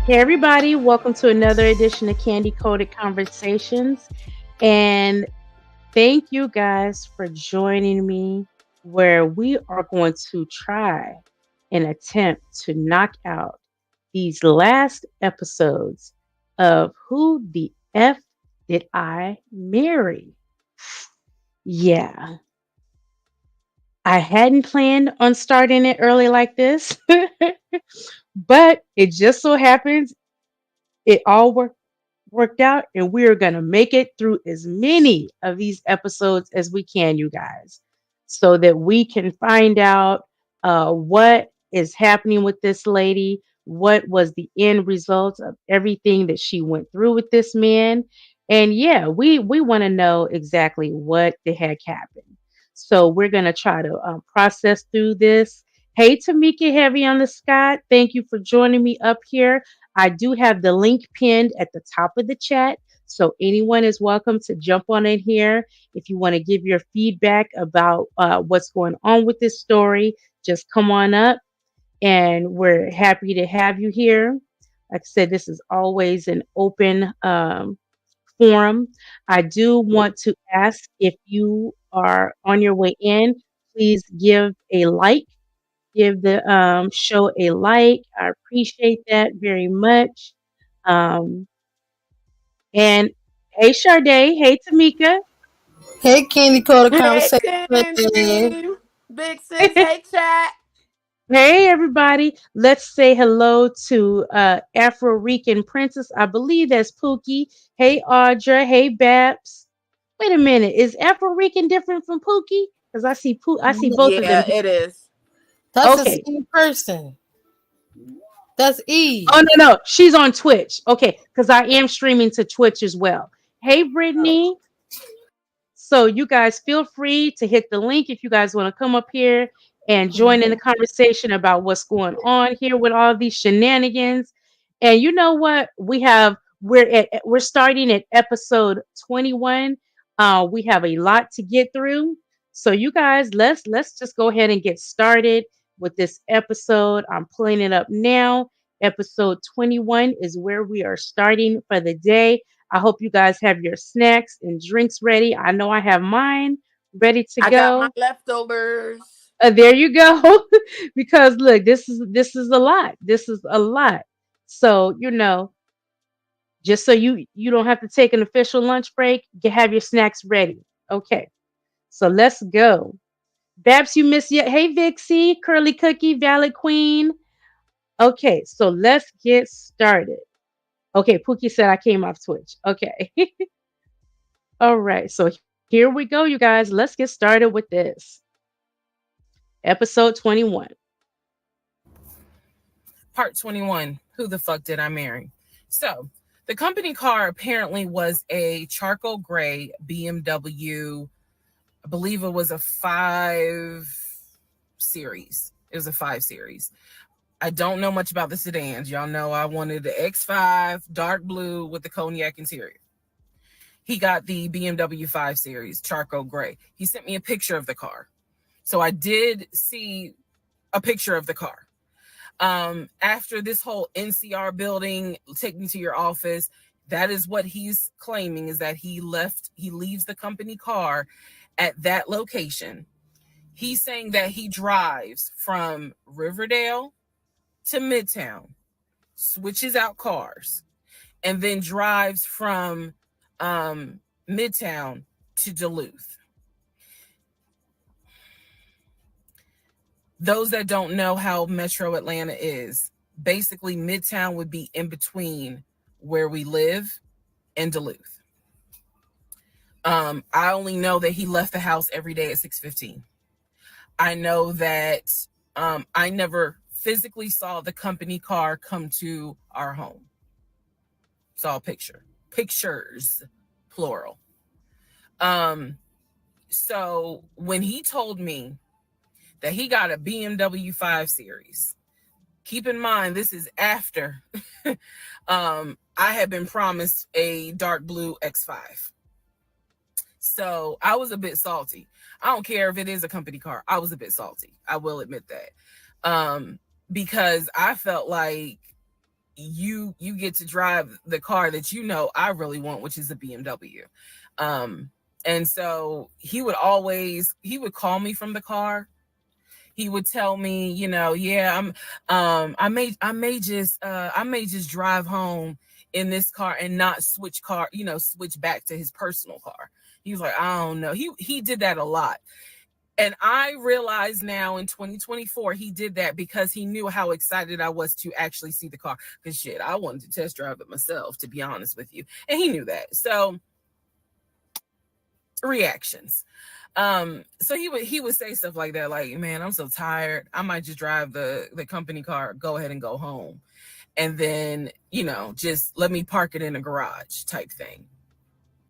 Hey, everybody, welcome to another edition of Candy Coated Conversations. And thank you guys for joining me, where we are going to try and attempt to knock out these last episodes of Who the F Did I Marry? Yeah, I hadn't planned on starting it early like this, but it just so happens it all worked out, and we are going to make it through as many of these episodes as we can, you guys, so that we can find out what is happening with this lady, what was the end result of everything that she went through with this man. And yeah, we want to know exactly what the heck happened. So we're going to try to process through this. Hey, Tamika Heavy on the Scott, thank you for joining me up here. I do have the link pinned at the top of the chat. So anyone is welcome to jump on in here. If you want to give your feedback about what's going on with this story, just come on up and we're happy to have you here. Like I said, this is always an open forum. I do want to ask if you are on your way in, please give a like, give the show a like. I appreciate that very much. Um, and hey, Sade. Hey, Tamika. Hey, Candy Coated Hey, Conversation. Candy. Big sis. Hey, chat. Hey, everybody. Let's say hello to Afro Rican Princess. I believe that's Pookie. Hey, Audra. Hey, Babs. Wait a minute. Is Afro Rican different from Pookie? Because I see both of them. Yeah, it is. That's the Okay. same person. That's Oh, Eve. no. She's on Twitch. Okay. Because I am streaming to Twitch as well. Hey, Brittany. So you guys feel free to hit the link if you guys want to come up here and join in the conversation about what's going on here with all these shenanigans. And you know what? We're starting at episode 21. We have a lot to get through. So you guys, let's just go ahead and get started with this episode. I'm pulling it up now. Episode 21 is where we are starting for the day. I hope you guys have your snacks and drinks ready. I know I have mine ready to I got my go. leftovers. There you go. Because look, this is a lot. This is a lot. So just so you don't have to take an official lunch break, you have your snacks ready. Okay. So let's go. Babs, you missed yet. Hey Vixie, Curly Cookie, Valid Queen. Okay, so let's get started. Okay, Pookie said I came off Twitch. Okay. All right. So here we go, you guys. Let's get started with this. Episode 21. Part 21. Who the fuck did I marry? So, the company car apparently was a charcoal gray BMW. I believe it was a 5 series. It was a 5 series. I don't know much about the sedans. Y'all know I wanted the X5 dark blue with the cognac interior. He got the BMW 5 series charcoal gray. He sent me a picture of the car. So I did see a picture of the car. After this whole NCR building, take me to your office, that is what he's claiming, is that he leaves the company car at that location. He's saying that he drives from Riverdale to Midtown, switches out cars, and then drives from Midtown to Duluth. Those that don't know how Metro Atlanta is, basically Midtown would be in between where we live and Duluth. I only know that he left the house every day at 6:15. I know that I never physically saw the company car come to our home. Saw a pictures, plural. So when he told me that he got a BMW 5 Series, keep in mind, this is after I had been promised a dark blue X5. So I was a bit salty. I don't care if it is a company car. I was a bit salty. I will admit that. Because I felt like you get to drive the car that you know I really want, which is a BMW. And so he would call me from the car. He would tell me, yeah, I may just drive home in this car and not switch back to his personal car. He was like, I don't know. He did that a lot. And I realize now in 2024, he did that because he knew how excited I was to actually see the car. Because shit, I wanted to test drive it myself, to be honest with you. And he knew that. So reactions. So he would say stuff like that, like, man, I'm so tired. I might just drive the company car, go ahead and go home. And then, just let me park it in a garage type thing.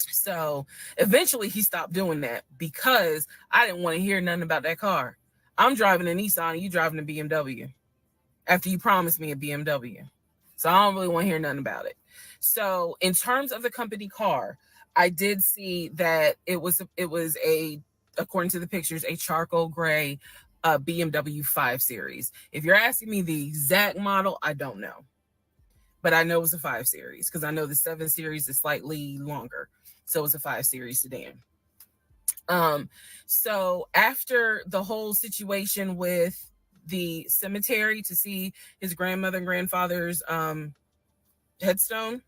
So eventually he stopped doing that because I didn't want to hear nothing about that car. I'm driving a Nissan, you driving a BMW after you promised me a BMW. So I don't really want to hear nothing about it. So in terms of the company car, I did see that it was a, according to the pictures, a charcoal gray BMW 5 Series. If you're asking me the exact model, I don't know. But I know it was a 5 Series because I know the 7 Series is slightly longer. So it's a 5 Series sedan. So after the whole situation with the cemetery to see his grandmother and grandfather's headstone,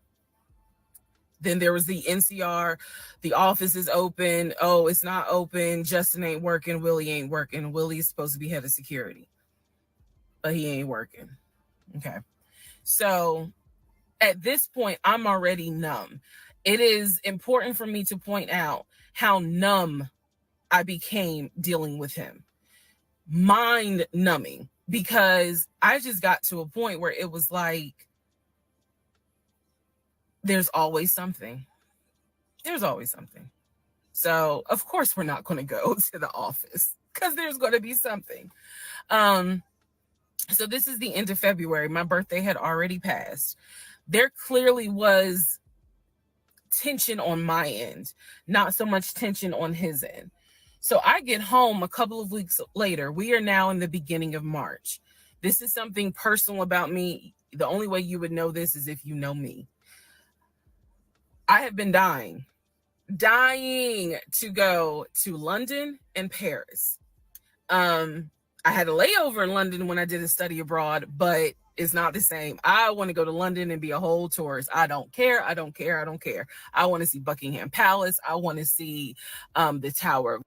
then there was the NCR, the office is open. Oh, it's not open. Justin ain't working. Willie ain't working. Willie is supposed to be head of security, but he ain't working. Okay. So at this point, I'm already numb. It is important for me to point out how numb I became dealing with him. Mind numbing, because I just got to a point where it was like, there's always something. There's always something. So of course we're not going to go to the office because there's going to be something. So this is the end of February. My birthday had already passed. There clearly was tension on my end, not so much tension on his end. So I get home a couple of weeks later. We are now in the beginning of March. This is something personal about me. The only way you would know this is if you know me. I have been dying to go to London and Paris. I had a layover in London when I did a study abroad, but it's not the same. I want to go to London and be a whole tourist. I don't care. I want to see Buckingham Palace. I want to see the Tower.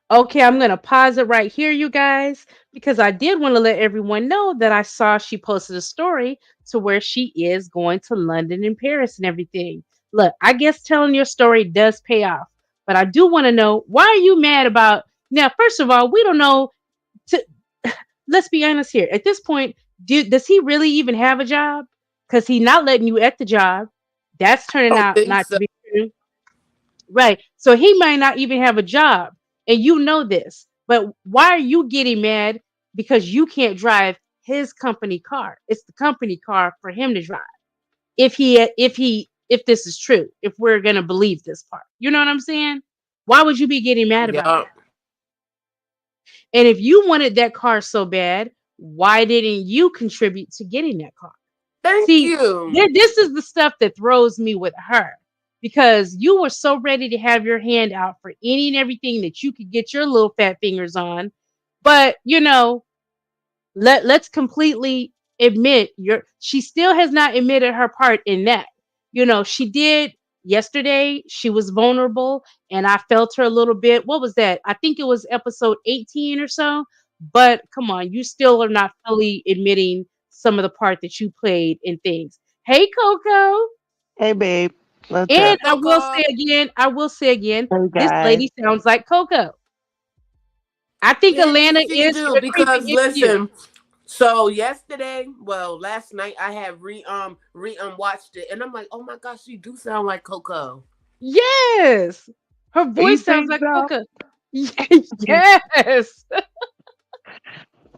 Okay, I'm going to pause it right here, you guys, because I did want to let everyone know that I saw she posted a story to where she is going to London and Paris and everything. Look, I guess telling your story does pay off, but I do want to know, why are you mad about now? First of all, we don't know. To Let's be honest here. At this point, does he really even have a job? Because he's not letting you at the job. That's turning Don't out think not so. to be true. Right. So he might not even have a job. And you know this. But why are you getting mad because you can't drive his company car? It's the company car for him to drive. If this is true, if we're gonna believe this part. You know what I'm saying? Why would you be getting mad about Yeah. that? And if you wanted that car so bad, why didn't you contribute to getting that car? Thank See, you. this is the stuff that throws me with her, because you were so ready to have your hand out for any and everything that you could get your little fat fingers on. But, let's completely admit she still has not admitted her part in that. She did yesterday. She was vulnerable and I felt her a little bit. What was that? I think it was episode 18 or so. But come on, you still are not fully admitting some of the part that you played in things. Hey, Coco. Hey, babe. What's Hey, up? And Coco. I will say again, Hey, this guys. lady sounds like Coco. I think Yes, Atlanta she is do. creeping Because into you. listen, so yesterday, well, last night I had re watched it, and I'm like, oh my gosh, she do sound like Coco. Yes. Her You voice sounds think like so? Coco. Yes.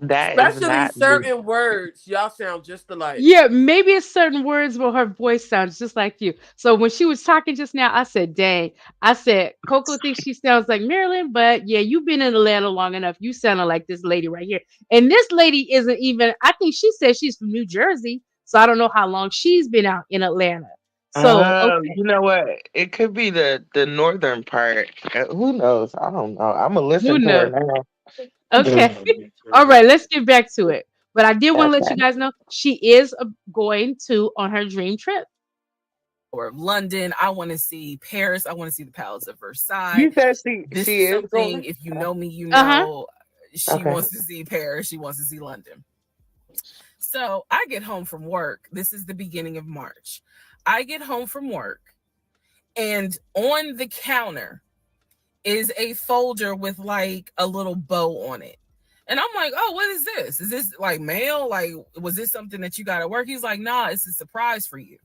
That is Especially not me. certain words. Y'all sound just alike. Yeah, maybe it's certain words where her voice sounds just like you. So when she was talking just now, I said, dang. I said, Coco thinks she sounds like Marilyn, but yeah, you've been in Atlanta long enough. You sounded like this lady right here. And this lady isn't even, I think she said she's from New Jersey. So I don't know how long she's been out in Atlanta. So, okay. You know what? It could be the northern part. Who knows? I don't know. I'm gonna Who listen to her knows? now. Okay. All right, let's get back to it. But I did want to let you Okay. guys know she is going to on her dream trip. Or London. I want to see Paris. I want to see the Palace of Versailles. You said This she is is something, going. if you know me, you Uh-huh. know she Okay. wants to see Paris. She wants to see London. So I get home from work. This is the beginning of March. I get home from work, and on the counter is a folder with like a little bow on it. And I'm like, oh, what is this? Is this like mail? Like, was this something that you got at work? He's like, nah, it's a surprise for you.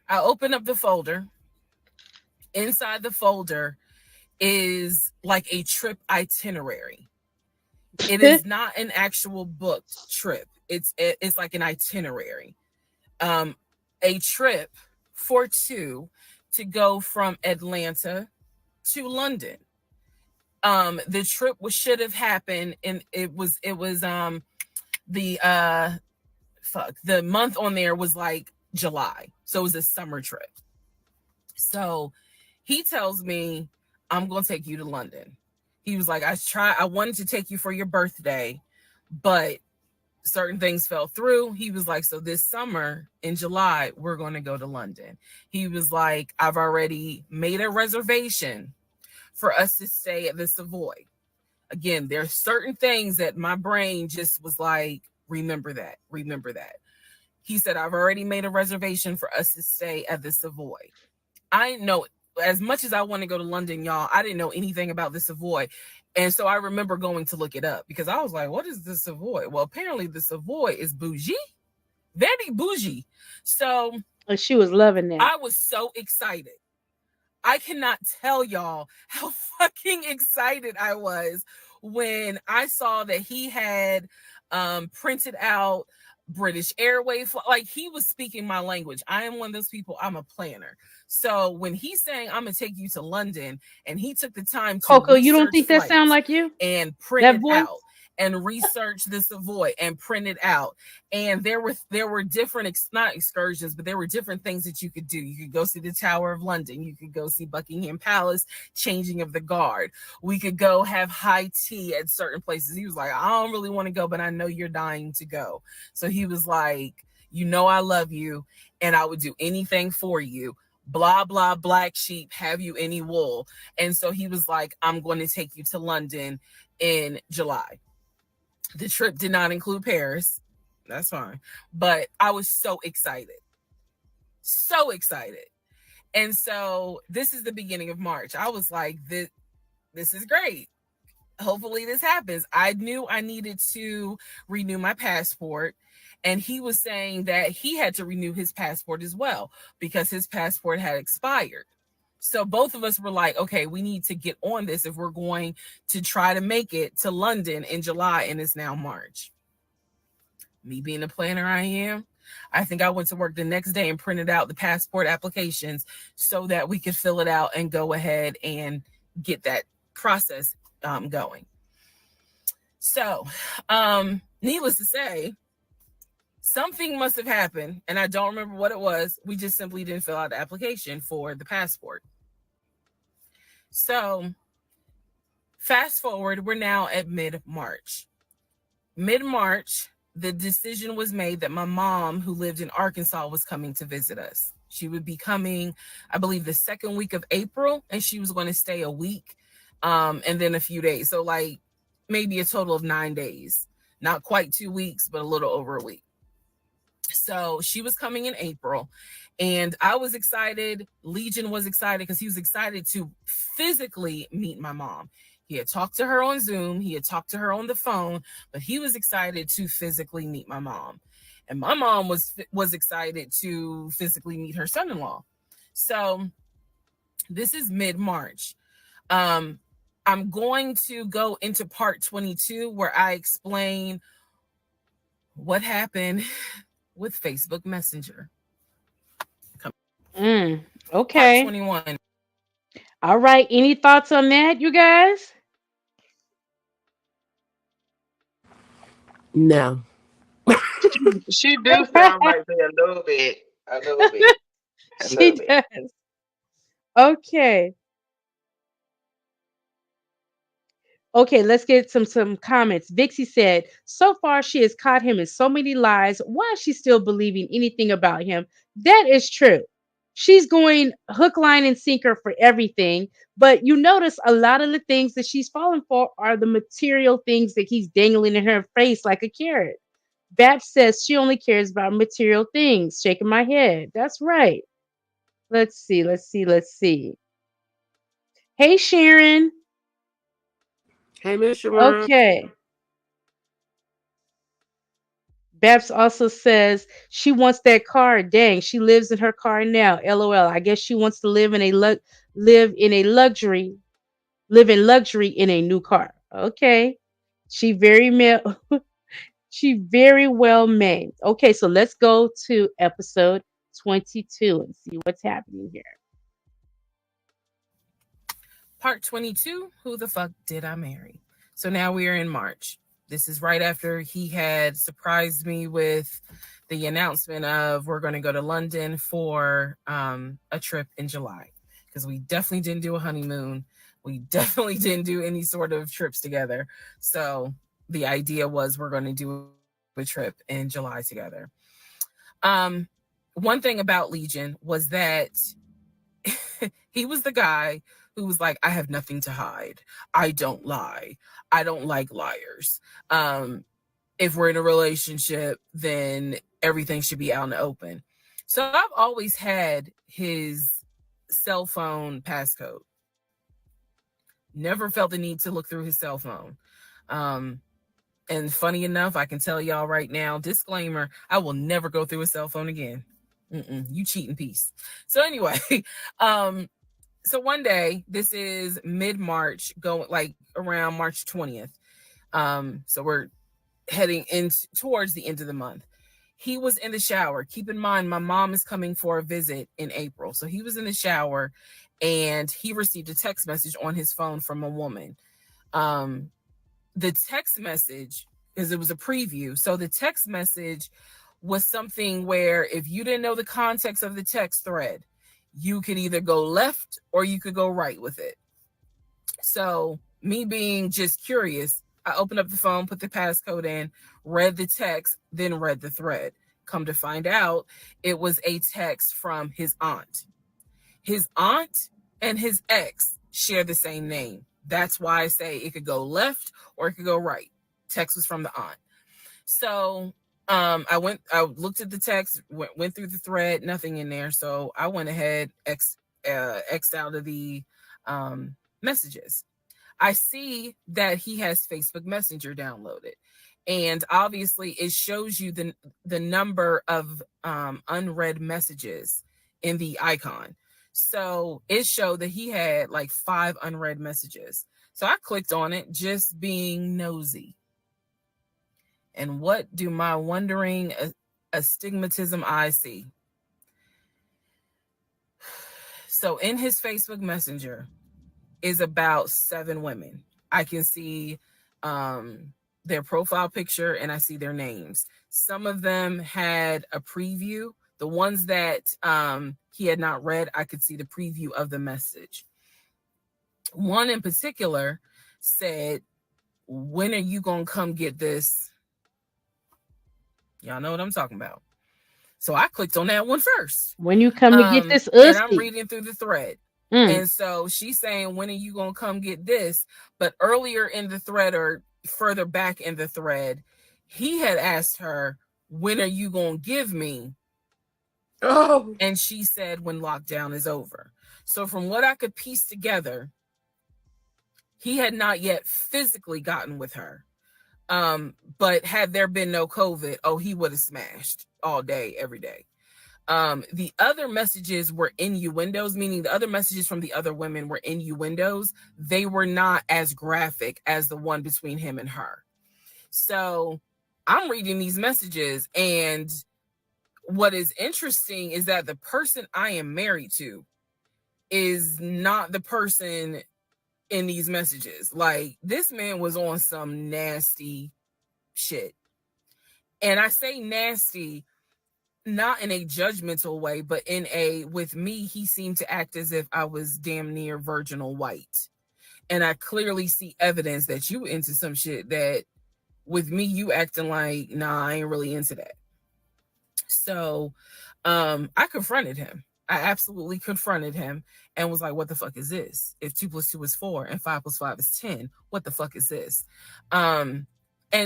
I open up the folder. Inside the folder is like a trip itinerary. It is not an actual booked trip. It's like an itinerary. A trip for two to go from Atlanta to London. The trip should have happened, and it was the month on there was like July, so it was a summer trip. So he tells me, I'm gonna take you to London. He was like, I wanted to take you for your birthday, but certain things fell through. He was like, so this summer in July, we're going to go to London. He was like, I've already made a reservation for us to stay at the Savoy. Again, there are certain things that my brain just was like, remember that. He said, I've already made a reservation for us to stay at the Savoy. I didn't know, as much as I want to go to London, y'all, I didn't know anything about the Savoy. And so I remember going to look it up because I was like, what is the Savoy? Well, apparently the Savoy is bougie, very bougie. So she was loving that. I was so excited. I cannot tell y'all how fucking excited I was when I saw that he had printed out British Airways. Like, he was speaking my language. I am one of those people. I'm a planner. So when he's saying, I'm going to take you to London, and he took the time to Coco, you don't think that sound like you? And print it out and research the Savoy and print it out. And there were different, not excursions, but there were different things that you could do. You could go see the Tower of London. You could go see Buckingham Palace, changing of the guard. We could go have high tea at certain places. He was like, I don't really want to go, but I know you're dying to go. So he was like, you know, I love you and I would do anything for you. Blah, blah, black sheep, have you any wool? And so he was like, I'm going to take you to London in July. The trip did not include Paris. That's fine. But I was so excited. So excited. And so this is the beginning of March. I was like, this is great. Hopefully this happens. I knew I needed to renew my passport. And he was saying that he had to renew his passport as well because his passport had expired. So both of us were like, okay, we need to get on this if we're going to try to make it to London in July, and it's now March. Me being the planner I am, I think I went to work the next day and printed out the passport applications so that we could fill it out and go ahead and get that process going. So, needless to say, something must have happened, and I don't remember what it was. We just simply didn't fill out the application for the passport. So, fast forward, we're now at mid-March. Mid-March, the decision was made that my mom, who lived in Arkansas, was coming to visit us. She would be coming, I believe, the second week of April, and she was going to stay a week and then a few days. So, like, maybe a total of 9 days. Not quite 2 weeks, but a little over a week. So she was coming in April, and I was excited. Legion was excited because he was excited to physically meet my mom. He had talked to her on Zoom. He had talked to her on the phone, but he was excited to physically meet my mom. And my mom was excited to physically meet her son-in-law. So this is mid-March. I'm going to go into part 22 where I explain what happened with Facebook Messenger. Part Okay. 21. All right. Any thoughts on that, you guys? No. She do sound like me a little bit. A little bit. A She little bit. does. Okay. Okay, let's get some comments. Vixie said, "So far she has caught him in so many lies. Why is she still believing anything about him?" That is true. She's going hook, line, and sinker for everything. But you notice a lot of the things that she's falling for are the material things that he's dangling in her face like a carrot. Babs says she only cares about material things. Shaking my head. That's right. Let's see. Let's see. Let's see. Hey, Sharon. Hey, Miss Sharon. Okay. Babs also says she wants that car. Dang, she lives in her car now. LOL. I guess she wants to live in a luxury, live in luxury in a new car. Okay. She very she very well may. Okay, so let's go to episode 22 and see what's happening here. Part 22, Who the Fuck Did I Marry? So now we are in March. This is right after he had surprised me with the announcement of we're going to go to London for a trip in July. Because we definitely didn't do a honeymoon. We definitely didn't do any sort of trips together. So the idea was we're going to do a trip in July together. One thing about Legion was that he was the guy who was like, I have nothing to hide. I don't lie. I don't like liars. If we're in a relationship, then everything should be out in the open. So I've always had his cell phone passcode. Never felt the need to look through his cell phone. And funny enough, I can tell y'all right now, disclaimer, I will never go through a cell phone again. You cheating piece. So anyway, so one day, this is mid-March, going like around March 20th. So we're heading in towards the end of the month. He was in the shower. Keep in mind, my mom is coming for a visit in April. So he was in the shower and he received a text message on his phone from a woman. The text message, because it was a preview. So the text message was something where if you didn't know the context of the text thread, you could either go left or you could go right with it. So me being just curious, I opened up the phone, put the passcode in, read the text, then read the thread. Come to find out, it was a text from his aunt. His aunt and his ex share the same name. That's why I say it could go left or it could go right. Text was from the aunt. So I looked at the text, went through the thread, nothing in there. So I went ahead, X'd out of the messages. I see that he has Facebook Messenger downloaded. And obviously it shows you the number of unread messages in the icon. So it showed that he had like 5 unread messages. So I clicked on it, just being nosy. And what do my wondering astigmatism eyes see? So in his Facebook Messenger is about 7 women. I can see their profile picture and I see their names. Some of them had a preview. The ones that he had not read, I could see the preview of the message. One in particular said, when are you going to come get this? Y'all know what I'm talking about. So I clicked on that one first. When you come to get this and I'm reading through the thread. And so she's saying, when are you going to come get this? But earlier in the thread or further back in the thread, he had asked her, when are you going to give me? Oh. And she said, when lockdown is over. So from what I could piece together, he had not yet physically gotten with her. But had there been no COVID, he would have smashed all day, every day. The other messages were innuendos, meaning the other messages from the other women were innuendos. They were not as graphic as the one between him and her. So I'm reading these messages, and what is interesting is that the person I am married to is not the person in these messages. Like, this man was on some nasty shit. And I say nasty not in a judgmental way, but in a, with me, he seemed to act as if I was damn near virginal white. And I clearly see evidence that you into some shit that with me, you acting like, nah, I ain't really into that. So I confronted him. I absolutely confronted him and was like, what the fuck is this? If 2 + 2 is 4 and 5 + 5 is 10, what the fuck is this? And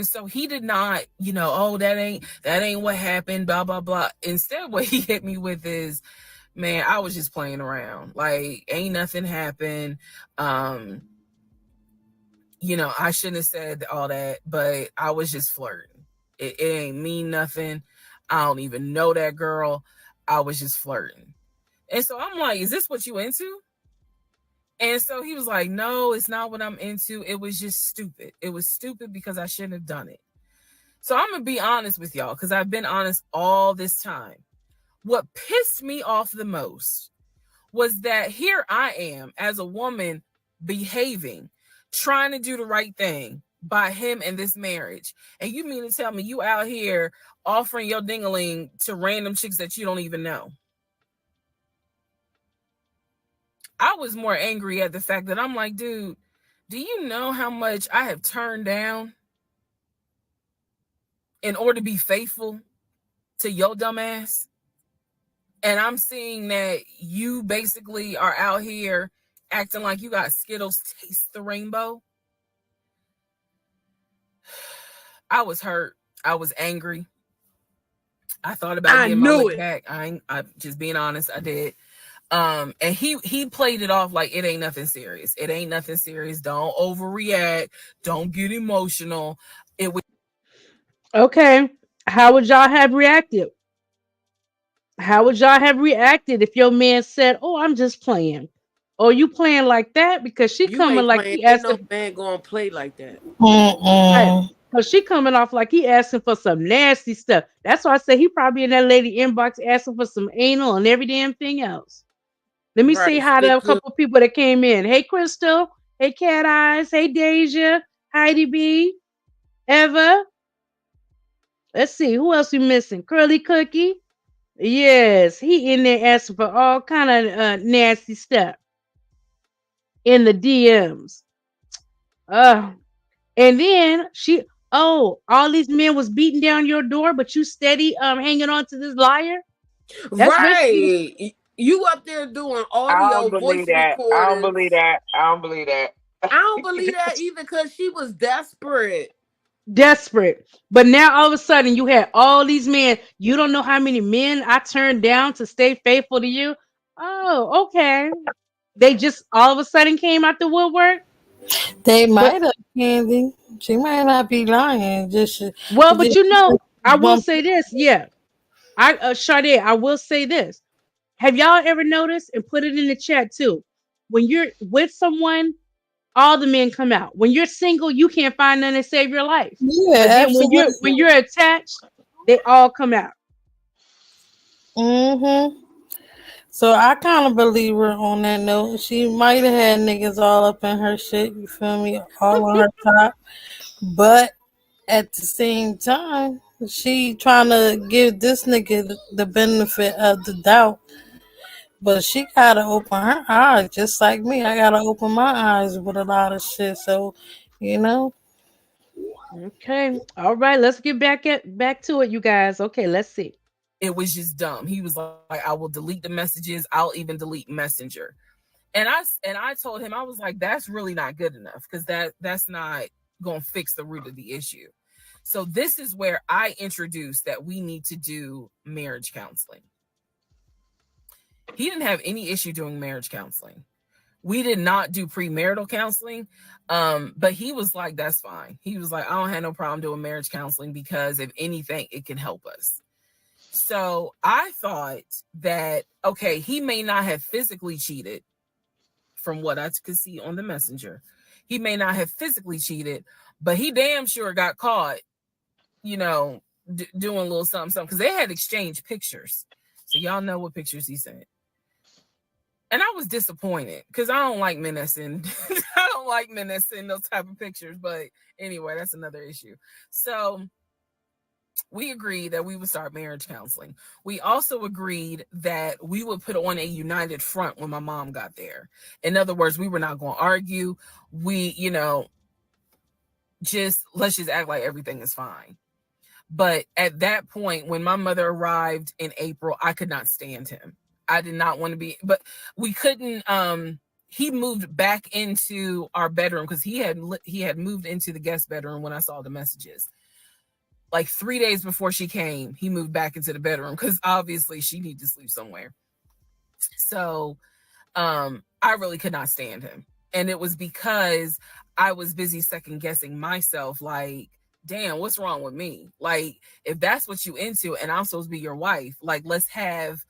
so he did not, oh, that ain't what happened, blah, blah, blah. Instead, what he hit me with is, man, I was just playing around. Like, ain't nothing happened. I shouldn't have said all that, but I was just flirting. It ain't mean nothing. I don't even know that girl. I was just flirting. And so I'm like, is this what you into? And so he was like, no, it's not what I'm into. It was just stupid. It was stupid because I shouldn't have done it. So I'm going to be honest with y'all, because I've been honest all this time. What pissed me off the most was that here I am as a woman behaving, trying to do the right thing by him and this marriage. And you mean to tell me you out here offering your ding-a-ling to random chicks that you don't even know? I was more angry at the fact that I'm like, dude, do you know how much I have turned down in order to be faithful to your dumb ass? And I'm seeing that you basically are out here acting like you got Skittles taste the rainbow. I was hurt. I was angry. I thought about getting my lick back. I'm just being honest. I did. And he played it off like it ain't nothing serious. It ain't nothing serious. Don't overreact. Don't get emotional. It was Okay. How would y'all have reacted? How would y'all have reacted if your man said, "Oh, I'm just playing"? Oh, you playing like that because she You coming ain't like playing. he Ain't no asking. man gonna play like that. Right. Because she coming off like he asking for some nasty stuff. That's why I say he probably in that lady inbox asking for some anal and every damn thing else. Let me say Right. hi to Stick a to couple people that came in. Hey, Crystal. Hey, Cat Eyes. Hey, Deja. Heidi B. Eva. Let's see. Who else we missing? Curly Cookie. Yes. He in there asking for all kind of nasty stuff in the DMs. And then all these men was beating down your door, but you steady hanging on to this liar. That's basically right. You up there doing I audio don't believe voice that. I don't recordings. believe that. I don't believe that. I don't believe that either because she was desperate. desperate. But now all of a sudden you had all these men. You don't know how many men I turned down to stay faithful to you. Oh, okay. They just all of a sudden came out the woodwork. They But might have, Candy. She might not be lying. but I will Bump. say this. Yeah, Sade, I will say this. Have y'all ever noticed and put it in the chat too? When you're with someone, all the men come out. When you're single, you can't find none to save your life. Yeah, But then when absolutely. you're attached, they all come out. So I kind of believe her on that note. She might have had niggas all up in her shit. You feel me? All on her top. But at the same time, she trying to give this nigga the benefit of the doubt. But she gotta open her eyes, just like me. I gotta open my eyes with a lot of shit. So, you know. Okay. All right. Let's get back to it, you guys. Okay, let's see. it was just dumb. He was like, I will delete the messages. I'll even delete Messenger. And I told him, I was like, that's really not good enough because that's not going to fix the root of the issue. So this is where I introduced that we need to do marriage counseling. He didn't have any issue doing marriage counseling. We did not do premarital counseling, but he was like, that's fine. He was like, I don't have no problem doing marriage counseling because if anything, it can help us. So I thought that, okay, he may not have physically cheated from what I could see on the messenger. He may not have physically cheated, but he damn sure got caught, doing a little something, because they had exchanged pictures. So y'all know what pictures he sent. And I was disappointed because I don't like men that send those type of pictures. But anyway, that's another issue. So we agreed that we would start marriage counseling. We also agreed that we would put on a united front when my mom got there. In other words, we were not going to argue. We, let's just act like everything is fine. But at that point, when my mother arrived in April, I could not stand him. I did not want to be, but we couldn't, he moved back into our bedroom because he had moved into the guest bedroom when I saw the messages. Like 3 days before she came, he moved back into the bedroom because obviously she needed to sleep somewhere. So I really could not stand him. And it was because I was busy second guessing myself, like, damn, what's wrong with me? Like, if that's what you into and I'm supposed to be your wife, like, let's have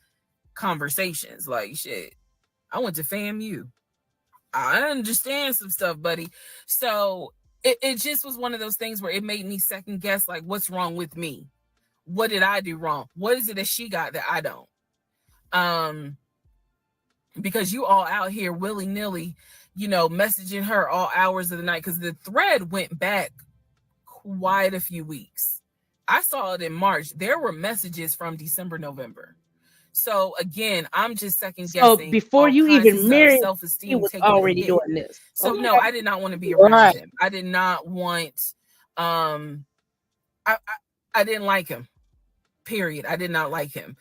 conversations. Like, shit, I went to FAMU. I understand some stuff, buddy. So it just was one of those things where it made me second guess, like, what's wrong with me? What did I do wrong? What is it that she got that I don't? Because you all out here willy-nilly, messaging her all hours of the night, because the thread went back quite a few weeks. I saw it in March. There were messages from December, November. So again, I'm just second guessing. So before you even married, self-esteem, he was already doing this. So no, I did not want to be around him. I did not want. I didn't like him. Period. I did not like him.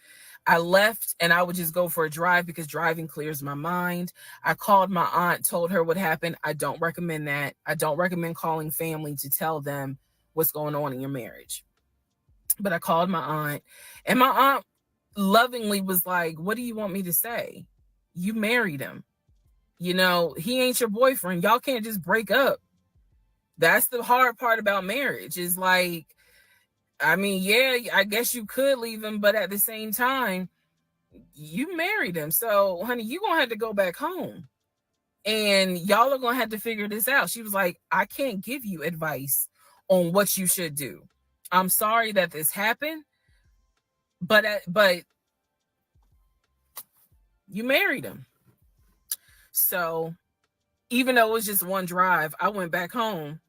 I left and I would just go for a drive because driving clears my mind. I called my aunt, told her what happened. I don't recommend that. I don't recommend calling family to tell them what's going on in your marriage. But I called my aunt, and my aunt lovingly was like, what do you want me to say? You married him. He ain't your boyfriend. Y'all can't just break up. That's the hard part about marriage, is like, I mean, yeah, I guess you could leave him, but at the same time, you married him. So, honey, you're going to have to go back home. And y'all are going to have to figure this out. She was like, I can't give you advice on what you should do. I'm sorry that this happened, but you married him. So even though it was just one drive, I went back home,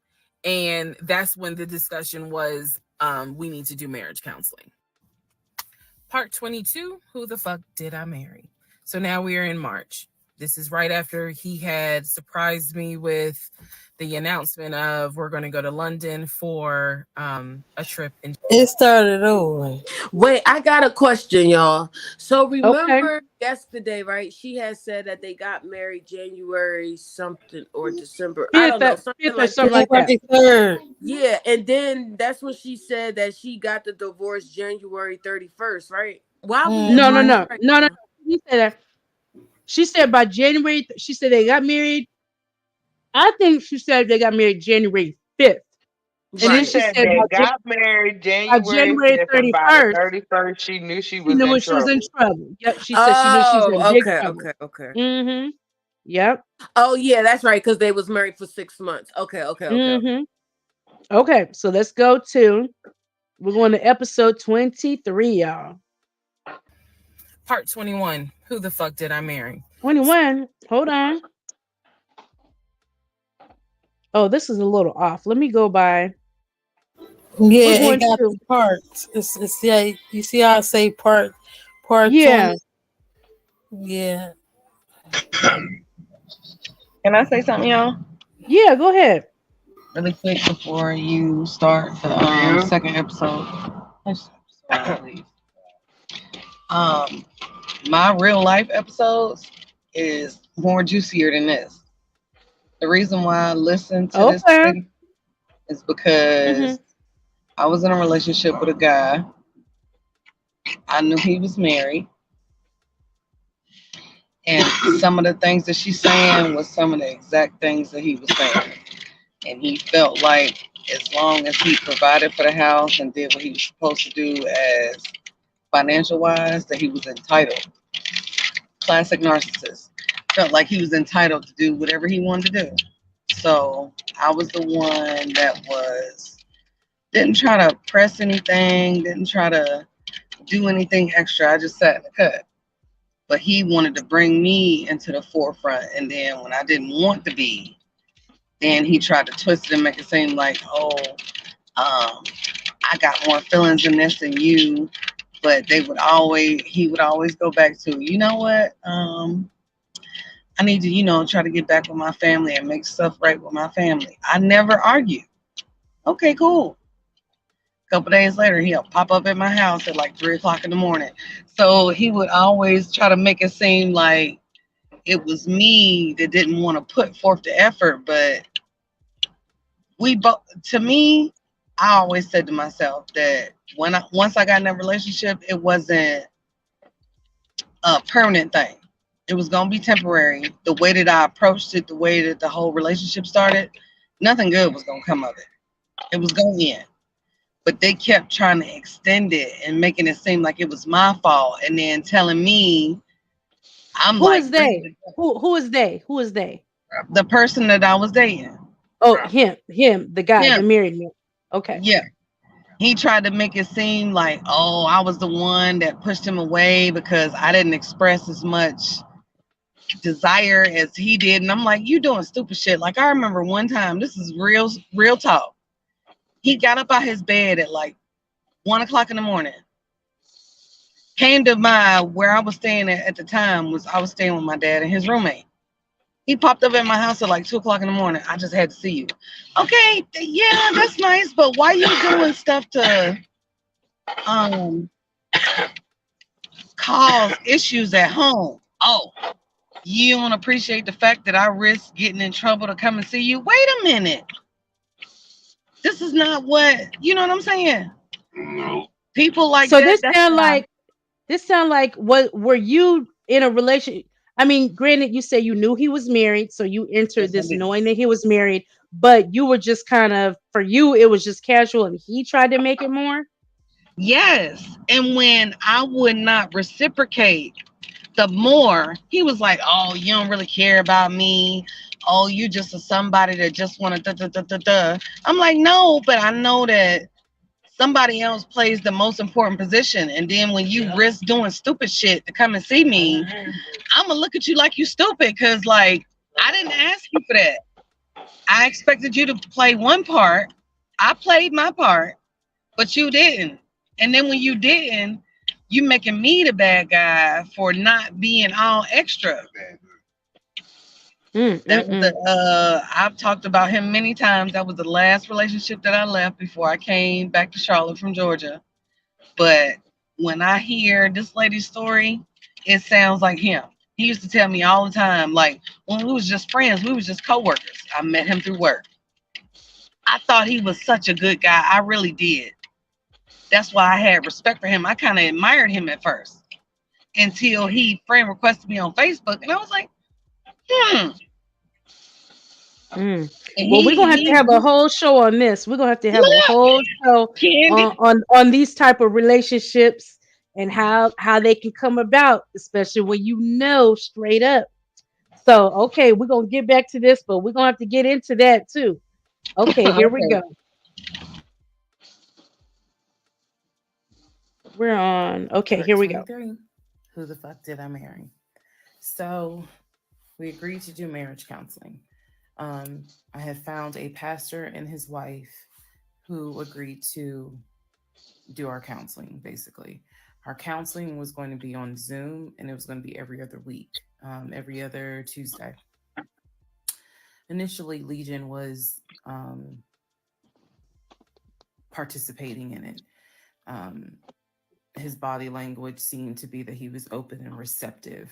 and that's when the discussion was, we need to do marriage counseling. Part 22, who the fuck did I marry? So now we are in March. This is right after he had surprised me with the announcement of we're going to go to London for a trip. It started over. Wait, I got a question, y'all. So remember yesterday, right? She had said that they got married January something or December. I don't know. Something like that. Yeah, and then that's when she said that she got the divorce January 31st, right? Why? No. She said by January. She said they got married. I think she said they got married January 5th. And then she said they got married January 31st. By the 31st, she knew she was in trouble. Yep, she said she knew she was in big trouble. Okay. Mm-hmm. Yep. Oh yeah, that's right, because they was married for 6 months. Okay. Mm-hmm. Okay, so let's go to. We're going to episode 23, y'all. Part 21. Who the fuck did I marry? 21. Hold on. Oh, this is a little off. Let me go by. Yeah, it got the parts. It's yeah. You see how I say part. Yeah. 20? Yeah. Can I say something, y'all? Yeah, go ahead. Really quick before you start the second episode. My real life episodes is more juicier than this. The reason why I listened to this thing is because I was in a relationship with a guy. I knew he was married. And some of the things that she's saying was some of the exact things that he was saying. And he felt like as long as he provided for the house and did what he was supposed to do as financial wise, that he was entitled. Classic narcissist. Felt like he was entitled to do whatever he wanted to do. So I was the one that didn't try to press anything, didn't try to do anything extra. I just sat in the cut. But he wanted to bring me into the forefront. And then when I didn't want to be, then he tried to twist it and make it seem like, I got more feelings in this than you. But he would always go back to, you know what? I need to, try to get back with my family and make stuff right with my family. I never argue. Okay, cool. A couple days later, he'll pop up at my house at like 3:00 in the morning. So he would always try to make it seem like it was me that didn't want to put forth the effort. But to me, I always said to myself that once I got in that relationship, it wasn't a permanent thing. It was going to be temporary. The way that I approached it, the way that the whole relationship started, nothing good was going to come of it. It was going to end. But they kept trying to extend it and making it seem like it was my fault. And then telling me, Who is they? Who is they? Who is they? The person that I was dating. Oh, him, the guy, the married man. Okay. Yeah. He tried to make it seem like, I was the one that pushed him away because I didn't express as much desire as he did. And I'm like, you doing stupid shit. Like, I remember one time, this is real talk. He got up out his bed at like 1:00 in the morning. Came to where I was staying at the time I was staying with my dad and his roommate. He popped up at my house at like 2:00 in the morning. I just had to see you. Okay, yeah, that's nice, but why you doing stuff to cause issues at home? Oh, you don't appreciate the fact that I risk getting in trouble to come and see you? Wait a minute. This is not you know what I'm saying? People like so that. This sound like what were you in a relationship? I mean, granted, you say you knew he was married, so you entered this knowing that he was married, but you were just kind of, for you, it was just casual, and he tried to make it more. Yes, and when I would not reciprocate, the more he was like, "Oh, you don't really care about me. Oh, you just somebody that just want to I'm like, no, but I know that somebody else plays the most important position. And then when you risk doing stupid shit to come and see me, I'm gonna look at you like you stupid because, like, I didn't ask you for that. I expected you to play one part. I played my part, but you didn't. And then when you didn't, you making me the bad guy for not being all extra. That was I've talked about him many times. That was the last relationship that I left before I came back to Charlotte from Georgia. But when I hear this lady's story, it sounds like him. He used to tell me all the time, like, when we was just friends, we was just co-workers. I met him through work. I thought he was such a good guy. I really did. That's why I had respect for him. I kind of admired him at first until he friend requested me on Facebook. And I was like, Well, we're gonna have to have a whole show on this. We're gonna have to have a whole show on these type of relationships and how they can come about, especially when you know straight up. So, okay, we're gonna get back to this, but we're gonna have to get into that too. Okay, here we go. We're on. Okay, here we go. Who the fuck did I marry? So we agreed to do marriage counseling. I had found a pastor and his wife who agreed to do our counseling. Basically, our counseling was going to be on Zoom, and it was going to be every other week, every other Tuesday. Initially, Legion was participating in it. His body language seemed to be that he was open and receptive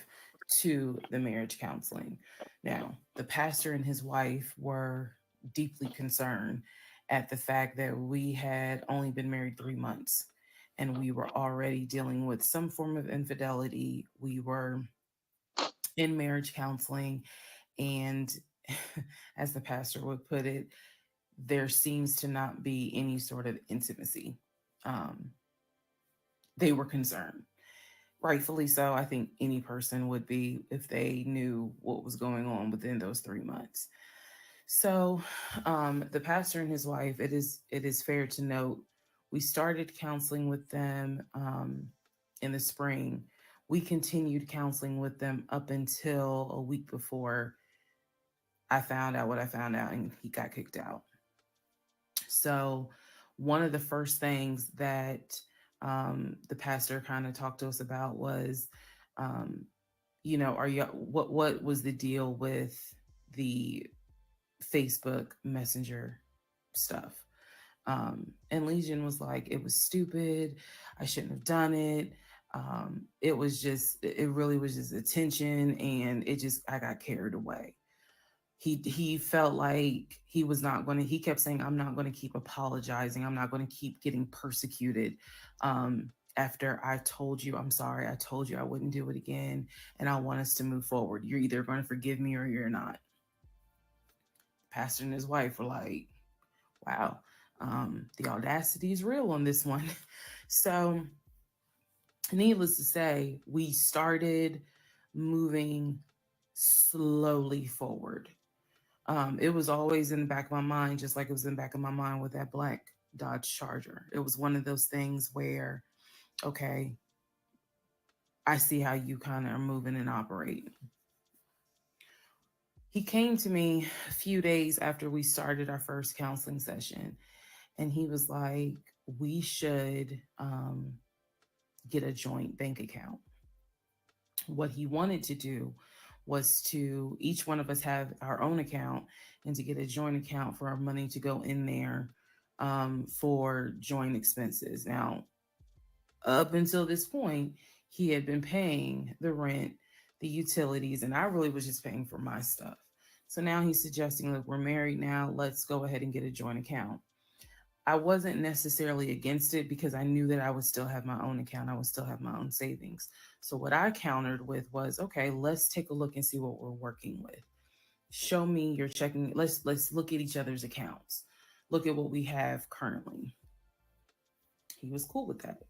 to the marriage counseling. Now, the pastor and his wife were deeply concerned at the fact that we had only been married 3 months and we were already dealing with some form of infidelity. We were in marriage counseling, and as the pastor would put it, there seems to not be any sort of intimacy. they were concerned. Rightfully so. I think any person would be if they knew what was going on within those 3 months. So, the pastor and his wife, it is fair to note, we started counseling with them in the spring. We continued counseling with them up until a week before I found out what I found out, and he got kicked out. So, one of the first things that the pastor kind of talked to us about was, are you what was the deal with the Facebook Messenger stuff? And Legion was like, it was stupid. I shouldn't have done it. It really was just attention, and I got carried away. He felt like he was not going to, he kept saying, I'm not going to keep apologizing. I'm not going to keep getting persecuted. After I told you, I'm sorry, I told you I wouldn't do it again, and I want us to move forward. You're either going to forgive me or you're not. Pastor and his wife were like, wow, the audacity is real on this one. So, needless to say, we started moving slowly forward. It was always in the back of my mind, just like it was in the back of my mind with that black Dodge Charger. It was one of those things where, okay, I see how you kind of are moving and operating. He came to me a few days after we started our first counseling session, and he was like, we should get a joint bank account. What he wanted to do was to each one of us have our own account, and to get a joint account for our money to go in there for joint expenses. Now, up until this point, he had been paying the rent, the utilities, and I really was just paying for my stuff. So now he's suggesting, look, we're married now, let's go ahead and get a joint account. I wasn't necessarily against it because I knew that I would still have my own account. I would still have my own savings. So what I countered with was, okay, let's take a look and see what we're working with. Show me your checking. Let's look at each other's accounts. Look at what we have currently. He was cool with that.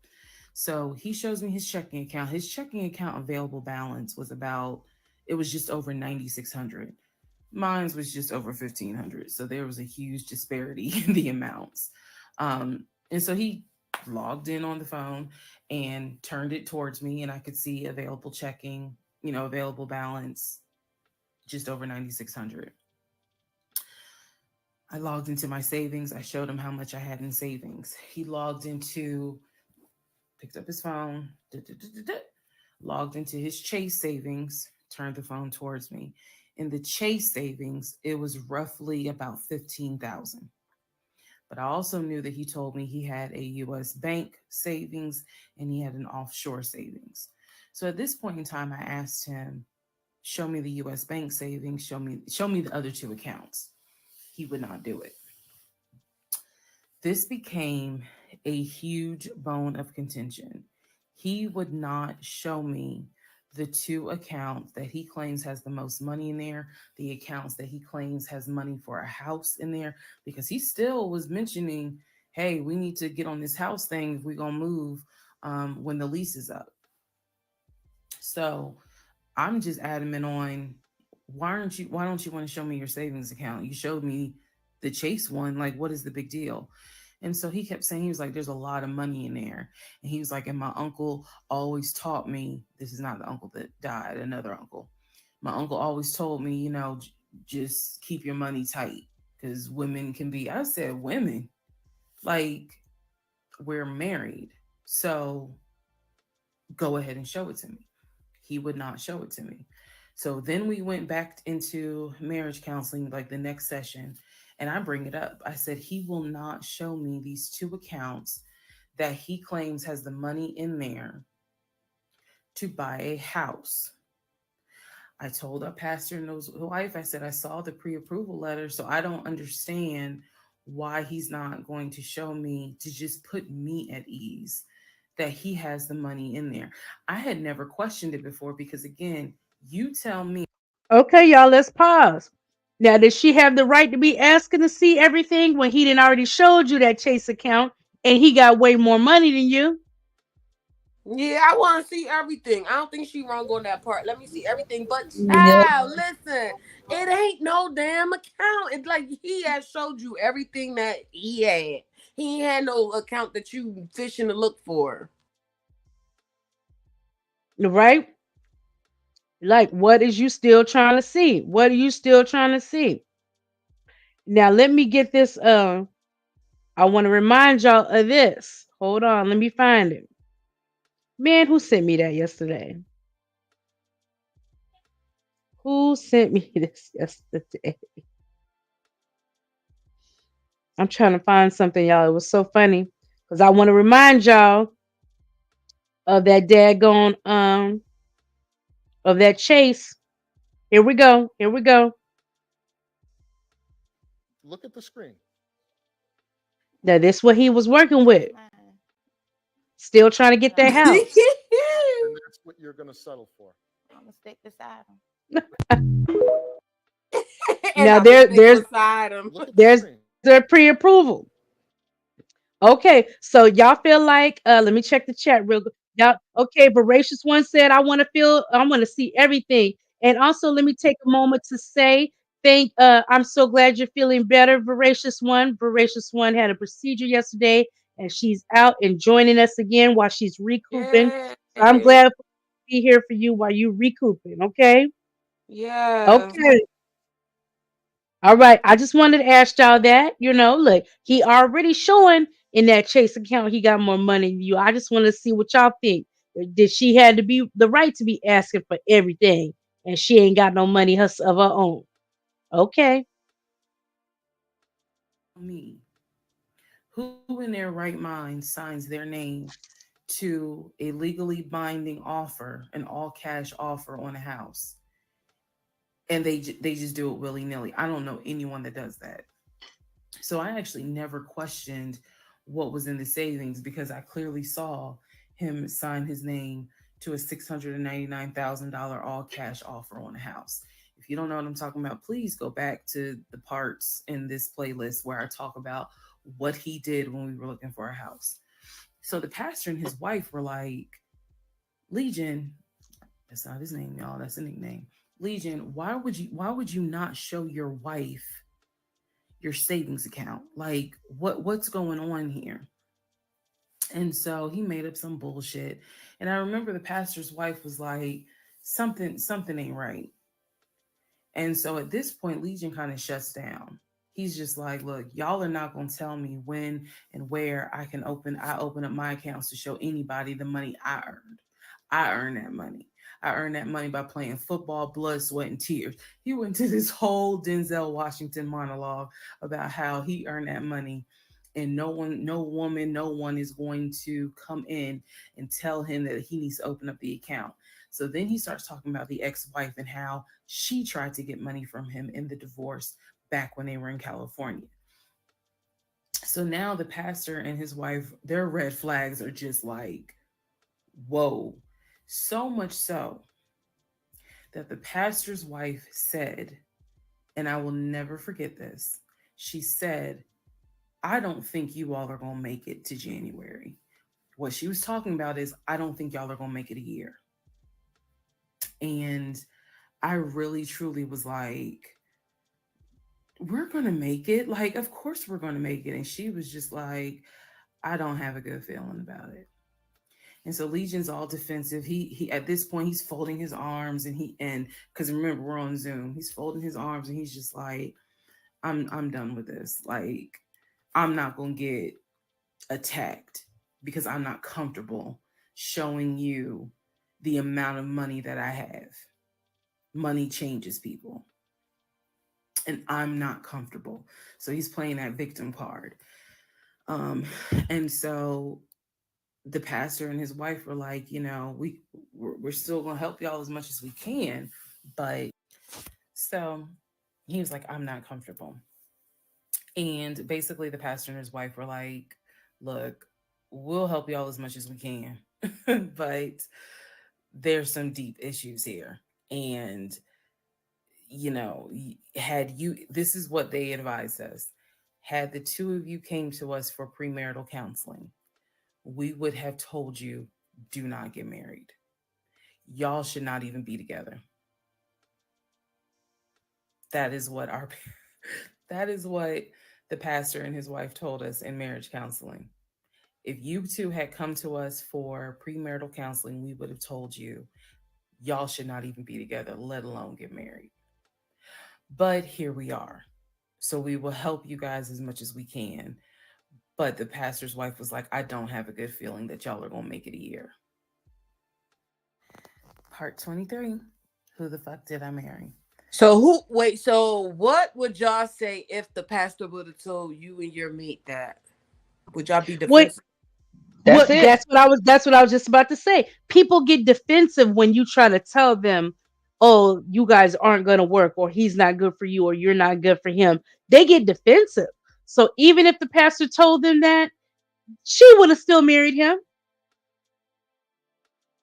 So he shows me his checking account. His checking account available balance was just over $9,600. Mine was just over $1,500. So there was a huge disparity in the amounts. And so he logged in on the phone and turned it towards me, and I could see available checking, available balance, just over $9,600. I logged into my savings. I showed him how much I had in savings. He picked up his phone, logged into his Chase savings, turned the phone towards me. In the Chase savings, it was roughly about $15,000. But I also knew that he told me he had a U.S. bank savings and he had an offshore savings. So at this point in time, I asked him, show me the U.S. bank savings, show me the other two accounts. He would not do it. This became a huge bone of contention. He would not show me the two accounts that he claims has the most money in there, the accounts that he claims has money for a house in there, because he still was mentioning, hey, we need to get on this house thing if we're going to move when the lease is up. So I'm just adamant on, why don't you want to show me your savings account? You showed me the Chase one. Like, what is the big deal? And so he kept saying, he was like, there's a lot of money in there. And he was like, and my uncle always taught me, this is not the uncle that died, another uncle. My uncle always told me, just keep your money tight, because women can be, I said, women, like, we're married. So go ahead and show it to me. He would not show it to me. So then we went back into marriage counseling, like the next session. And I bring it up. I said, he will not show me these two accounts that he claims has the money in there to buy a house. I told our pastor and his wife, I said, I saw the pre-approval letter, so I don't understand why he's not going to show me, to just put me at ease that he has the money in there. I had never questioned it before because, again, you tell me. Okay, y'all, let's pause. Now, does she have the right to be asking to see everything when he didn't already showed you that Chase account and he got way more money than you? Yeah, I want to see everything. I don't think she wrong on that part. Let me see everything. But Yeah. child, listen, it ain't no damn account. It's like he has showed you everything that he had. He ain't had no account that you fishing to look for. Right? Like, what is you still trying to see? What are you still trying to see? Now, let me get this. I want to remind y'all of this. Hold on, let me find it. Man, who sent me that yesterday? Who sent me this yesterday? I'm trying to find something, y'all. It was so funny because I want to remind y'all of that daggone of that chase. Here we go. Here we go. Look at the screen. Now this what he was working with. Still trying to get that house. And that's what you're gonna settle for. I'm gonna stick beside him. Now there's their pre-approval. Okay, so y'all feel like let me check the chat real quick. Y'all okay, Voracious One said I want to see everything. And also let me take a moment to say I'm so glad you're feeling better, Voracious One. Voracious One had a procedure yesterday and she's out and joining us again while she's recouping. Yay. So I'm glad to be here for you while you recouping, okay? Yeah. Okay. All right. I just wanted to ask y'all that. Look, he already showing in that Chase account he got more money than you. I just want to see what y'all think. Did she had to be the right to be asking for everything and she ain't got no money of her own? Okay. Me. Who in their right mind signs their name to a legally binding offer, an all cash offer on a house? And they just do it willy-nilly. I don't know anyone that does that. So I actually never questioned what was in the savings because I clearly saw him sign his name to a $699,000 all cash offer on a house. If you don't know what I'm talking about, please go back to the parts in this playlist where I talk about what he did when we were looking for a house. So the pastor and his wife were like, Legion, that's not his name, y'all, that's a nickname. Legion, why would you not show your wife your savings account? Like what's going on here? And so he made up some bullshit. And I remember the pastor's wife was like, something ain't right. And so at this point, Legion kind of shuts down. He's just like, look, y'all are not going to tell me when and where I open up my accounts to show anybody the money I earned. I earned that money. I earned that money by playing football, blood, sweat, and tears. He went to this whole Denzel Washington monologue about how he earned that money. And no one is going to come in and tell him that he needs to open up the account. So then he starts talking about the ex-wife and how she tried to get money from him in the divorce back when they were in California. So now the pastor and his wife, their red flags are just like, whoa. So much so that the pastor's wife said, and I will never forget this, she said, I don't think you all are going to make it to January. What she was talking about is, I don't think y'all are going to make it a year. And I really, truly was like, we're going to make it. Like, of course we're going to make it. And she was just like, I don't have a good feeling about it. And so Legion's all defensive. He at this point, he's folding his arms and because remember, we're on Zoom. He's folding his arms and he's just like, I'm done with this. Like, I'm not going to get attacked because I'm not comfortable showing you the amount of money that I have. Money changes people. And I'm not comfortable. So he's playing that victim card. And so the pastor and his wife were like, we're still going to help y'all as much as we can. But so he was like, I'm not comfortable. And basically the pastor and his wife were like, look, we'll help y'all as much as we can. But there's some deep issues here. And, this is what they advised us. Had the two of you came to us for premarital counseling, we would have told you do not get married. Y'all should not even be together. That is what the pastor and his wife told us in marriage counseling. If you two had come to us for premarital counseling, we would have told you y'all should not even be together, let alone get married. But here we are. So we will help you guys as much as we can. But the pastor's wife was like, I don't have a good feeling that y'all are going to make it a year. Part 23. Who the fuck did I marry? So what would y'all say if the pastor would have told you and your mate that? Would y'all be defensive? That's what I was just about to say. People get defensive when you try to tell them, oh, you guys aren't going to work, or he's not good for you, or you're not good for him. They get defensive. So even if the pastor told them that, she would have still married him.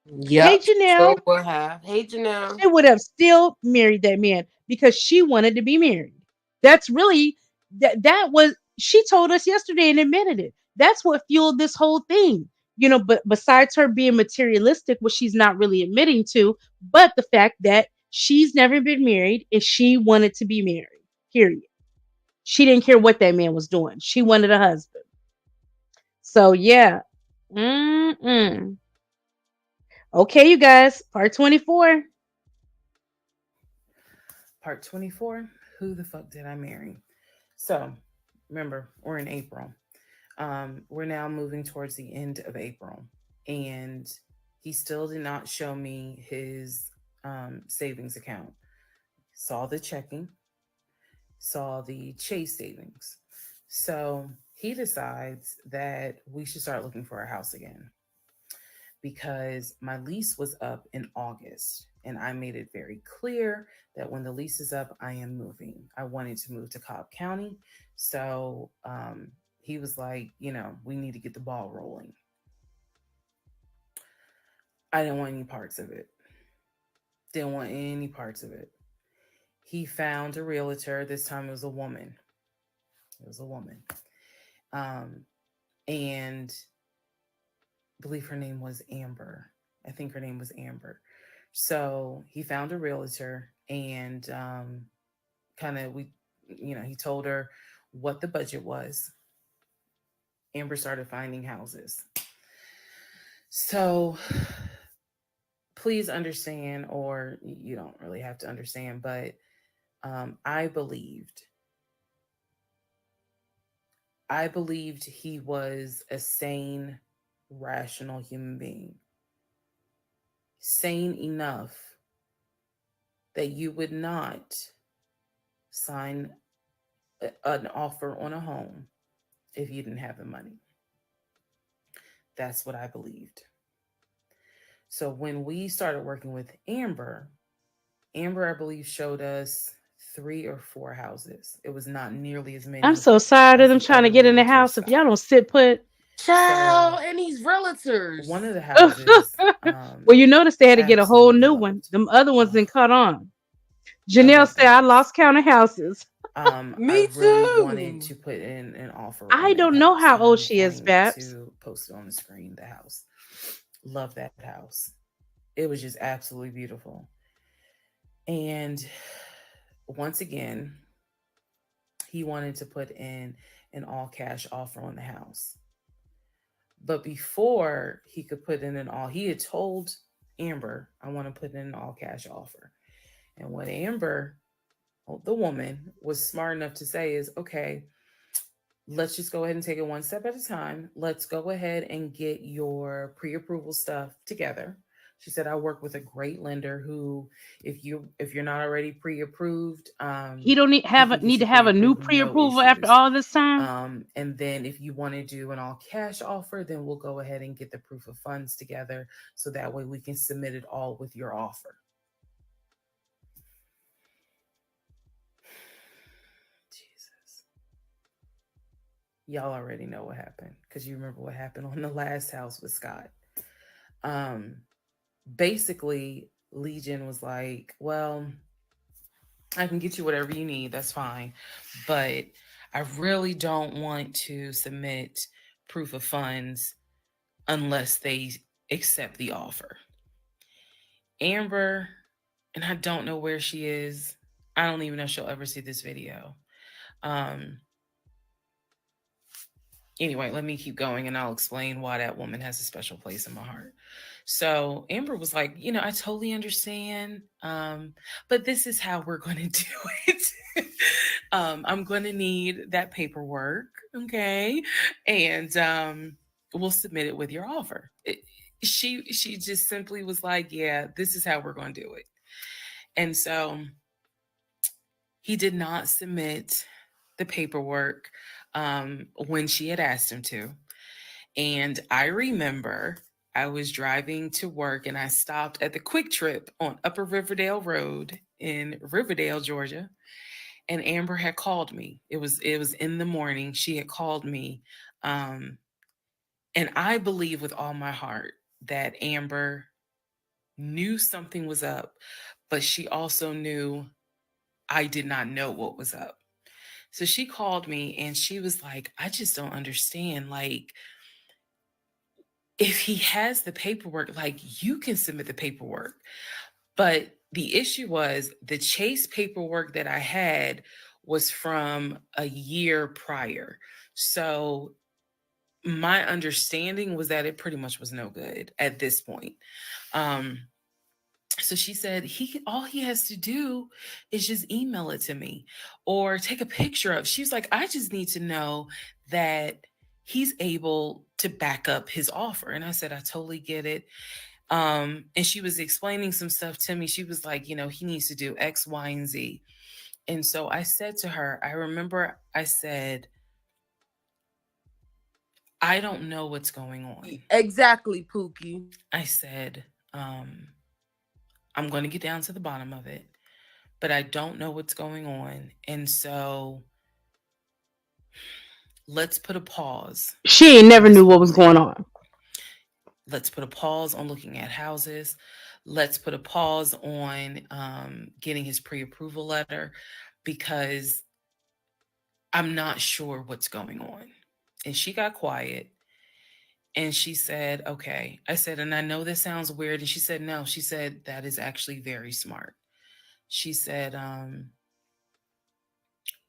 Yeah. Hey, Janelle. Hey, Janelle. She would have still married that man because she wanted to be married. That's really, that was, she told us yesterday and admitted it. That's what fueled this whole thing. You know, but besides her being materialistic, which she's not really admitting to, but the fact that she's never been married and she wanted to be married, period. She didn't care what that man was doing. She wanted a husband. So, yeah. Okay, you guys, part 24. Part 24, who the fuck did I marry? So, remember, we're in April. We're now moving towards the end of April. And he still did not show me his savings account. Saw the checking, saw the Chase savings. So, he decides that we should start looking for a house again. Because my lease was up in August, and I made it very clear that when the lease is up, I am moving. I wanted to move to Cobb County. So he was like, we need to get the ball rolling. I didn't want any parts of it. Didn't want any parts of it. He found a realtor. This time it was a woman. And I believe her name was Amber. I think her name was Amber. So he found a realtor and he told her what the budget was. Amber started finding houses. So please understand, or you don't really have to understand, but I believed he was a sane, rational human being. Sane enough that you would not sign an offer on a home if you didn't have the money. That's what I believed. So when we started working with Amber, I believe, showed us 3 or 4 houses. It was not nearly as many. I'm so tired of them trying to get in the house. If y'all don't sit put. Child, and these realtors. One of the houses. Well, you notice they had to get a whole new one. Them other ones didn't caught on. Janelle said, I lost count of houses. Me I really wanted to put in an offer. I don't know how old she is, Babs. To post it on the screen, the house. Love that house. It was just absolutely beautiful. And once again, he wanted to put in an all cash offer on the house. But before he could put in he had told Amber, I want to put in an all cash offer. And what Amber, the woman, was smart enough to say is, okay, let's just go ahead and take it one step at a time. Let's go ahead and get your pre-approval stuff together. She said, I work with a great lender who, if you're not already pre-approved, he don't need to have a new pre-approval after all this time. And then if you want to do an all cash offer, then we'll go ahead and get the proof of funds together, so that way we can submit it all with your offer. Jesus. Y'all already know what happened, because you remember what happened on the last house with Scott. Basically, Legion was like, well, I can get you whatever you need. That's fine. But I really don't want to submit proof of funds unless they accept the offer. Amber, and I don't know where she is. I don't even know if she'll ever see this video. Anyway, let me keep going and I'll explain why that woman has a special place in my heart. So Amber was like, I totally understand, but this is how we're going to do it. I'm going to need that paperwork, okay? And we'll submit it with your offer. She just simply was like, yeah, this is how we're going to do it. And so he did not submit the paperwork when she had asked him to. And I remember I was driving to work and I stopped at the Quick Trip on Upper Riverdale Road in Riverdale, Georgia. And Amber had called me. It was in the morning. She had called me. And I believe with all my heart that Amber knew something was up, but she also knew I did not know what was up. So she called me and she was like, I just don't understand. Like, if he has the paperwork, like, you can submit the paperwork. But the issue was the Chase paperwork that I had was from a year prior. So my understanding was that it pretty much was no good at this point. So she said, all he has to do is just email it to me or take a picture of. She's like, I just need to know that he's able to back up his offer. And I said, I totally get it. And she was explaining some stuff to me. She was like, he needs to do X, Y, and Z. And so I said to her, I remember I said, I don't know what's going on. Exactly, Pookie. I said, I'm going to get down to the bottom of it, but I don't know what's going on. And so let's put a pause. She never knew what was going on. Let's put a pause on looking at houses. Let's put a pause on getting his pre-approval letter because I'm not sure what's going on. And she got quiet and she said, okay. I said, and I know this sounds weird. And she said, no. She said, that is actually very smart. She said,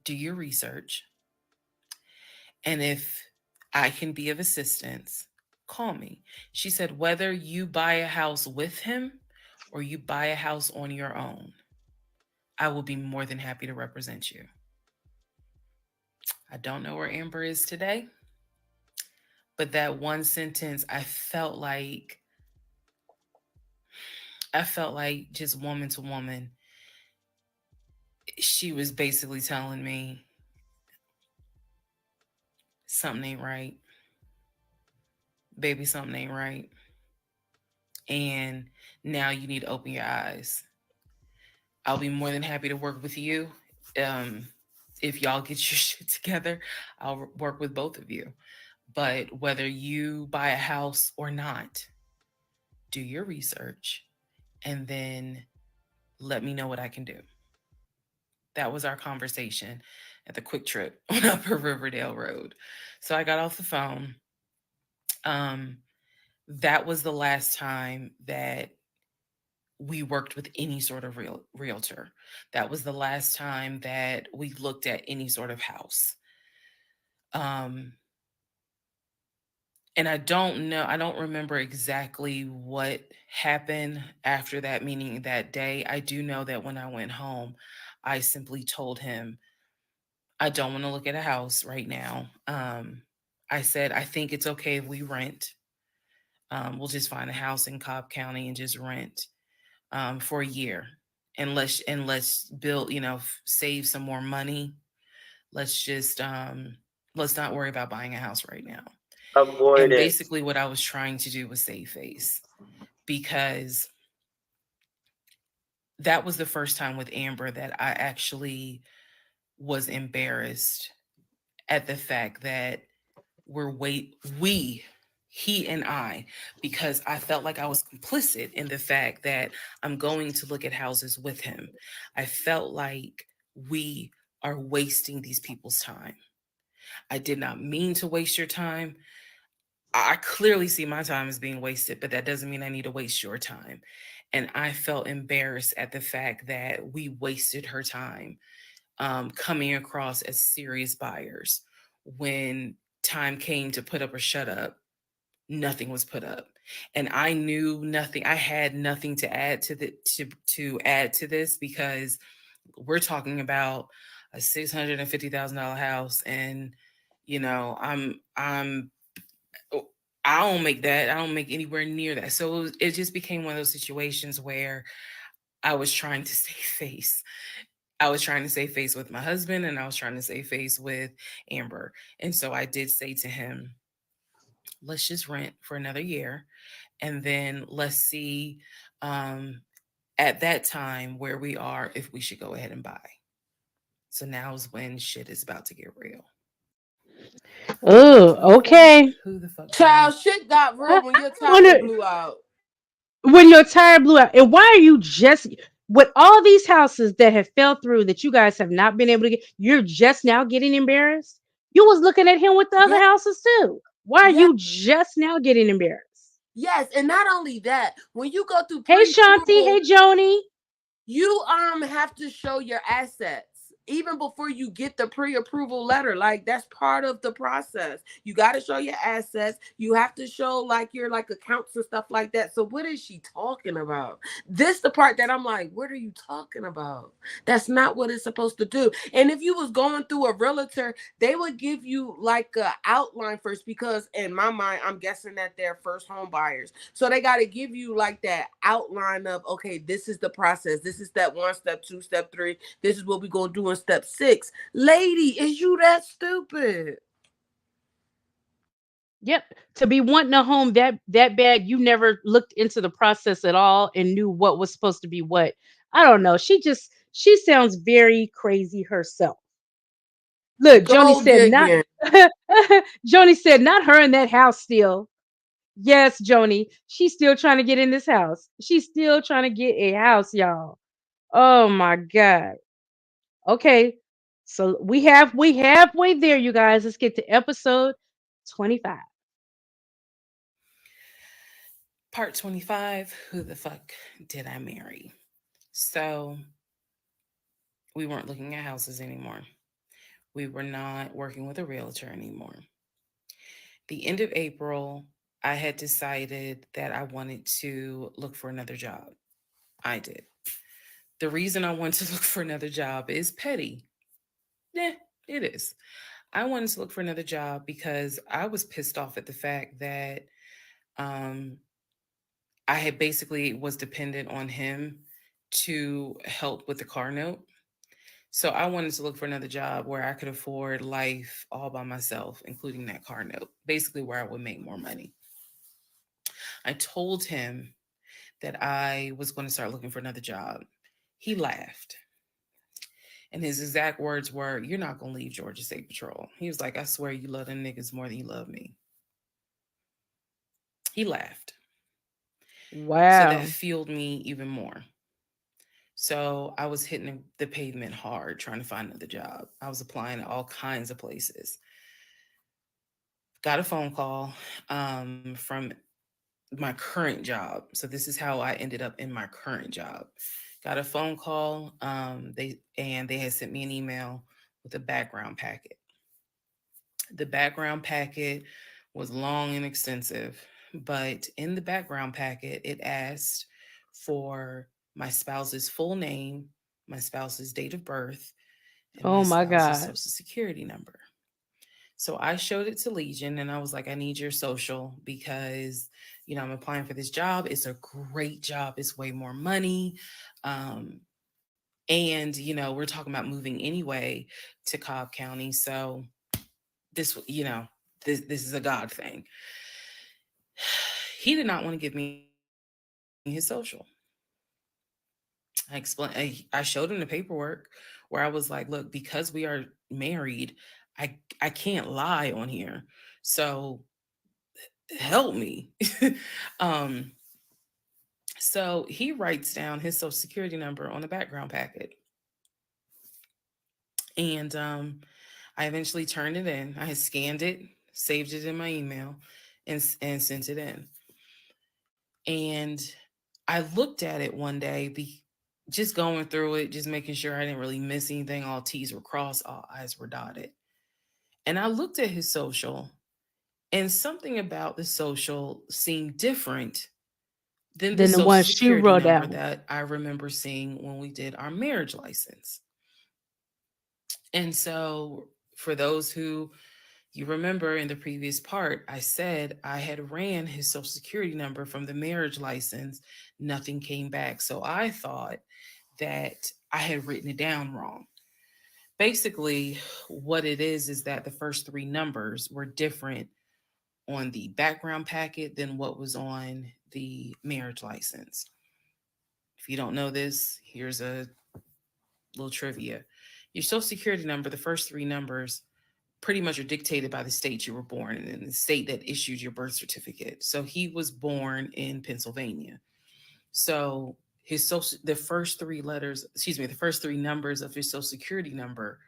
do your research. And if I can be of assistance, call me. She said, whether you buy a house with him or you buy a house on your own, I will be more than happy to represent you. I don't know where Amber is today, but that one sentence, I felt like just woman to woman, she was basically telling me something ain't right. Baby, something ain't right. And now you need to open your eyes. I'll be more than happy to work with you. If y'all get your shit together, I'll work with both of you. But whether you buy a house or not, do your research and then let me know what I can do. That was our conversation at the Quick Trip on Upper Riverdale Road. So I got off the phone. That was the last time that we worked with any sort of realtor. That was the last time that we looked at any sort of house. And I don't remember exactly what happened after that, meaning that day. I do know that when I went home, I simply told him, I don't want to look at a house right now. I said, I think it's okay if we rent. We'll just find a house in Cobb County and just rent for a year. And let's build, save some more money. Let's just, let's not worry about buying a house right now. Avoid and it. Basically what I was trying to do was save face, because that was the first time with Amber that I actually was embarrassed at the fact that he and I, because I felt like I was complicit in the fact that I'm going to look at houses with him. I felt like we are wasting these people's time. I did not mean to waste your time. I clearly see my time as being wasted, but that doesn't mean I need to waste your time. And I felt embarrassed at the fact that we wasted her time coming across as serious buyers. When time came to put up or shut up, nothing was put up. And I knew nothing. I had nothing to add to add to this, because we're talking about a $650,000 house, and I'm I don't make that. I don't make anywhere near that. So it just became one of those situations where I was trying to save face. I was trying to save face with my husband, and I was trying to save face with Amber. And so I did say to him, let's just rent for another year, and then let's see at that time where we are, if we should go ahead and buy. So now is when shit is about to get real. Oh, okay. Who the fuck? Child, shit got real when your tire blew out. When your tire blew out. And why are you just with all these houses that have fell through that you guys have not been able to get, you're just now getting embarrassed? You was looking at him with the other houses too. Why are you just now getting embarrassed? Yes, and not only that, when you go through Hey Shanti, hey Joni, you have to show your assets even before you get the pre-approval letter. Like, that's part of the process. You got to show your assets. You have to show like your accounts and stuff like that. So what is she talking about? This the part that I'm like, what are you talking about? That's not what it's supposed to do. And if you was going through a realtor, they would give you like a outline first, because in my mind, I'm guessing that they're first home buyers. So they got to give you like that outline of, okay, this is the process. This is step 1, step 2, step 3. This is what we're going to do in step 6. Lady, is you that stupid? Yep. To be wanting a home that bad, you never looked into the process at all and knew what was supposed to be what. I don't know. She sounds very crazy herself. Look, Joni said not Joni said not her in that house still. Yes, Joni. She's still trying to get in this house. She's still trying to get a house, y'all. Oh my God. Okay. So we halfway there, you guys. Let's get to episode 25. Part 25, who the fuck did I marry? So we weren't looking at houses anymore. We were not working with a realtor anymore. The end of April, I had decided that I wanted to look for another job. I did. The reason I wanted to look for another job is petty. Yeah, it is. I wanted to look for another job because I was pissed off at the fact that I had basically was dependent on him to help with the car note. So I wanted to look for another job where I could afford life all by myself, including that car note, basically where I would make more money. I told him that I was going to start looking for another job. He laughed. And his exact words were, "You're not going to leave Georgia State Patrol." He was like, "I swear you love them niggas more than you love me." He laughed. Wow. So that fueled me even more. So I was hitting the pavement hard trying to find another job. I was applying to all kinds of places. Got a phone call from my current job. So this is how I ended up in my current job. Got a phone call. They had sent me an email with a background packet. The background packet was long and extensive, but in the background packet, it asked for my spouse's full name, my spouse's date of birth, and oh my spouse's God. social security number. So I showed it to Legion and I was like, I need your social because, I'm applying for this job. It's a great job. It's way more money. And, we're talking about moving anyway to Cobb County. So this, this is a God thing. He did not want to give me his social. I explained, I showed him the paperwork where I was like, look, because we are married, I can't lie on here. So help me. So he writes down his social security number on the background packet. And I eventually turned it in. I had scanned it, saved it in my email, and sent it in. And I looked at it one day, just going through it, just making sure I didn't really miss anything. All T's were crossed, all I's were dotted. And I looked at his social, and something about the social seemed different than the Social one she Security wrote number out. that I remember seeing when we did our marriage license. And so, for those who you remember in the previous part, I said I had ran his Social Security number from the marriage license. Nothing came back. So I thought that I had written it down wrong. Basically, what it is that the first three numbers were different on the background packet than what was on the marriage license. If you don't know this, here's a little trivia. Your Social Security number, the first three numbers, pretty much are dictated by the state you were born in and the state that issued your birth certificate. So he was born in Pennsylvania. So the first three numbers of his Social Security number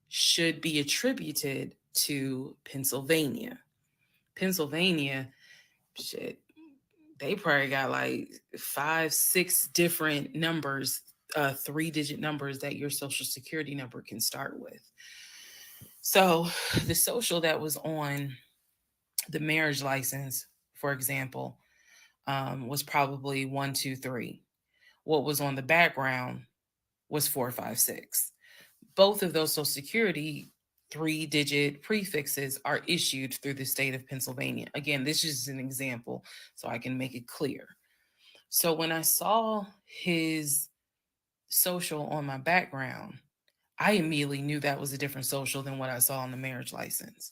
should be attributed to Pennsylvania. Pennsylvania, shit, they probably got like 5, 6 different numbers, 3-digit numbers that your Social Security number can start with. So the social that was on the marriage license, for example, was probably 1, 2, 3. What was on the background was 4, 5, 6. Both of those Social Security 3-digit prefixes are issued through the state of Pennsylvania. Again, this is an example so I can make it clear. So when I saw his social on my background, I immediately knew that was a different social than what I saw on the marriage license.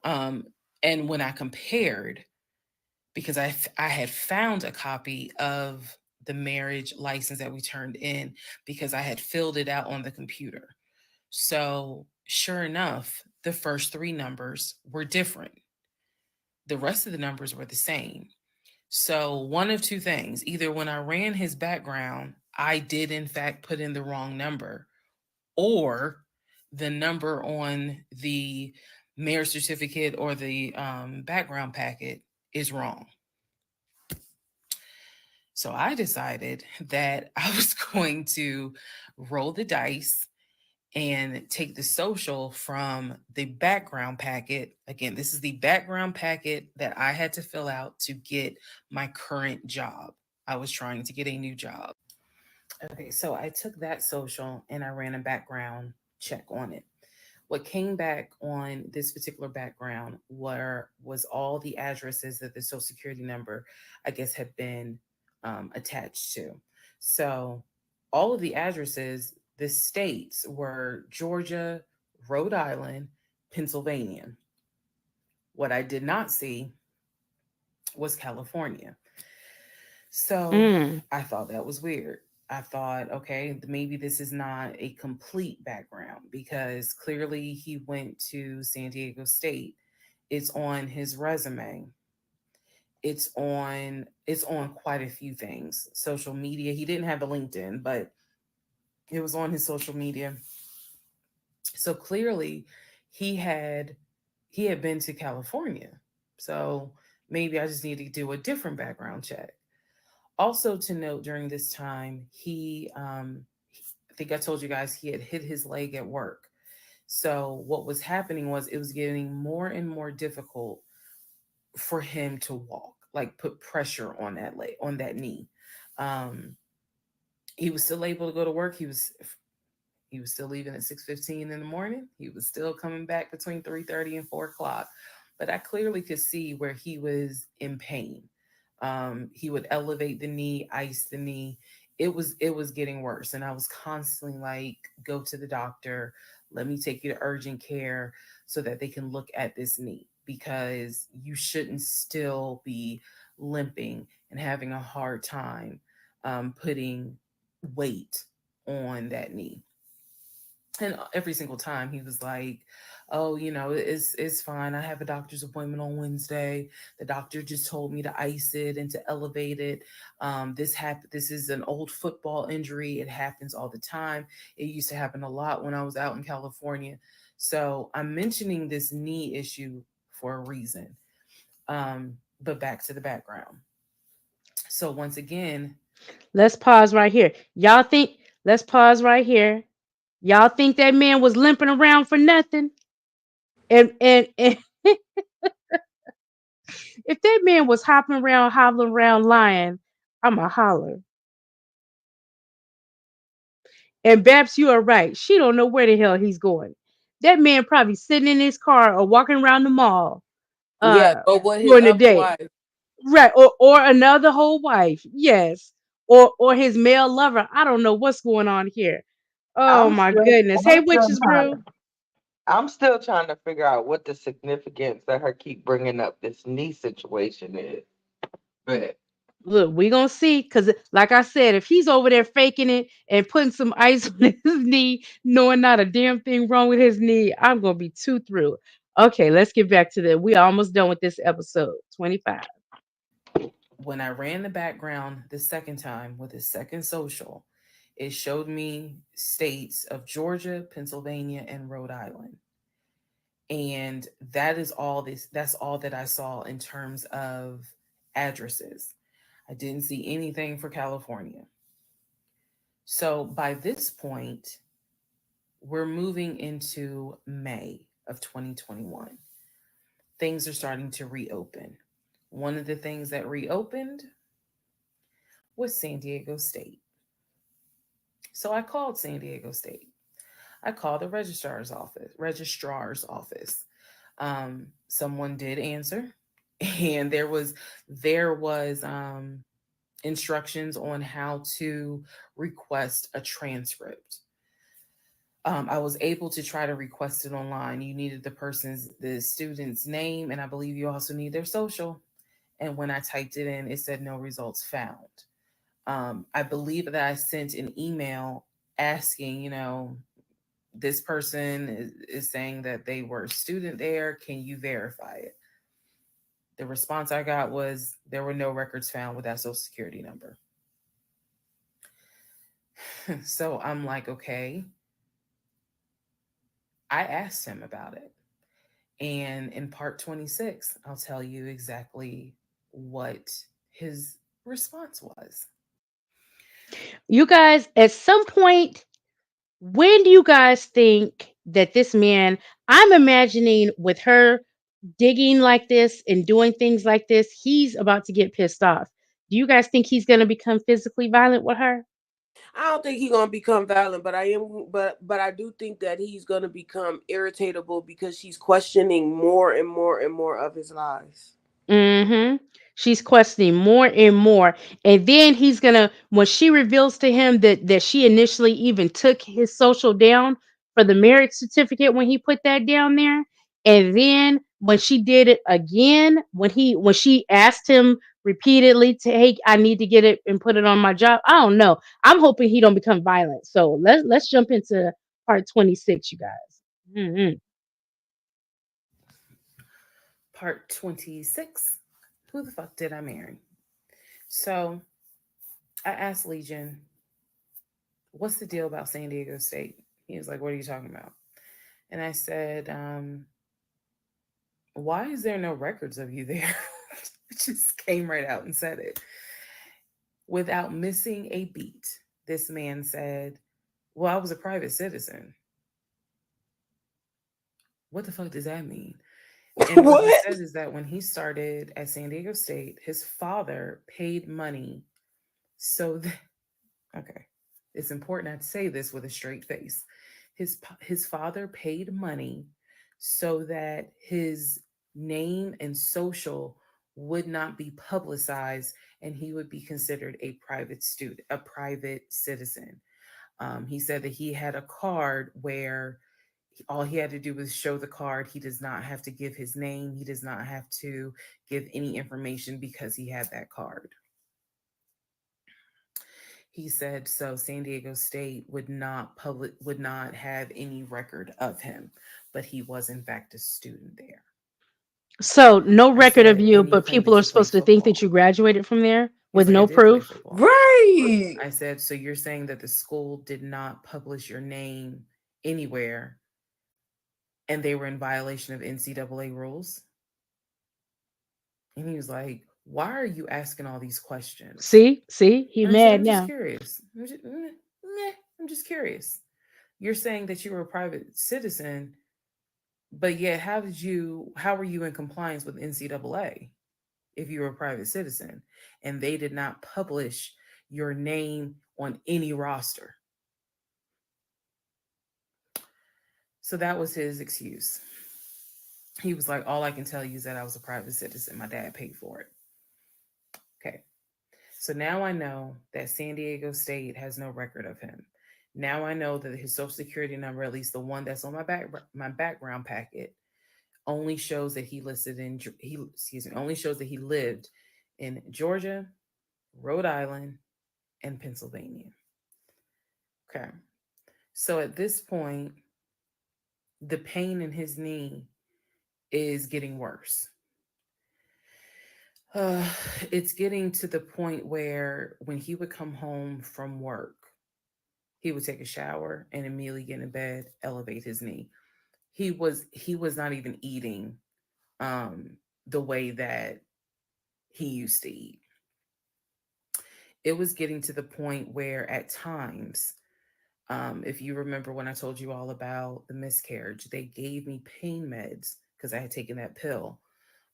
And when I compared, because I had found a copy of the marriage license that we turned in because I had filled it out on the computer. So sure enough, the first three numbers were different. The rest of the numbers were the same. So one of two things, either when I ran his background, I did in fact put in the wrong number, or the number on the marriage certificate or the background packet is wrong. So I decided that I was going to roll the dice and take the social from the background packet. Again, this is the background packet that I had to fill out to get my current job. I was trying to get a new job. Okay, so I took that social and I ran a background check on it. What came back on this particular background was all the addresses that the Social Security number, I guess, had been attached to. So all of the addresses, the states were Georgia, Rhode Island, Pennsylvania. What I did not see was California. So I thought that was weird. I thought, okay, maybe this is not a complete background because clearly he went to San Diego State. It's on his resume. It's on quite a few things. Social media. He didn't have a LinkedIn, but it was on his social media. So clearly he had been to California. So maybe I just need to do a different background check. Also to note, during this time, I think I told you guys he had hit his leg at work. So what was happening was it was getting more and more difficult for him to walk, like put pressure on that leg, on that knee. He was still able to go to work. He was still leaving at 6:15 in the morning. He was still coming back between 3:30 and 4 o'clock. But I clearly could see where he was in pain. He would elevate the knee, ice the knee. It was getting worse. And I was constantly like, go to the doctor. Let me take you to urgent care so that they can look at this knee, because you shouldn't still be limping and having a hard time putting weight on that knee. And every single time he was like, oh, it's fine. I have a doctor's appointment on Wednesday. The doctor just told me to ice it and to elevate it. This is an old football injury. It happens all the time. It used to happen a lot when I was out in California. So I'm mentioning this knee issue for a reason. But back to the background. So once again, let's pause right here. Let's pause right here. Y'all think that man was limping around for nothing? And if that man was hoppling around lying, I'ma holler. And Babs, you are right. She don't know where the hell he's going. That man probably sitting in his car or walking around the mall or what his during the other day. wife. Right. Or another whole wife. Yes. Or his male lover. I don't know what's going on here. Oh my goodness. Hey, Witches Brew. I'm still trying to figure out what the significance that her keep bringing up this knee situation is. But Look, we gonna see, because like I said, if he's over there faking it and putting some ice on his knee, knowing not a damn thing wrong with his knee, I'm gonna be too through. Okay, let's get back to that. We almost done with this episode 25. When I ran the background the second time with his second social, it showed me states of Georgia, Pennsylvania, and Rhode Island. And that's all that I saw in terms of addresses. I didn't see anything for California. So by this point, we're moving into May of 2021. Things are starting to reopen. One of the things that reopened was San Diego State. So I called San Diego State. I called the registrar's office. Someone did answer, and there was instructions on how to request a transcript. I was able to try to request it online. You needed the student's name, and I believe you also need their social. And when I typed it in, it said no results found. I believe that I sent an email asking, this person is saying that they were a student there. Can you verify it? The response I got was there were no records found with that social security number. So I'm like, okay. I asked him about it. And in part 26, I'll tell you exactly what his response was. You guys, at some point, when do you guys think that this man, I'm imagining with her digging like this and doing things like this, he's about to get pissed off. Do you guys think he's going to become physically violent with her? I don't think he's gonna become violent, but I do think that he's gonna become irritable because she's questioning more and more and more of his lies. Mm-hmm. She's questioning more and more. And then he's gonna, when she reveals to him that she initially even took his social down for the marriage certificate when he put that down there. And then when she did it again, when she asked him repeatedly to, hey, I need to get it and put it on my job. I don't know. I'm hoping he don't become violent. So let's jump into part 26, you guys. Mm-hmm. Part 26. Who the fuck did I marry? So I asked Legion, what's the deal about San Diego State? He was like, what are you talking about? And I said, why is there no records of you there? Just came right out and said it. Without missing a beat, this man said, well, I was a private citizen. What the fuck does that mean? And what he said is that when he started at San Diego State, his father paid money so that, okay, it's important I say this with a straight face. His father paid money so that his name and social would not be publicized and he would be considered a private citizen. He said that he had a card where all he had to do was show the card. He does not have to give his name. He does not have to give any information because he had that card. He said so San Diego State would not have any record of him, but he was in fact a student there. So no record of you, but people are supposed to think that you graduated from there with no proof. Right. I said, so you're saying that the school did not publish your name anywhere and they were in violation of NCAA rules? And he was like, why are you asking all these questions? See, he and I said, mad I'm now. just curious. I'm just curious. You're saying that you were a private citizen, but yet how were you in compliance with NCAA if you were a private citizen and they did not publish your name on any roster? So that was his excuse. He was like, all I can tell you is that I was a private citizen. My dad paid for it. Okay. So now I know that San Diego State has no record of him. Now I know that his social security number, at least the one that's on my background packet, only shows that he only shows that he lived in Georgia, Rhode Island, and Pennsylvania. Okay. So at this point, the pain in his knee is getting worse. It's getting to the point where when he would come home from work, he would take a shower and immediately get in bed, elevate his knee. He was not even eating the way that he used to eat. It was getting to the point where at times, if you remember when I told you all about the miscarriage, they gave me pain meds because I had taken that pill.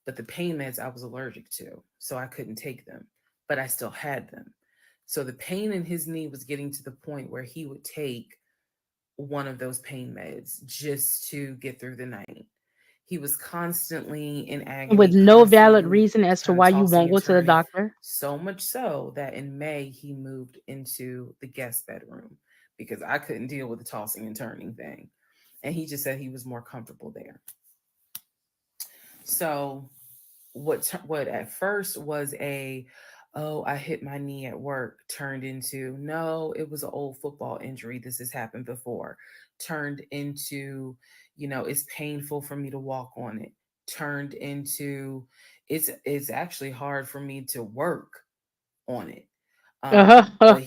But the pain meds I was allergic to, so I couldn't take them, but I still had them. So the pain in his knee was getting to the point where he would take one of those pain meds just to get through the night. He was constantly in agony. With no valid reason as to why you won't go to the doctor. So much so that in May, he moved into the guest bedroom because I couldn't deal with the tossing and turning thing. And he just said he was more comfortable there. So what at first was I hit my knee at work turned into, no, it was an old football injury. This has happened before. Turned into, it's painful for me to walk on it. Turned into, it's actually hard for me to work on it. But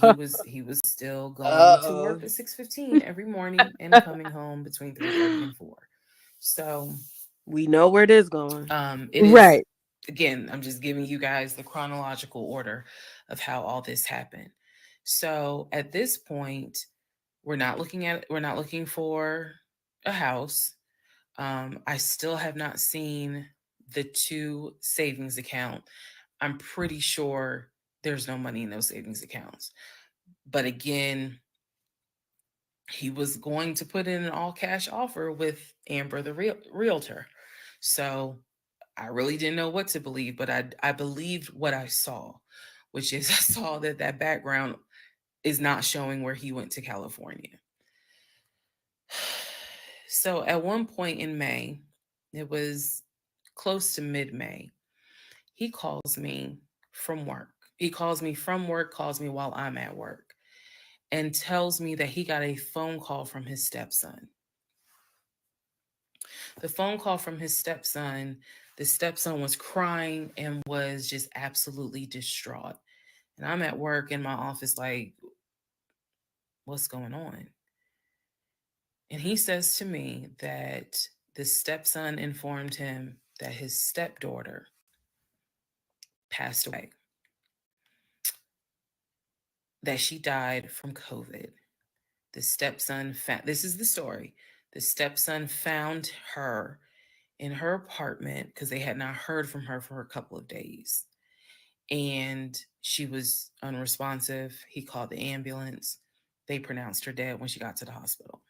he was still going to work at 6:15 every morning and coming home between 3:30 and 4. So we know where this is going. It is right. Again, I'm just giving you guys the chronological order of how all this happened. So at this point, we're not looking for a house. I still have not seen the 2 savings account. I'm pretty sure there's no money in those savings accounts. But again, he was going to put in an all cash offer with Amber, the realtor. So I really didn't know what to believe, but I believed what I saw, which is I saw that background is not showing where he went to California. So at one point in May, it was close to mid-May, he calls me from work. He calls me from work, calls me while I'm at work, and tells me that he got a phone call from his stepson. The phone call from his stepson, the stepson was crying and was just absolutely distraught. And I'm at work in my office like, what's going on? And he says to me that the stepson informed him that his stepdaughter passed away, that she died from COVID. The stepson this is the story. The stepson found her in her apartment because they had not heard from her for a couple of days. And she was unresponsive. He called the ambulance. They pronounced her dead when she got to the hospital.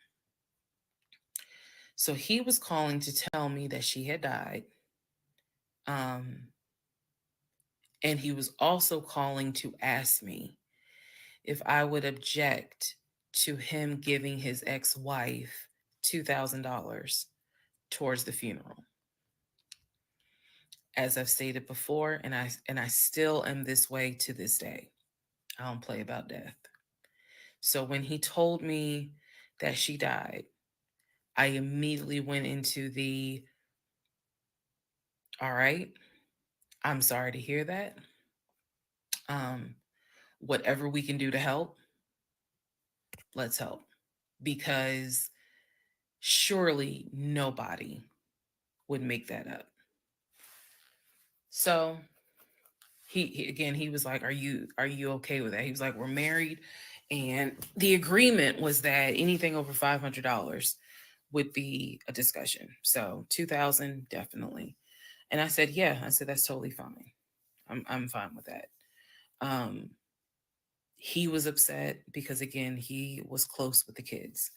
So he was calling to tell me that she had died. And he was also calling to ask me if I would object to him giving his ex-wife $2,000 towards the funeral. As I've stated before, and I still am this way to this day. I don't play about death. So when he told me that she died, I immediately went into the, all right, I'm sorry to hear that. Whatever we can do to help, let's help. Because surely nobody would make that up. So he was like, are you okay with that? He was like, we're married, and the agreement was that anything over $500 would be a discussion. So 2,000 definitely. And I said, yeah. I said, that's totally fine. I'm fine with that. He was upset because, again, he was close with the kids.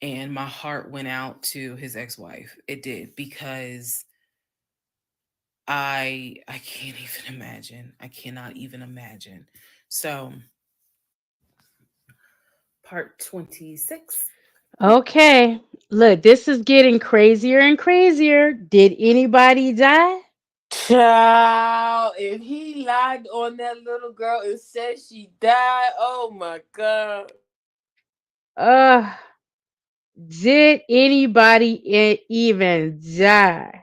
And my heart went out to his ex-wife. It did, because I can't even imagine. I cannot even imagine. So part 26. Okay. Look, this is getting crazier and crazier. Did anybody die? Child, if he lied on that little girl and said she died, oh my God. Did anybody even die?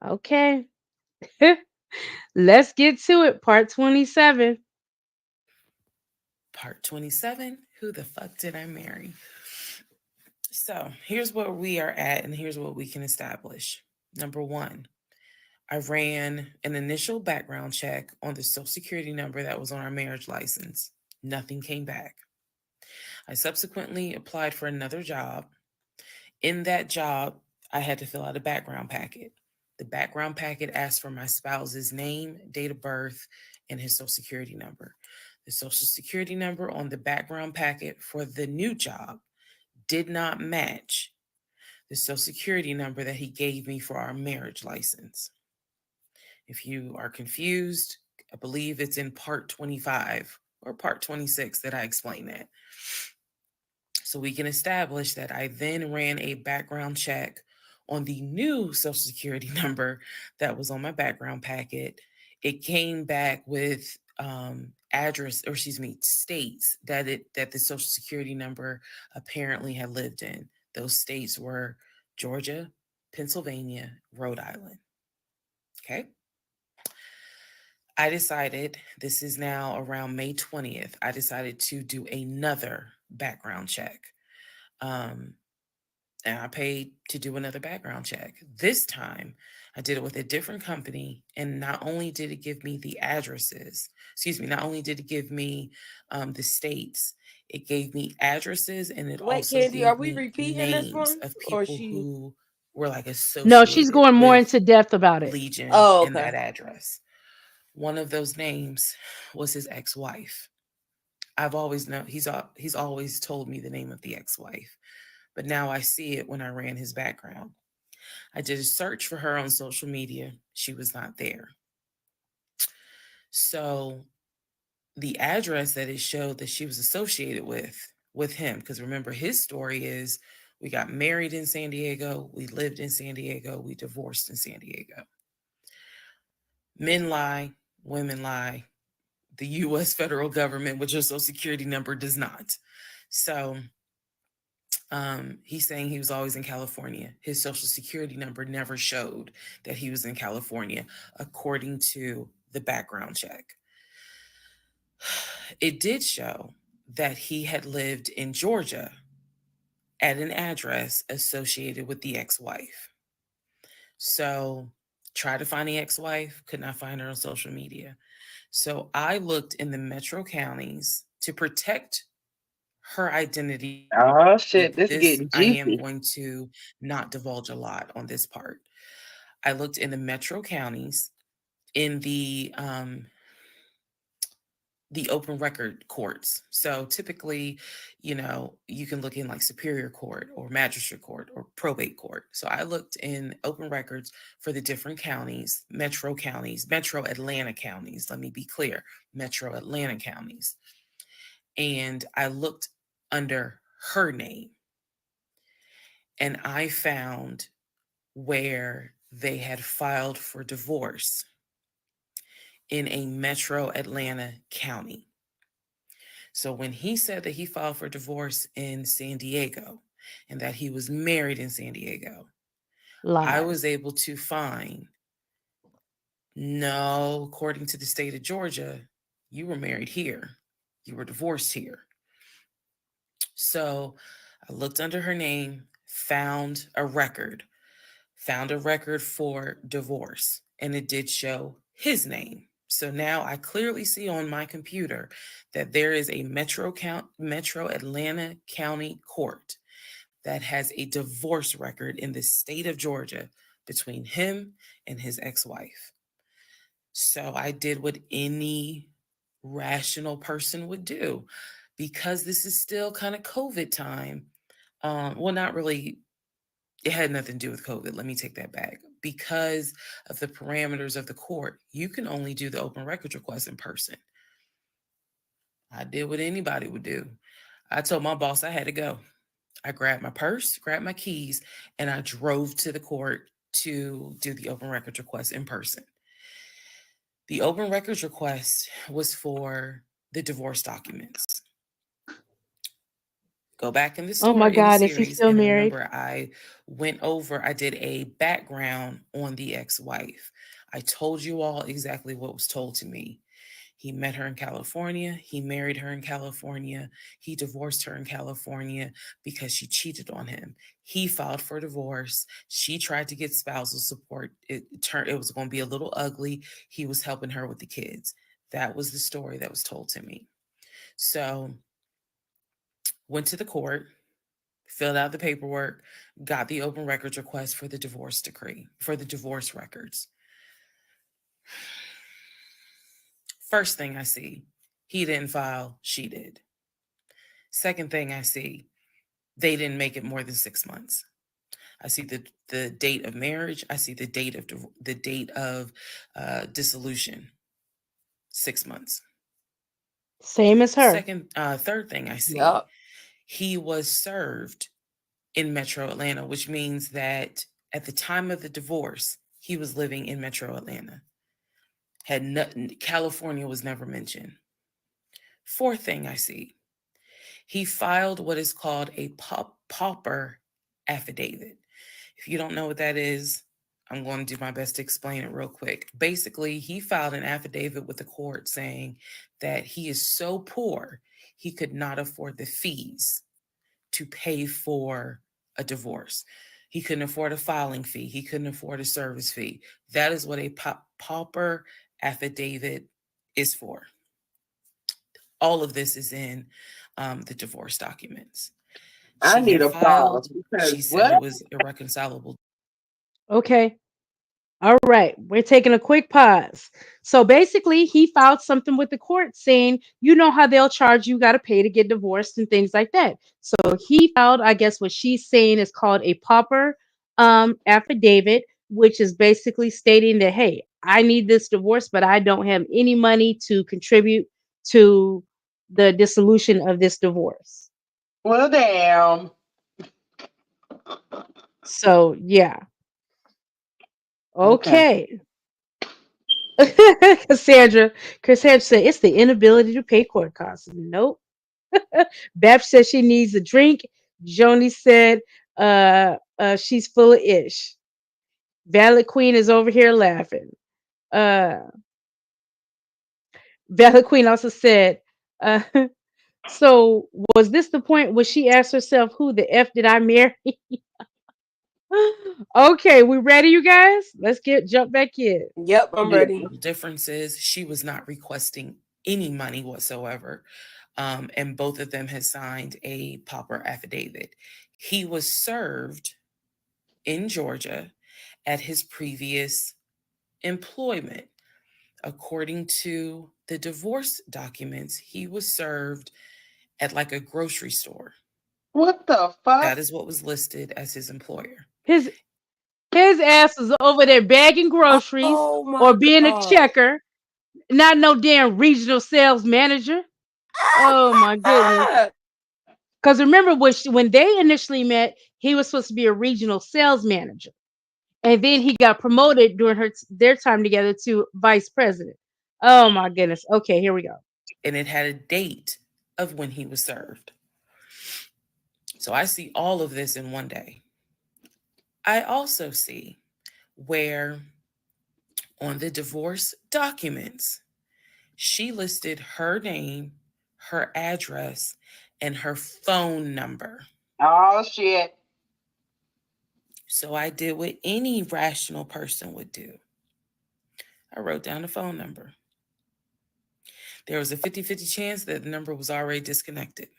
Okay. Let's get to it. Part 27. Part 27. Who the fuck did I marry? So here's where we are at, and here's what we can establish. Number one, I ran an initial background check on the Social Security number that was on our marriage license. Nothing came back. I subsequently applied for another job. In that job, I had to fill out a background packet. The background packet asked for my spouse's name, date of birth, and his Social Security number. The Social Security number on the background packet for the new job did not match the Social Security number that he gave me for our marriage license. If you are confused, I believe it's in part 25 or part 26 that I explain that. So we can establish that I then ran a background check on the new Social Security number that was on my background packet. It came back with states that the Social Security number apparently had lived in. Those states were Georgia, Pennsylvania, Rhode Island. Okay. I decided, this is now around May 20th, I decided to do another background check. And I paid to do another background check. This time, I did it with a different company. And not only did it give me the addresses, not only did it give me the states, it gave me addresses, and it Wait, also Candy, are gave we me repeating this names one? of Or people she? who were like No, she's associated going more with into depth about it. Legion Oh, and that okay. address. One of those names was his ex-wife. I've always known, he's always told me the name of the ex-wife, but now I see it when I ran his background. I did a search for her on social media. She was not there. So the address that it showed that she was associated with him, because remember, his story is we got married in San Diego, we lived in San Diego, we divorced in San Diego. Men lie, women lie. The U.S. federal government with your Social Security number does not. So he's saying he was always in California. His Social Security number never showed that he was in California, according to the background check. It did show that he had lived in Georgia at an address associated with the ex-wife. So tried to find the ex-wife, could not find her on social media. So I looked in the metro counties to protect her identity. Oh shit, this is getting I am juicy. going to not divulge a lot on this part. I looked in the metro counties, in the open record courts. So typically, you can look in like Superior Court or Magistrate Court or Probate Court. So I looked in open records for the different counties, metro Atlanta counties. Let me be clear, metro Atlanta counties. And I looked under her name, and I found where they had filed for divorce in a metro Atlanta county. So when he said that he filed for divorce in San Diego and that he was married in San Diego, I was able to find, no, according to the state of Georgia, you were married here. You were divorced here. So I looked under her name, found a record for divorce, and it did show his name. So now I clearly see on my computer that there is a Metro Atlanta County Court that has a divorce record in the state of Georgia between him and his ex-wife. So I did what any rational person would do, because this is still kind of COVID time. Well, not really. It had nothing to do with COVID. Let me take that back. Because of the parameters of the court, you can only do the open records request in person. I did what anybody would do. I told my boss I had to go. I grabbed my purse, grabbed my keys, and I drove to the court to do the open records request in person. The open records request was for the divorce documents. Go back in the story. Oh my God, in the is he series, still and married? remember, I did a background on the ex-wife. I told you all exactly what was told to me. He met her in California. He married her in California. He divorced her in California because she cheated on him. He filed for divorce. She tried to get spousal support. It was going to be a little ugly. He was helping her with the kids. That was the story that was told to me. So went to the court, filled out the paperwork, got the open records request for the divorce decree, for the divorce records. First thing I see, he didn't file, she did. Second thing I see, they didn't make it more than 6 months. I see the date of marriage. I see the date of dissolution, 6 months. Same as her. Third thing I see, he was served in Metro Atlanta, which means that at the time of the divorce, he was living in Metro Atlanta. California was never mentioned. Fourth thing I see, he filed what is called a pauper affidavit. If you don't know what that is, I'm going to do my best to explain it real quick. Basically, he filed an affidavit with the court saying that he is so poor, he could not afford the fees to pay for a divorce. He couldn't afford a filing fee. He couldn't afford a service fee. That is what a pauper affidavit is for. All of this is in the divorce documents. I need a pause because she said it was irreconcilable. Okay. All right. We're taking a quick pause. So basically, he filed something with the court saying, you know how they'll charge you got to pay to get divorced and things like that. So he filed, I guess what she's saying is called a pauper affidavit, which is basically stating that, hey, I need this divorce, but I don't have any money to contribute to the dissolution of this divorce. Well, damn. So, yeah. Okay. Cassandra said it's the inability to pay court costs. Nope. Beth said she needs a drink. Joni said she's full of ish. Valid Queen is over here laughing. Valid Queen also said, so was this the point where she asked herself, who the F did I marry? Okay, we ready, you guys? Let's jump back in. Yep, I'm ready. The difference is she was not requesting any money whatsoever. And both of them had signed a pauper affidavit. He was served in Georgia at his previous employment. According to the divorce documents, he was served at like a grocery store. What the fuck? That is what was listed as his employer. His ass was over there bagging groceries or being a checker, not no damn regional sales manager. Oh my goodness. Because remember, when they initially met, he was supposed to be a regional sales manager. And then he got promoted during their time together to vice president. Oh my goodness. Okay, here we go. And it had a date of when he was served. So I see all of this in one day. I also see where on the divorce documents, she listed her name, her address, and her phone number. Oh, shit. So I did what any rational person would do. I wrote down the phone number. There was a 50-50 chance that the number was already disconnected.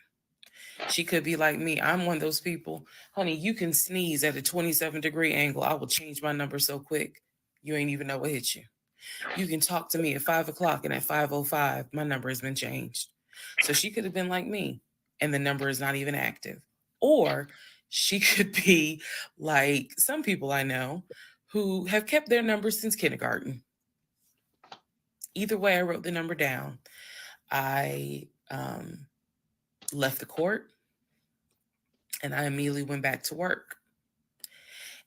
She could be like me. I'm one of those people. Honey, you can sneeze at a 27-degree angle. I will change my number so quick, you ain't even know what hit you. You can talk to me at 5 o'clock, and at 5:05, my number has been changed. So she could have been like me, and the number is not even active. Or she could be like some people I know who have kept their numbers since kindergarten. Either way, I wrote the number down. I left the court, and I immediately went back to work.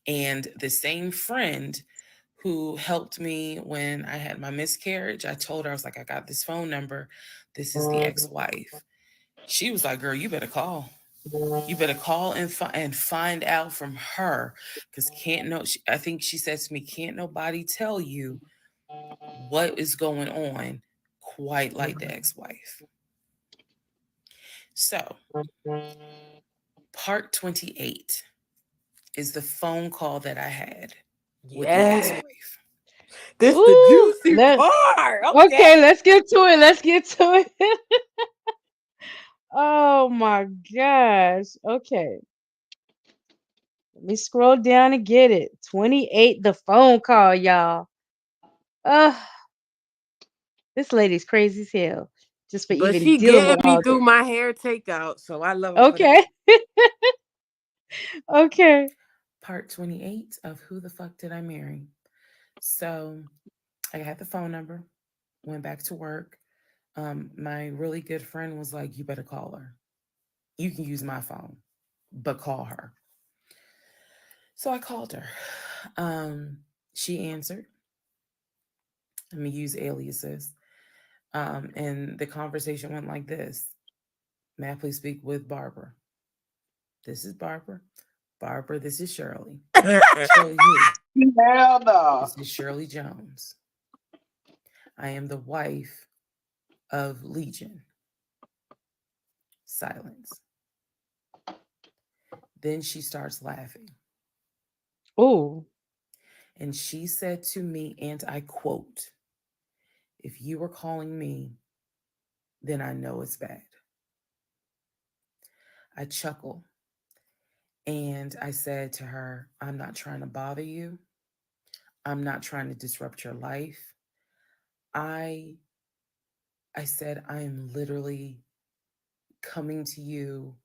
And the same friend who helped me when I had my miscarriage, I told her, I was like, I got this phone number. This is the ex-wife. She was like, girl, you better call. You better call and find out from her, because I think she said to me, can't nobody tell you what is going on quite like the ex-wife. So, part 28 is the phone call that I had with the ex-wife. This the juicy part. Okay, let's get to it. Let's get to it. Oh my gosh. Okay. Let me scroll down and get it. 28, the phone call, y'all. This lady's crazy as hell. Just for But even she dealing getting with me all through this. my hair takeout, so I love her. Okay. Okay. Part 28 of Who the Fuck Did I Marry? So I had the phone number, went back to work. My really good friend was like, you better call her. You can use my phone, but call her. So I called her. She answered. Let me use aliases. And the conversation went like this. May I please speak with Barbara? This is Barbara. Barbara, this is Shirley. Shirley who? Hell no. This is Shirley Jones. I am the wife of Legion. Silence. Then she starts laughing. Oh. And she said to me, and I quote, if you were calling me, then I know it's bad. I chuckle and I said to her, I'm not trying to bother you. I'm not trying to disrupt your life. I said, I am literally coming to you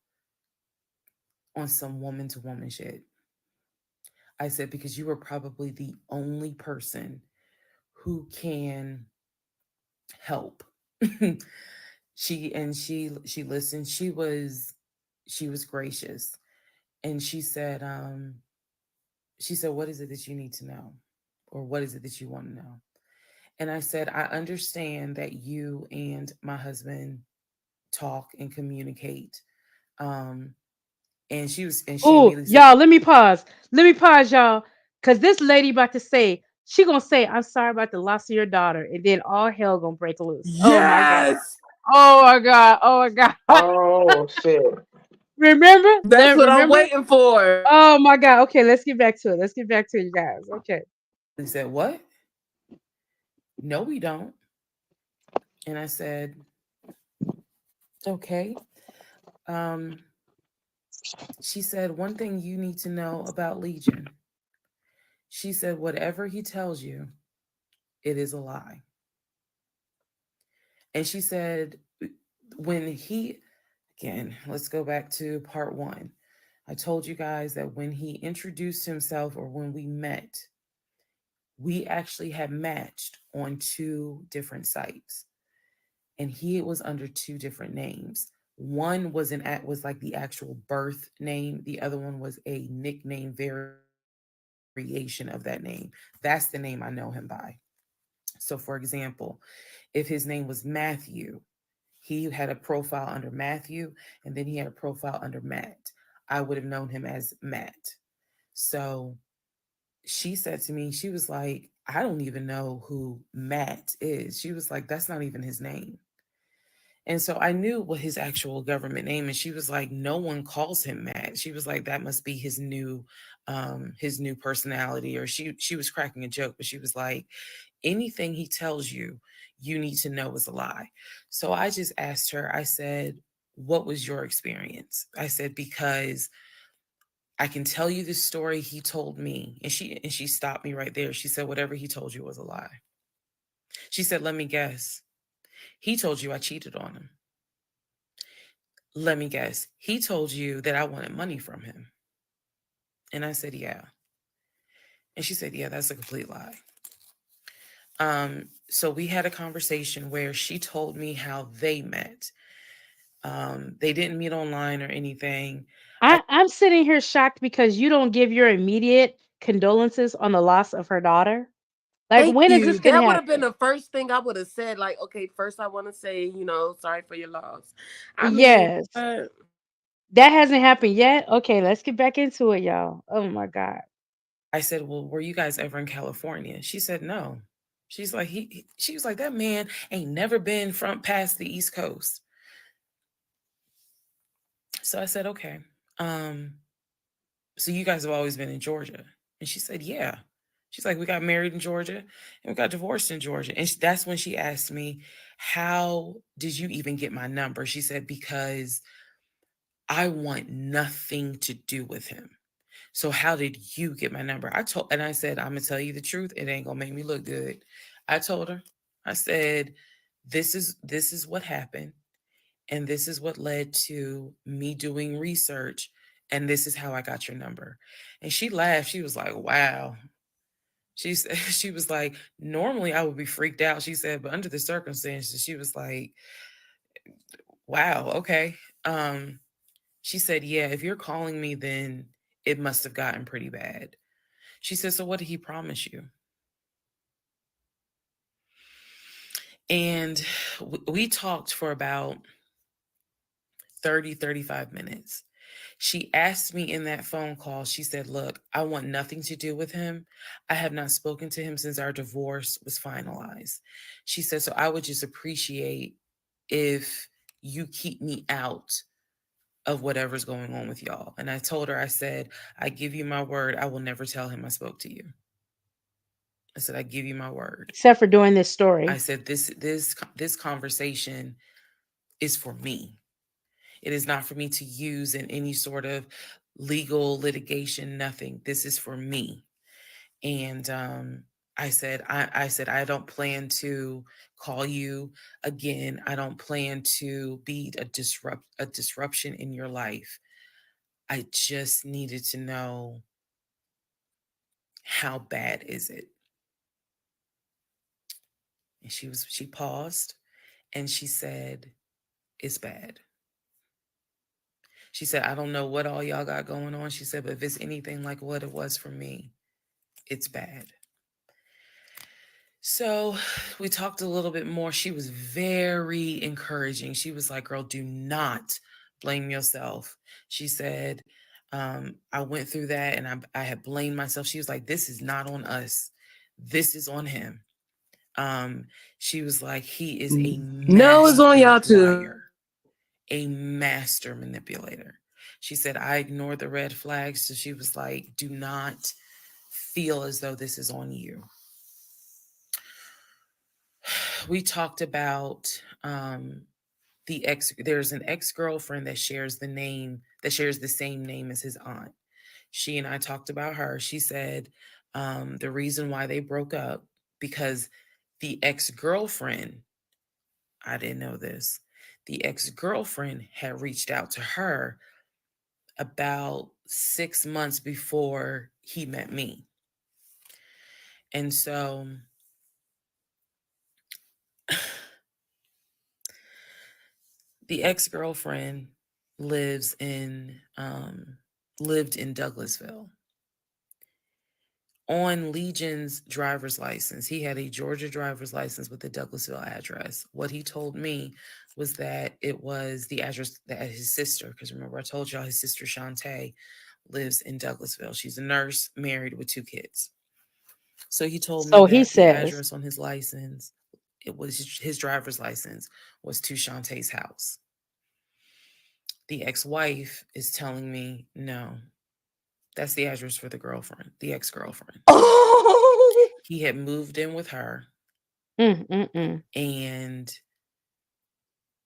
on some woman to woman shit. I said, because you are probably the only person who can help. She listened. She was gracious. And she said, what is it that you need to know? Or what is it that you want to know? And I said, I understand that you and my husband talk and communicate. And she immediately said, y'all, let me pause, y'all. Cause this lady about to say, she gonna say, I'm sorry about the loss of your daughter, and then all hell gonna break loose. Yes. Oh my God. Oh my God. Oh shit. Remember? That's what I'm waiting for. Oh my God. Okay, let's get back to it. You guys. Okay. He said, what? No, we don't. And I said, okay. She said, one thing you need to know about Legion. She said, whatever he tells you, it is a lie. And she said, again, let's go back to part 1. I told you guys that when he introduced himself, or when we met, we actually had matched on 2 different sites. And he was under 2 different names. One was like the actual birth name. The other one was a nickname variation of that name. That's the name I know him by. So for example, if his name was Matthew, he had a profile under Matthew, and then he had a profile under Matt. I would have known him as Matt. So she said to me, she was like, I don't even know who Matt is. She was like, that's not even his name. And so I knew what his actual government name, and she was like, no one calls him Matt. She was like, that must be his new personality. Or she was cracking a joke, but she was like, anything he tells you, you need to know is a lie. So I just asked her, I said, what was your experience? I said, because I can tell you the story he told me. And she stopped me right there. She said, whatever he told you was a lie. She said, let me guess. He told you I cheated on him. Let me guess. He told you that I wanted money from him. And I said, yeah. And she said, yeah, that's a complete lie. So we had a conversation where she told me how they met. They didn't meet online or anything. I'm sitting here shocked because you don't give your immediate condolences on the loss of her daughter. Like, Thank when is you. this gonna That would have been happen? the first thing I would have said. Like, okay, first I want to say, you know, sorry for your loss. I mean, Yes. That hasn't happened yet? Okay, let's get back into it, y'all. Oh my God. I said, well, were you guys ever in California? She said, no. She's like, she was like, that man ain't never been from past the East Coast. So I said, okay. So you guys have always been in Georgia? And she said, yeah. She's like, we got married in Georgia and we got divorced in Georgia. And that's when she asked me, how did you even get my number? She said, because I want nothing to do with him. So how did you get my number? I said, I'm gonna tell you the truth. It ain't gonna make me look good. I told her, I said, this is what happened. And this is what led to me doing research. And this is how I got your number. And she laughed. She was like, wow. She was like, normally I would be freaked out. She said, but under the circumstances, she was like, wow, okay. She said, yeah, if you're calling me, then it must have gotten pretty bad. She said, so what did he promise you? And we talked for about 35 minutes. She asked me in that phone call, she said, look, I want nothing to do with him. I have not spoken to him since our divorce was finalized. She said, so I would just appreciate if you keep me out of whatever's going on with y'all. And I told her, I said, I give you my word, I will never tell him I spoke to you. I said, I give you my word. Except for doing this story. I said, this conversation is for me. It is not for me to use in any sort of legal litigation, nothing. This is for me. And I said, I don't plan to call you again. I don't plan to be a disruption in your life. I just needed to know, how bad is it? And she paused and she said, it's bad. She said, I don't know what all y'all got going on. She said, but if it's anything like what it was for me, it's bad. So we talked a little bit more. She was very encouraging. She was like, girl, do not blame yourself. She said, I went through that and I had blamed myself. She was like, this is not on us. This is on him. She was like, he is a no, it's on y'all too. A master manipulator. She said, I ignored the red flags. So she was like, do not feel as though this is on you. We talked about there's an ex-girlfriend that shares the same name as his aunt. She and I talked about her. She said the reason why they broke up, because the ex-girlfriend, I didn't know this, the ex-girlfriend had reached out to her about 6 months before he met me. And so the ex-girlfriend lived in Douglasville. On Legion's driver's license, he had a Georgia driver's license with the Douglasville address. What he told me was that it was the address that his sister, because remember I told y'all his sister Shantae lives in Douglasville. She's a nurse, married with 2 kids. So he told me that the address on his license it was his driver's license was to Shantae's house. The ex-wife is telling me, no, that's the address for the girlfriend, the ex-girlfriend. Oh. He had moved in with her. And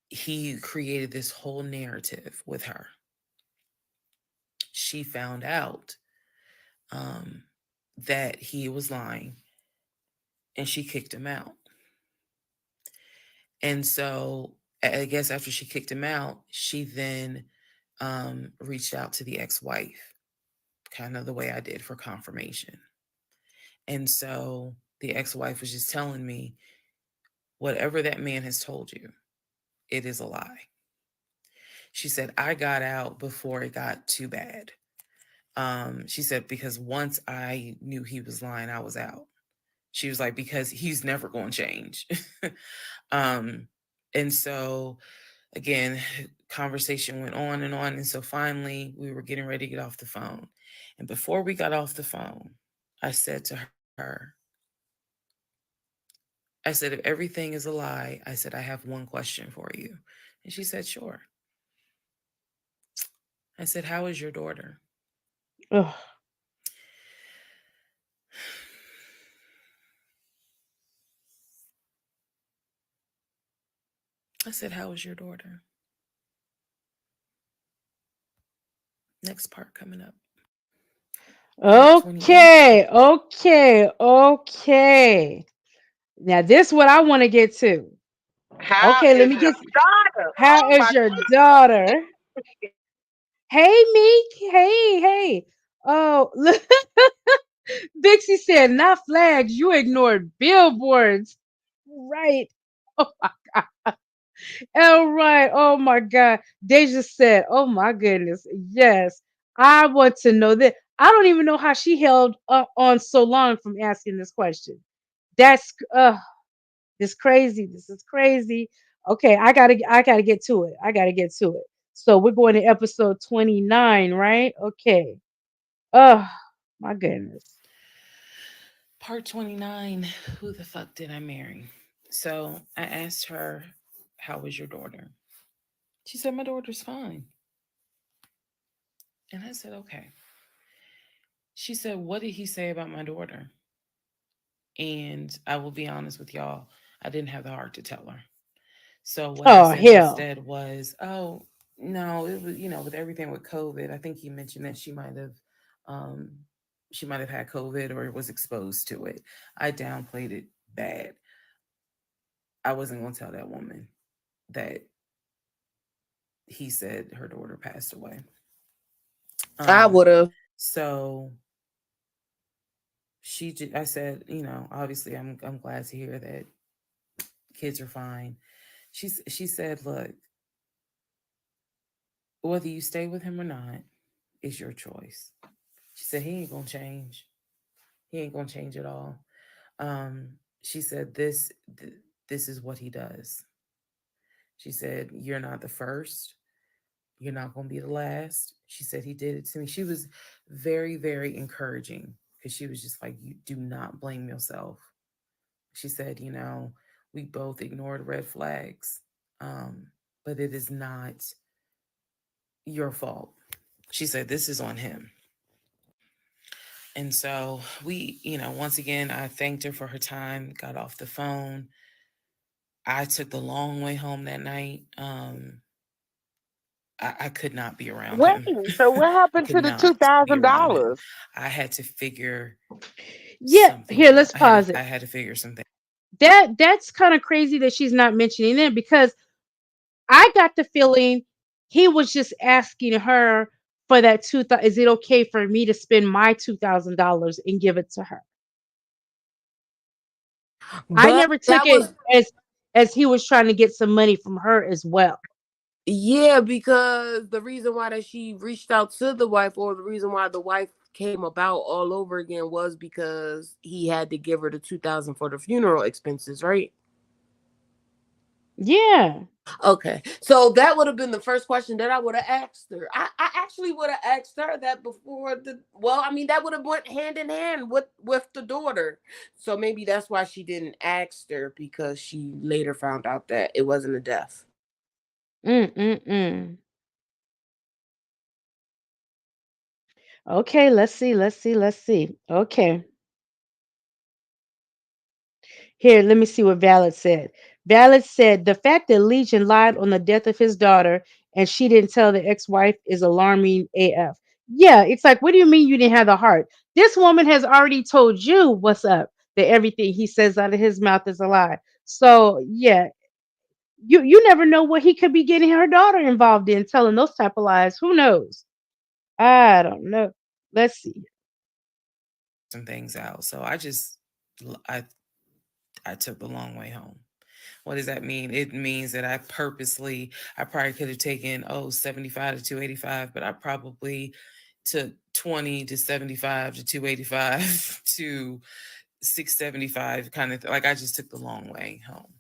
he created this whole narrative with her. She found out that he was lying, and she kicked him out. And so I guess after she kicked him out, she then reached out to the ex-wife, kind of the way I did, for confirmation. And so the ex-wife was just telling me, whatever that man has told you, it is a lie. She said, I got out before it got too bad. She said, because once I knew he was lying, I was out. She was like, because he's never going to change. And so, again, conversation went on. And so finally, we were getting ready to get off the phone. And before we got off the phone, I said to her, I said, if everything is a lie, I said, I have one question for you. And she said, sure. I said, how is your daughter? Ugh. I said, how is your daughter? Next part coming up. Okay. Now this is what I want to get to. Let me get. How is your daughter? Hey, Meek. Hey. Oh, look. Dixie said, not flags. You ignored billboards. Right. Oh my God. All right. Oh my God. Deja said, oh my goodness. Yes. I want to know that. I don't even know how she held on so long from asking this question. That's this crazy. This is crazy. Okay, I gotta get to it. So we're going to episode 29, right? Okay. Oh my goodness. Part 29, who the fuck did I marry? So I asked her, how was your daughter? She said, my daughter's fine. And I said, okay. She said, what did he say about my daughter? And I will be honest with y'all, I didn't have the heart to tell her. So what I said instead was, oh, no, it was, with everything with COVID, I think he mentioned that she might have had COVID or was exposed to it. I downplayed it bad. I wasn't going to tell that woman that he said her daughter passed away. I would have. So I said, obviously I'm glad to hear that kids are fine. She said, look, whether you stay with him or not, it's your choice. She said, he ain't going to change. He ain't going to change at all. She said, this is what he does. She said, you're not the first. You're not going to be the last. She said, he did it to me. She was very, very encouraging because she was just like, you do not blame yourself. She said, we both ignored red flags, but it is not your fault. She said, this is on him. And so we, once again, I thanked her for her time, got off the phone. I took the long way home that night. I could not be around him. So what happened to the $2,000? I had to figure. Yeah, here, let's pause it. I had to figure something. That's kind of crazy that she's not mentioning it, because I got the feeling he was just asking her for that $2,000. Is it okay for me to spend my $2,000 and give it to her? But I never took it as he was trying to get some money from her as well. Yeah, because the reason why that she reached out to the wife, or the reason why the wife came about all over again, was because he had to give her the $2,000 for the funeral expenses, right? Yeah. Okay, so that would have been the first question that I would have asked her. I actually would have asked her that before the. Well, I mean, that would have went hand in hand with the daughter. So maybe that's why she didn't ask her, because she later found out that it wasn't a death. Mm. Okay, let's see. Okay. Here, let me see what Valid said. Valid said the fact that Legion lied on the death of his daughter and she didn't tell the ex-wife is alarming AF. Yeah, it's like, what do you mean you didn't have the heart? This woman has already told you what's up, that everything he says out of his mouth is a lie. So yeah, you never know what he could be getting her daughter involved in, telling those type of lies. Who knows? I don't know. Let's see. Some things out. So I took the long way home. What does that mean? It means that I probably could have taken 75 to 285, but I probably took 20 to 75 to 285 to 675 kind of like I just took the long way home.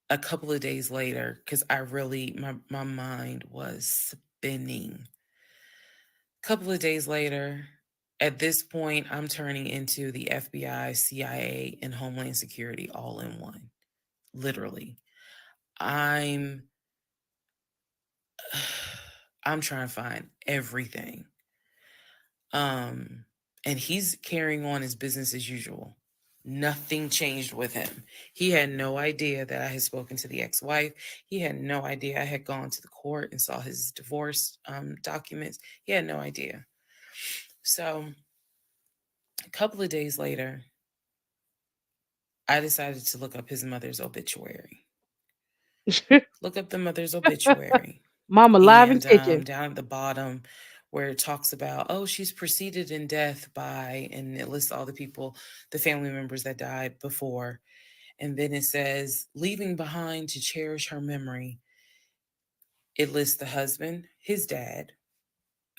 A couple of days later, because my mind was spinning. A couple of days later, at this point, I'm turning into the FBI, CIA, and Homeland Security all in one. Literally. I'm trying to find everything. And he's carrying on his business as usual. Nothing changed with him. He had no idea that I had spoken to the ex-wife. He had no idea I had gone to the court and saw his divorce documents. He had no idea. So a couple of days later, I decided to look up his mother's obituary. Look up the mother's obituary. Mama live and kicking. Down at the bottom where it talks about, she's preceded in death by, and it lists all the people, the family members that died before. And then it says, leaving behind to cherish her memory. It lists the husband, his dad,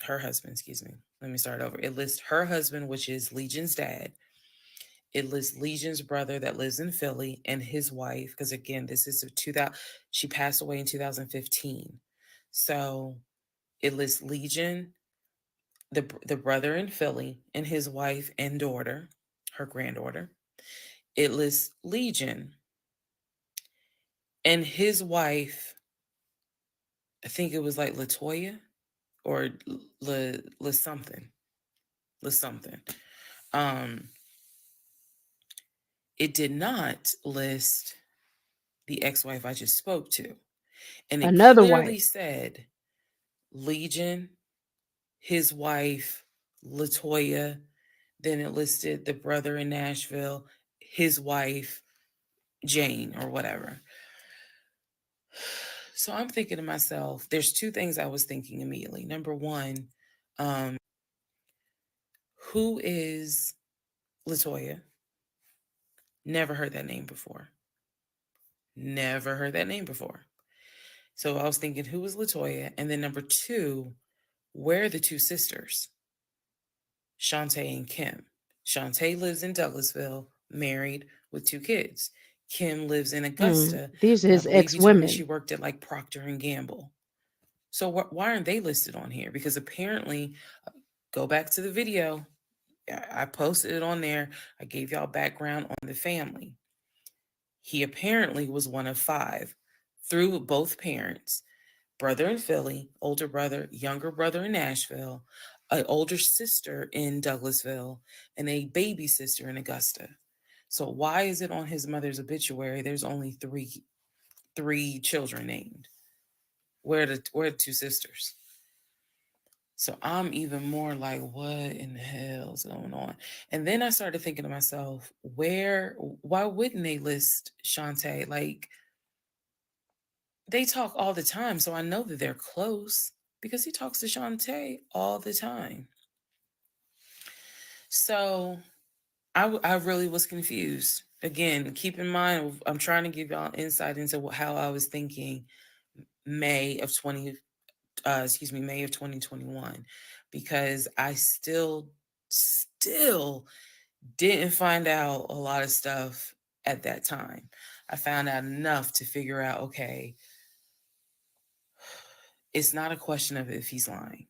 her husband, excuse me. Let me start over. It lists her husband, which is Legion's dad. It lists Legion's brother that lives in Philly and his wife, because again, this is 2000. She passed away in 2015. So it lists Legion, the brother in Philly, and his wife and daughter, her granddaughter. It lists Legion and his wife. I think it was like Latoya or La something. La something. It did not list the ex-wife I just spoke to. And it Another clearly wife said Legion, his wife, Latoya. Then it listed the brother in Nashville, his wife, Jane, or whatever. So I'm thinking to myself, there's two things I was thinking immediately. Number one, who is Latoya? Never heard that name before. Never heard that name before. So I was thinking, who is Latoya? And then number two, where are the two sisters? Shantae and Kim. Shantae lives in Douglasville, married with 2 kids. Kim lives in Augusta. These are his ex-women. She worked at like Procter and Gamble. So why aren't they listed on here? Because apparently, go back to the video. I posted it on there. I gave y'all background on the family. He apparently was one of 5 through both parents. Brother in Philly, older brother, younger brother in Nashville, an older sister in Douglasville, and a baby sister in Augusta. So why is it on his mother's obituary there's only 3 children named? Where are the 2 sisters? So I'm even more like, what in the hell is going on? And then I started thinking to myself, why wouldn't they list Shantae? Like, they talk all the time, so I know that they're close because he talks to Shantae all the time. So I really was confused. Again, keep in mind, I'm trying to give y'all insight into how I was thinking May of 2021, because I still didn't find out a lot of stuff at that time. I found out enough to figure out, okay, it's not a question of if he's lying.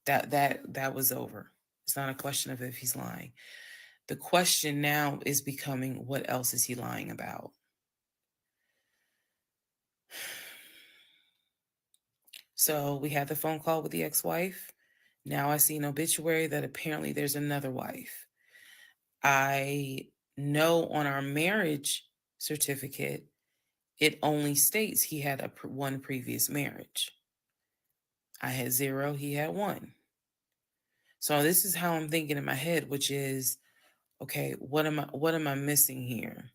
That was over. It's not a question of if he's lying. The question now is becoming, what else is he lying about? So we had the phone call with the ex-wife. Now I see an obituary that apparently there's another wife. I know on our marriage certificate, it only states he had one previous marriage. I had 0, he had 1. So this is how I'm thinking in my head, which is, okay, what am I missing here?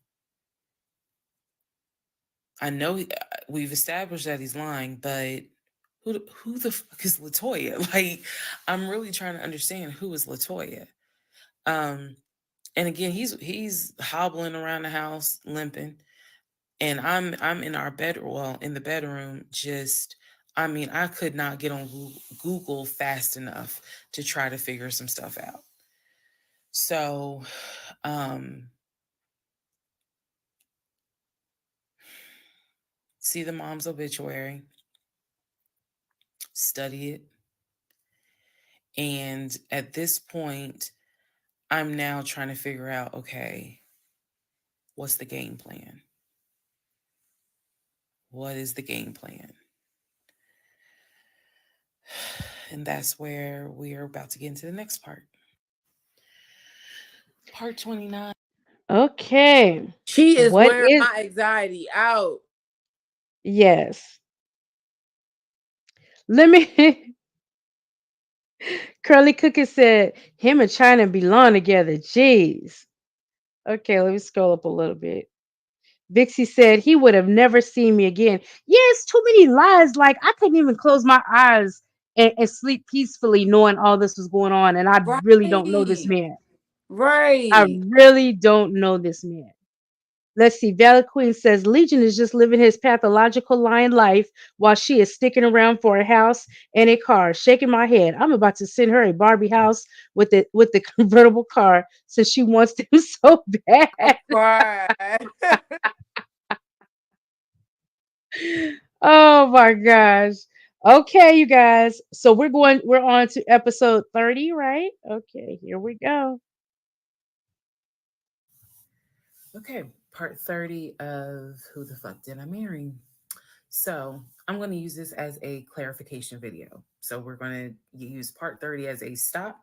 I know we've established that he's lying, but who the fuck is LaToya? Like, I'm really trying to understand who is LaToya. And again, he's hobbling around the house, limping, and I'm in our bedroom, well, in the bedroom, just, I mean, I could not get on Google fast enough to try to figure some stuff out. So, see the mom's obituary, study it. And at this point, I'm now trying to figure out, okay, what's the game plan? What is the game plan? And that's where we are about to get into the next part. Part 29. Okay. She is wearing my anxiety out. Yes. Let me. Curly Cookie said, him and China belong together. Jeez. Okay, let me scroll up a little bit. Vixie said he would have never seen me again. Yes, too many lies. Like, I couldn't even close my eyes and sleep peacefully knowing all this was going on. And I really don't know this man. Right. I really don't know this man. Let's see. Valid Queen says Legion is just living his pathological lying life while she is sticking around for a house and a car. Shaking my head. I'm about to send her a Barbie house with the convertible car since she wants them so bad. Right. Oh my gosh. Okay, you guys. So we're on to episode 30, right? Okay, here we go. Okay, part 30 of Who the Fuck Did I Marry? So I'm going to use this as a clarification video. So we're going to use part 30 as a stop.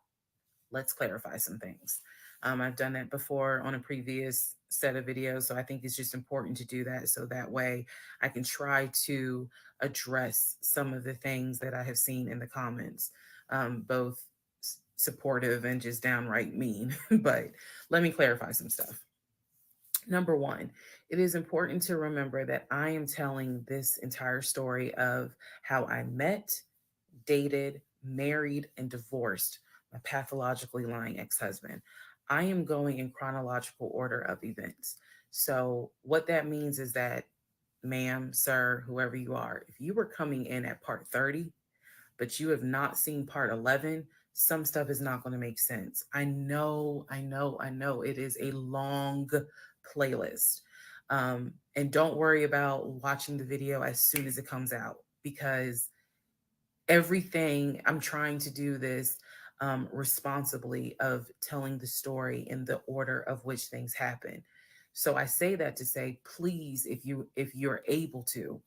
Let's clarify some things. I've done that before on a previous set of videos, so I think it's just important to do that so that way I can try to address some of the things that I have seen in the comments, both supportive and just downright mean. But let me clarify some stuff. Number one, it is important to remember that I am telling this entire story of how I met, dated, married, and divorced my pathologically lying ex-husband. I am going in chronological order of events. So what that means is that, ma'am, sir, whoever you are, if you were coming in at part 30, but you have not seen part 11, some stuff is not going to make sense. I know. It is a long playlist. And don't worry about watching the video as soon as it comes out, because everything, I'm trying to do this responsibly, of telling the story in the order of which things happen. So I say that to say, please, if you're able to,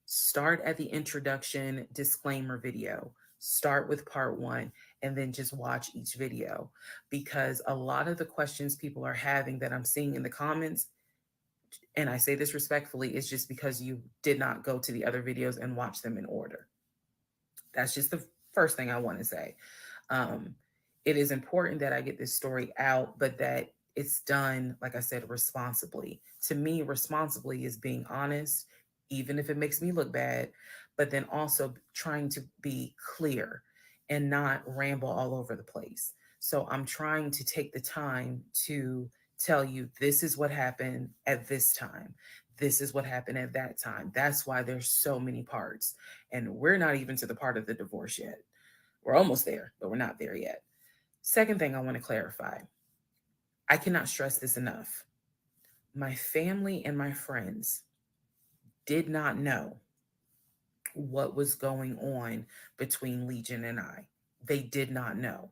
start at the introduction disclaimer video. Start with part 1 and then just watch each video, because a lot of the questions people are having that I'm seeing in the comments, and I say this respectfully, is just because you did not go to the other videos and watch them in order. That's just the first thing I want to say. It is important that I get this story out, but that it's done, like I said, responsibly. To me, responsibly is being honest, even if it makes me look bad, but then also trying to be clear and not ramble all over the place. So I'm trying to take the time to tell you, this is what happened at this time. This is what happened at that time. That's why there's so many parts. And we're not even to the part of the divorce yet. We're almost there, but we're not there yet. Second thing I want to clarify, I cannot stress this enough. My family and my friends did not know what was going on between Legion and I. They did not know.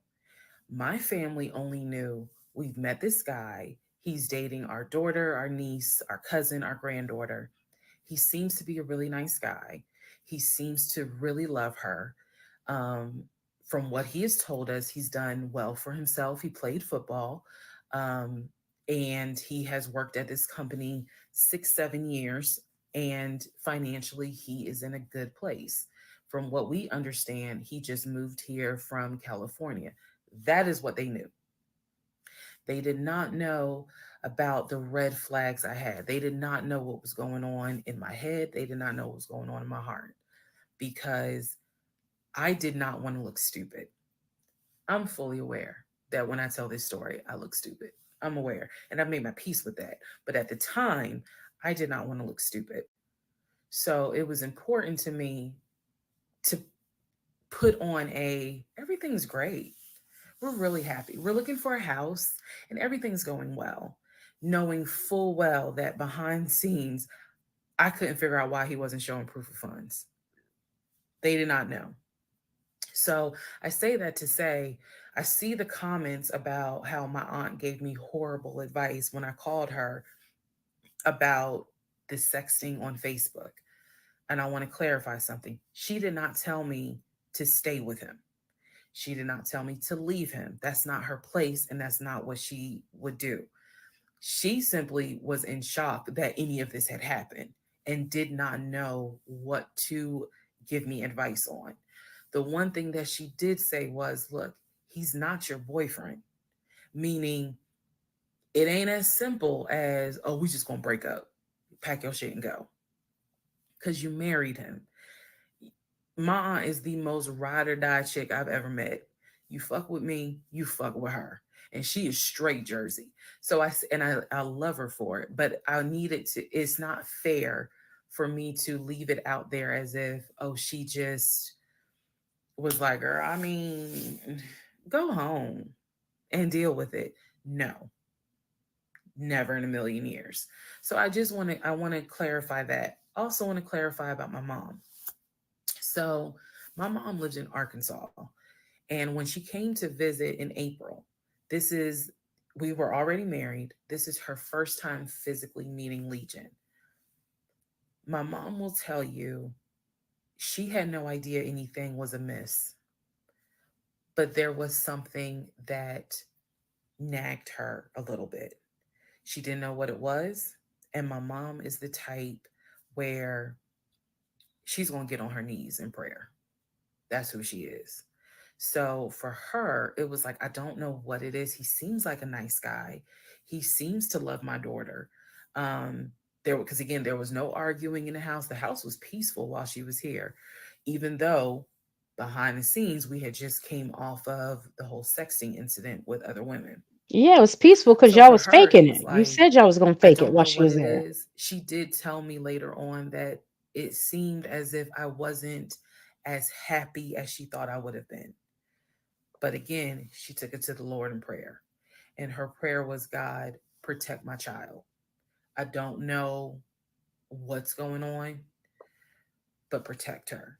My family only knew we've met this guy. He's dating our daughter, our niece, our cousin, our granddaughter. He seems to be a really nice guy. He seems to really love her. Um, from what he has told us, he's done well for himself. He played football, um, and he has worked at this company 6, 7 years. And financially, he is in a good place. From what we understand, he just moved here from California. That is what they knew. They did not know about the red flags I had. They did not know what was going on in my head. They did not know what was going on in my heart because I did not want to look stupid. I'm fully aware that when I tell this story, I look stupid. I'm aware and I've made my peace with that. But at the time, I did not want to look stupid. So it was important to me to put on everything's great. We're really happy. We're looking for a house and everything's going well, knowing full well that behind the scenes, I couldn't figure out why he wasn't showing proof of funds. They did not know. So I say that to say, I see the comments about how my aunt gave me horrible advice when I called her about the sexting on Facebook. And I want to clarify something. She did not tell me to stay with him. She did not tell me to leave him. That's not her place, and that's not what she would do. She simply was in shock that any of this had happened and did not know what to give me advice on. The one thing that she did say was, look, he's not your boyfriend, meaning it ain't as simple as, oh, we just gonna break up, pack your shit and go, because you married him. My aunt is the most ride or die chick I've ever met. You fuck with me, you fuck with her. And she is straight Jersey. So I love her for it, but I needed to, it's not fair for me to leave it out there as if, oh, she just was like, girl, I mean, go home and deal with it. No, never in a million years. So I want to clarify that. Also want to clarify about my mom. So my mom lives in Arkansas. And when she came to visit in April, we were already married. This is her first time physically meeting Legion. My mom will tell you she had no idea anything was amiss, but there was something that nagged her a little bit. She didn't know what it was. And my mom is the type where she's going to get on her knees in prayer. That's who she is. So for her, it was like, I don't know what it is. He seems like a nice guy. He seems to love my daughter. Because again, there was no arguing in the house. The house was peaceful while she was here, even though behind the scenes, we had just came off of the whole sexting incident with other women. Yeah, it was peaceful because So y'all for was her, faking it was it. You like, said y'all was gonna I fake it don't while know she what was it there. is. She did tell me later on that it seemed as if I wasn't as happy as she thought I would have been. But again, she took it to the Lord in prayer. And her prayer was, God, protect my child. I don't know what's going on, but protect her.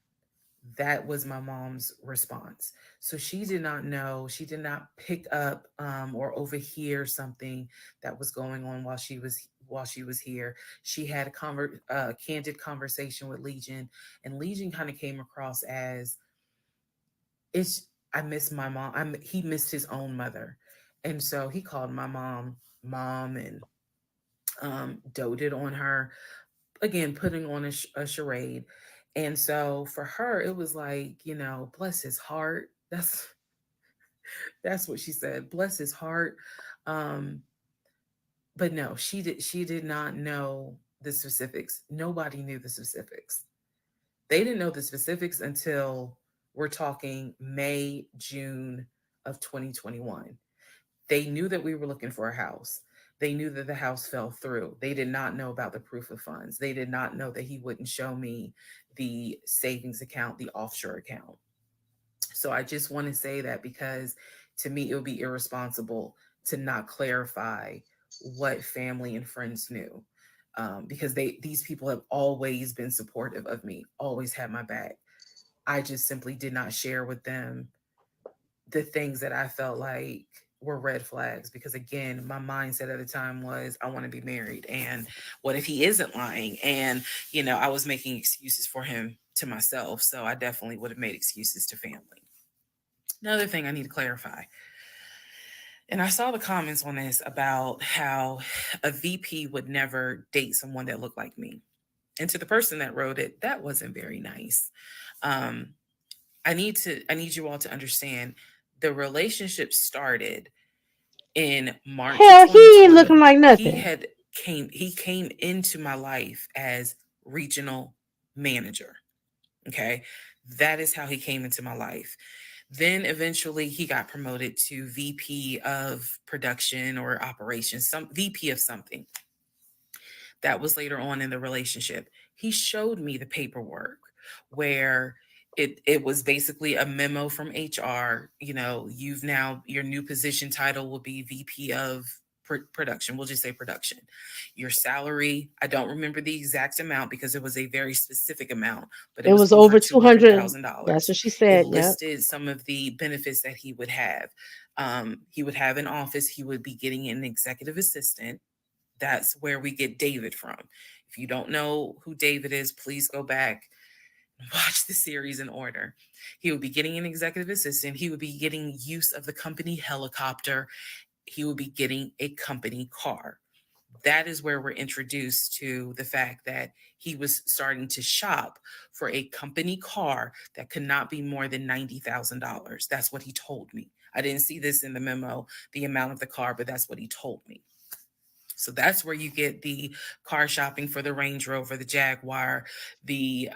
That was my mom's response. So she did not know, she did not pick up or overhear something that was going on while she was here. She had a candid conversation with Legion, and Legion kind of came across as, I miss my mom. He missed his own mother. And so he called my mom and doted on her, again, putting on a charade. And so for her, it was like, bless his heart. That's what she said. Bless his heart. But no, she did not know the specifics. Nobody knew the specifics. They didn't know the specifics until we're talking May, June of 2021. They knew that we were looking for a house. They knew that the house fell through. They did not know about the proof of funds. They did not know that he wouldn't show me the savings account, the offshore account. So I just want to say that because to me, it would be irresponsible to not clarify what family and friends knew. Because these people have always been supportive of me, always had my back. I just simply did not share with them the things that I felt like were red flags, because again, my mindset at the time was I want to be married, and what if he isn't lying? And I was making excuses for him to myself, so I definitely would have made excuses to family. Another thing I need to clarify, and I saw the comments on this about how a VP would never date someone that looked like me. And to the person that wrote it, that wasn't very nice. I need you all to understand the relationship started in March Hell, of he ain't looking 2020. like nothing. He came into my life as regional manager. Okay. That is how he came into my life. Then eventually he got promoted to VP of production or operations, some VP of something. That was later on in the relationship. He showed me the paperwork where it was basically a memo from HR. Your new position title will be VP of production. We'll just say production. Your salary, I don't remember the exact amount because it was a very specific amount, but it was over $200,000. That's what she said. It listed some of the benefits that he would have. He would have an office. He would be getting an executive assistant. That's where we get David from. If you don't know who David is, please go back and watch the series in order. He would be getting an executive assistant. He would be getting use of the company helicopter. He would be getting a company car. That is where we're introduced to the fact that he was starting to shop for a company car that could not be more than $90,000. That's what he told me. I didn't see this in the memo, the amount of the car, but that's what he told me. So that's where you get the car shopping for the Range Rover, the Jaguar, the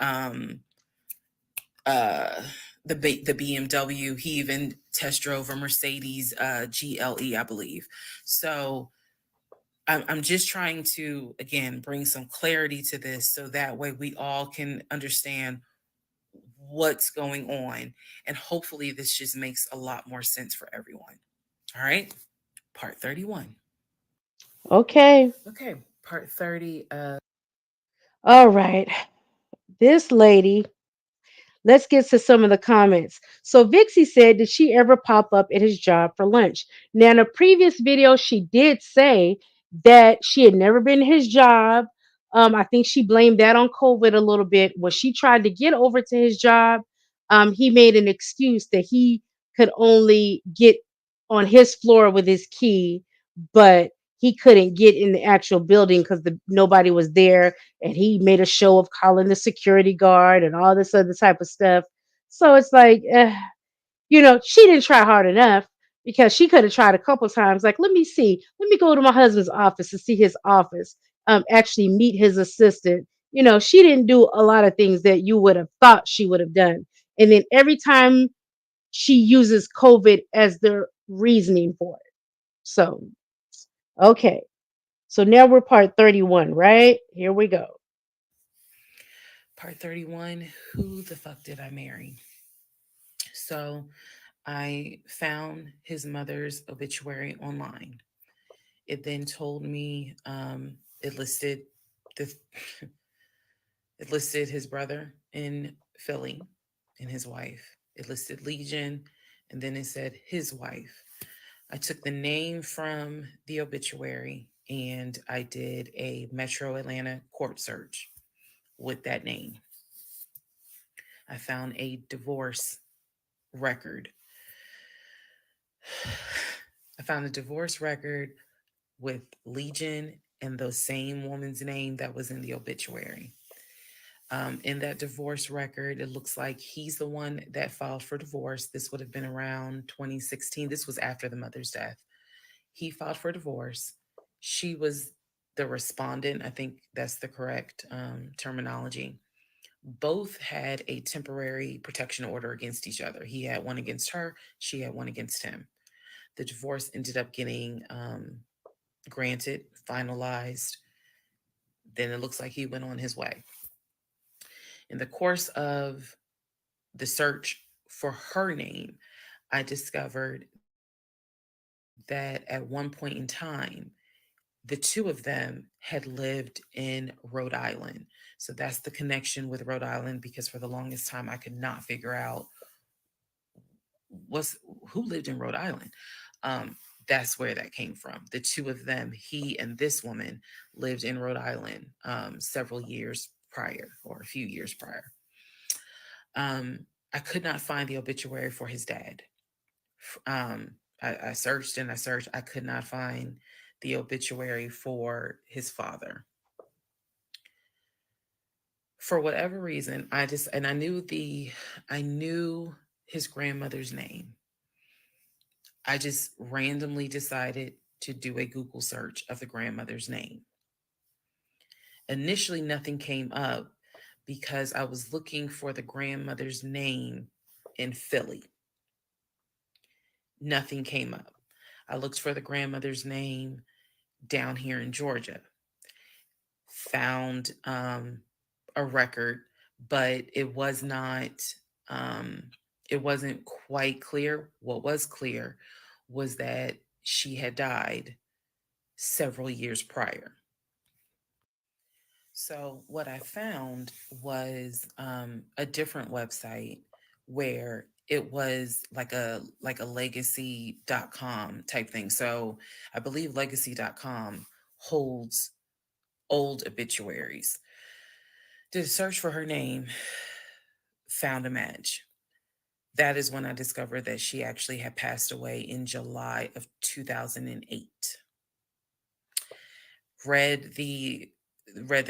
BMW. He even test drove a Mercedes GLE, I believe. So I'm just trying to, again, bring some clarity to this so that way we all can understand what's going on. And hopefully this just makes a lot more sense for everyone. All right. Part 31. Okay. Part 30. All right. This lady, let's get to some of the comments. So Vixie said, did she ever pop up at his job for lunch? Now, in a previous video, she did say that she had never been to his job. I think she blamed that on COVID a little bit. When she tried to get over to his job, he made an excuse that he could only get on his floor with his key, but he couldn't get in the actual building because nobody was there, and he made a show of calling the security guard and all this other type of stuff. So it's like, she didn't try hard enough, because she could have tried a couple times. Like, let me go to my husband's office to see his office, actually meet his assistant. She didn't do a lot of things that you would have thought she would have done. And then every time she uses COVID as the reasoning for it. So, okay. So now we're part 31, right? Here we go. Part 31, who the fuck did I marry? So I found his mother's obituary online. It then told me it listed his brother in Philly and his wife. It listed Legion, and then it said his wife. I took the name from the obituary and I did a Metro Atlanta court search with that name. I found a divorce record. I found a divorce record with Legion and the same woman's name that was in the obituary. In that divorce record, it looks like he's the one that filed for divorce. This would have been around 2016. This was after the mother's death. He filed for divorce. She was the respondent. I think that's the correct terminology. Both had a temporary protection order against each other. He had one against her. She had one against him. The divorce ended up getting granted, finalized. Then it looks like he went on his way. In the course of the search for her name, I discovered that at one point in time, the two of them had lived in Rhode Island. So that's the connection with Rhode Island, because for the longest time I could not figure out who lived in Rhode Island. That's where that came from. The two of them, he and this woman, lived in Rhode Island several years prior, or a few years prior. I could not find the obituary for his dad. I searched and I searched. I could not find the obituary for his father. For whatever reason, I knew his grandmother's name. I just randomly decided to do a Google search of the grandmother's name. Initially, nothing came up because I was looking for the grandmother's name in Philly. Nothing came up. I looked for the grandmother's name down here in Georgia. Found a record, but it wasn't quite clear. What was clear was that she had died several years prior. So what I found was a different website where it was like a legacy.com type thing. So I believe legacy.com holds old obituaries. Did a search for her name, found a match. That is when I discovered that she actually had passed away in July of 2008. Read the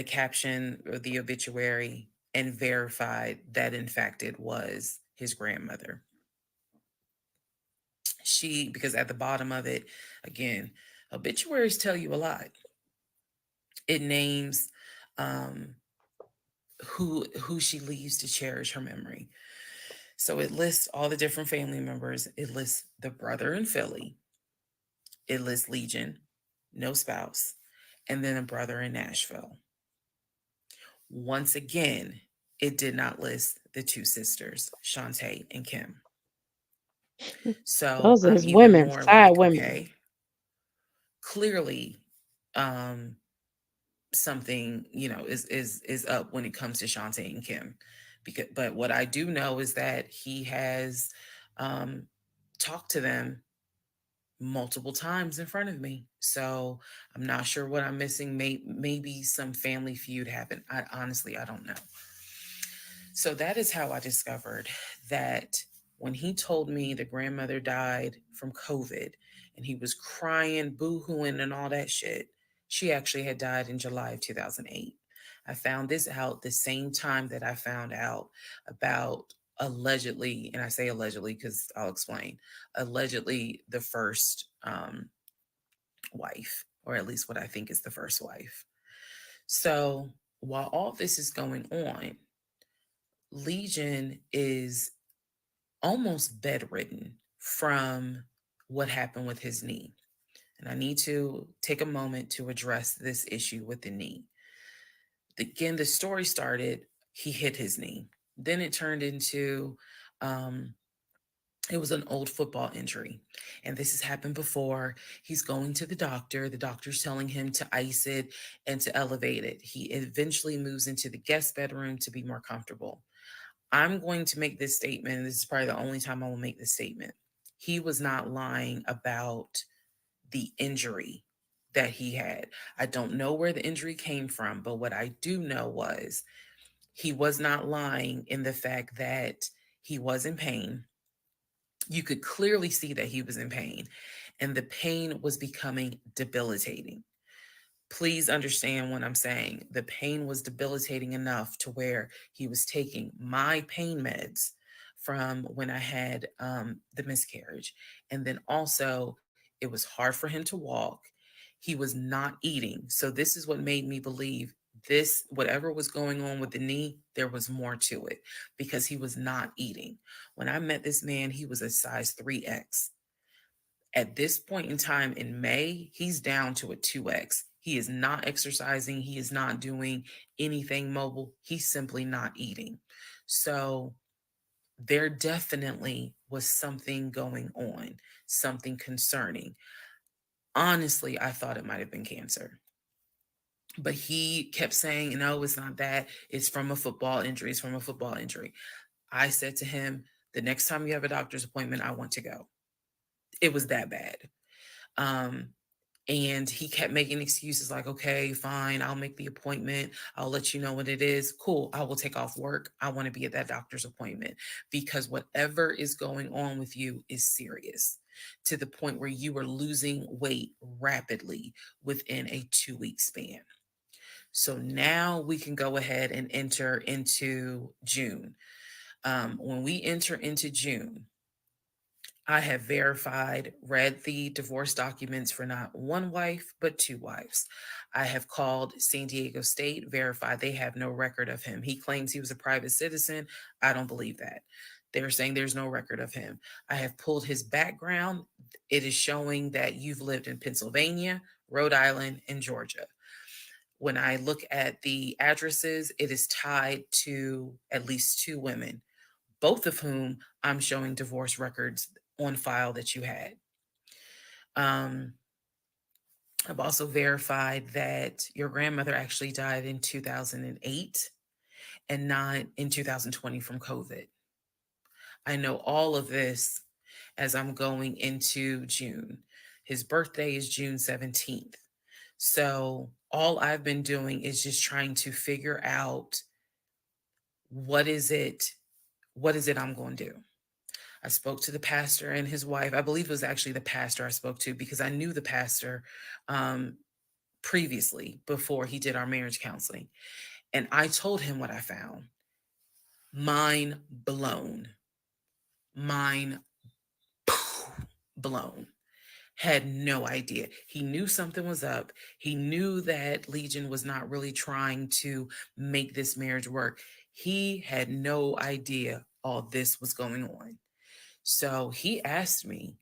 caption of the obituary and verified that in fact it was his grandmother. Because at the bottom of it, again, obituaries tell you a lot. It names who she leaves to cherish her memory. So it lists all the different family members. It lists the brother in Philly. It lists Legion, no spouse, and then a brother in Nashville. Once again, it did not list the two sisters, Shantae and Kim. So those are his I'm women, more side like, women. okay, clearly, something is up when it comes to Shantae and Kim. But what I do know is that he has talked to them multiple times in front of me. So I'm not sure what I'm missing. Maybe some family feud happened. I don't know. So that is how I discovered that when he told me the grandmother died from COVID and he was crying, boo-hooing and all that shit, she actually had died in July of 2008. I found this out the same time that I found out about allegedly, and I say allegedly because I'll explain, allegedly the first wife, or at least what I think is the first wife. So while all this is going on, Legion is almost bedridden from what happened with his knee. And I need to take a moment to address this issue with the knee. Again, the story started, he hit his knee. Then it turned into, it was an old football injury. And this has happened before. He's going to the doctor. The doctor's telling him to ice it and to elevate it. He eventually moves into the guest bedroom to be more comfortable. I'm going to make this statement, and this is probably the only time I will make this statement. He was not lying about the injury that he had. I don't know where the injury came from, but what I do know was he was not lying in the fact that he was in pain. You could clearly see that he was in pain, and the pain was becoming debilitating. Please understand what I'm saying. The pain was debilitating enough to where he was taking my pain meds from when I had the miscarriage. And then also, it was hard for him to walk. He was not eating. So this is what made me believe this, whatever was going on with the knee, there was more to it because he was not eating. When I met this man, he was a size 3X. At this point in time in May, he's down to a 2X. He is not exercising. He is not doing anything mobile. He's simply not eating. So there definitely was something going on, something concerning. honestly, I thought it might have been cancer. But he kept saying, no, it's not that. It's from a football injury. It's from a football injury. I said to him, the next time you have a doctor's appointment, I want to go. It was that bad. And he kept making excuses like, okay, fine, I'll make the appointment. I'll let you know what it is. Cool, I will take off work. I want to be at that doctor's appointment because whatever is going on with you is serious to the point where you are losing weight rapidly within a 2-week span. So now we can go ahead and enter into June. When we enter into June, I have verified, read the divorce documents for not one wife, but 2 wives. I have called San Diego State, verified they have no record of him. He claims he was a private citizen. I don't believe that. They're saying there's no record of him. I have pulled his background. It is showing that you've lived in Pennsylvania, Rhode Island, and Georgia. When I look at the addresses, it is tied to at least 2 women, both of whom I'm showing divorce records on file that you had. I've also verified that your grandmother actually died in 2008 and not in 2020 from COVID. I know all of this as I'm going into June. His birthday is June 17th. So all I've been doing is just trying to figure out what is it I'm going to do. I spoke to the pastor and his wife. I believe it was actually the pastor I spoke to because I knew the pastor previously before he did our marriage counseling. And I told him what I found. Mind blown. Mind blown. Had no idea. He knew something was up. He knew that Legion was not really trying to make this marriage work. He had no idea all this was going on. So he asked me,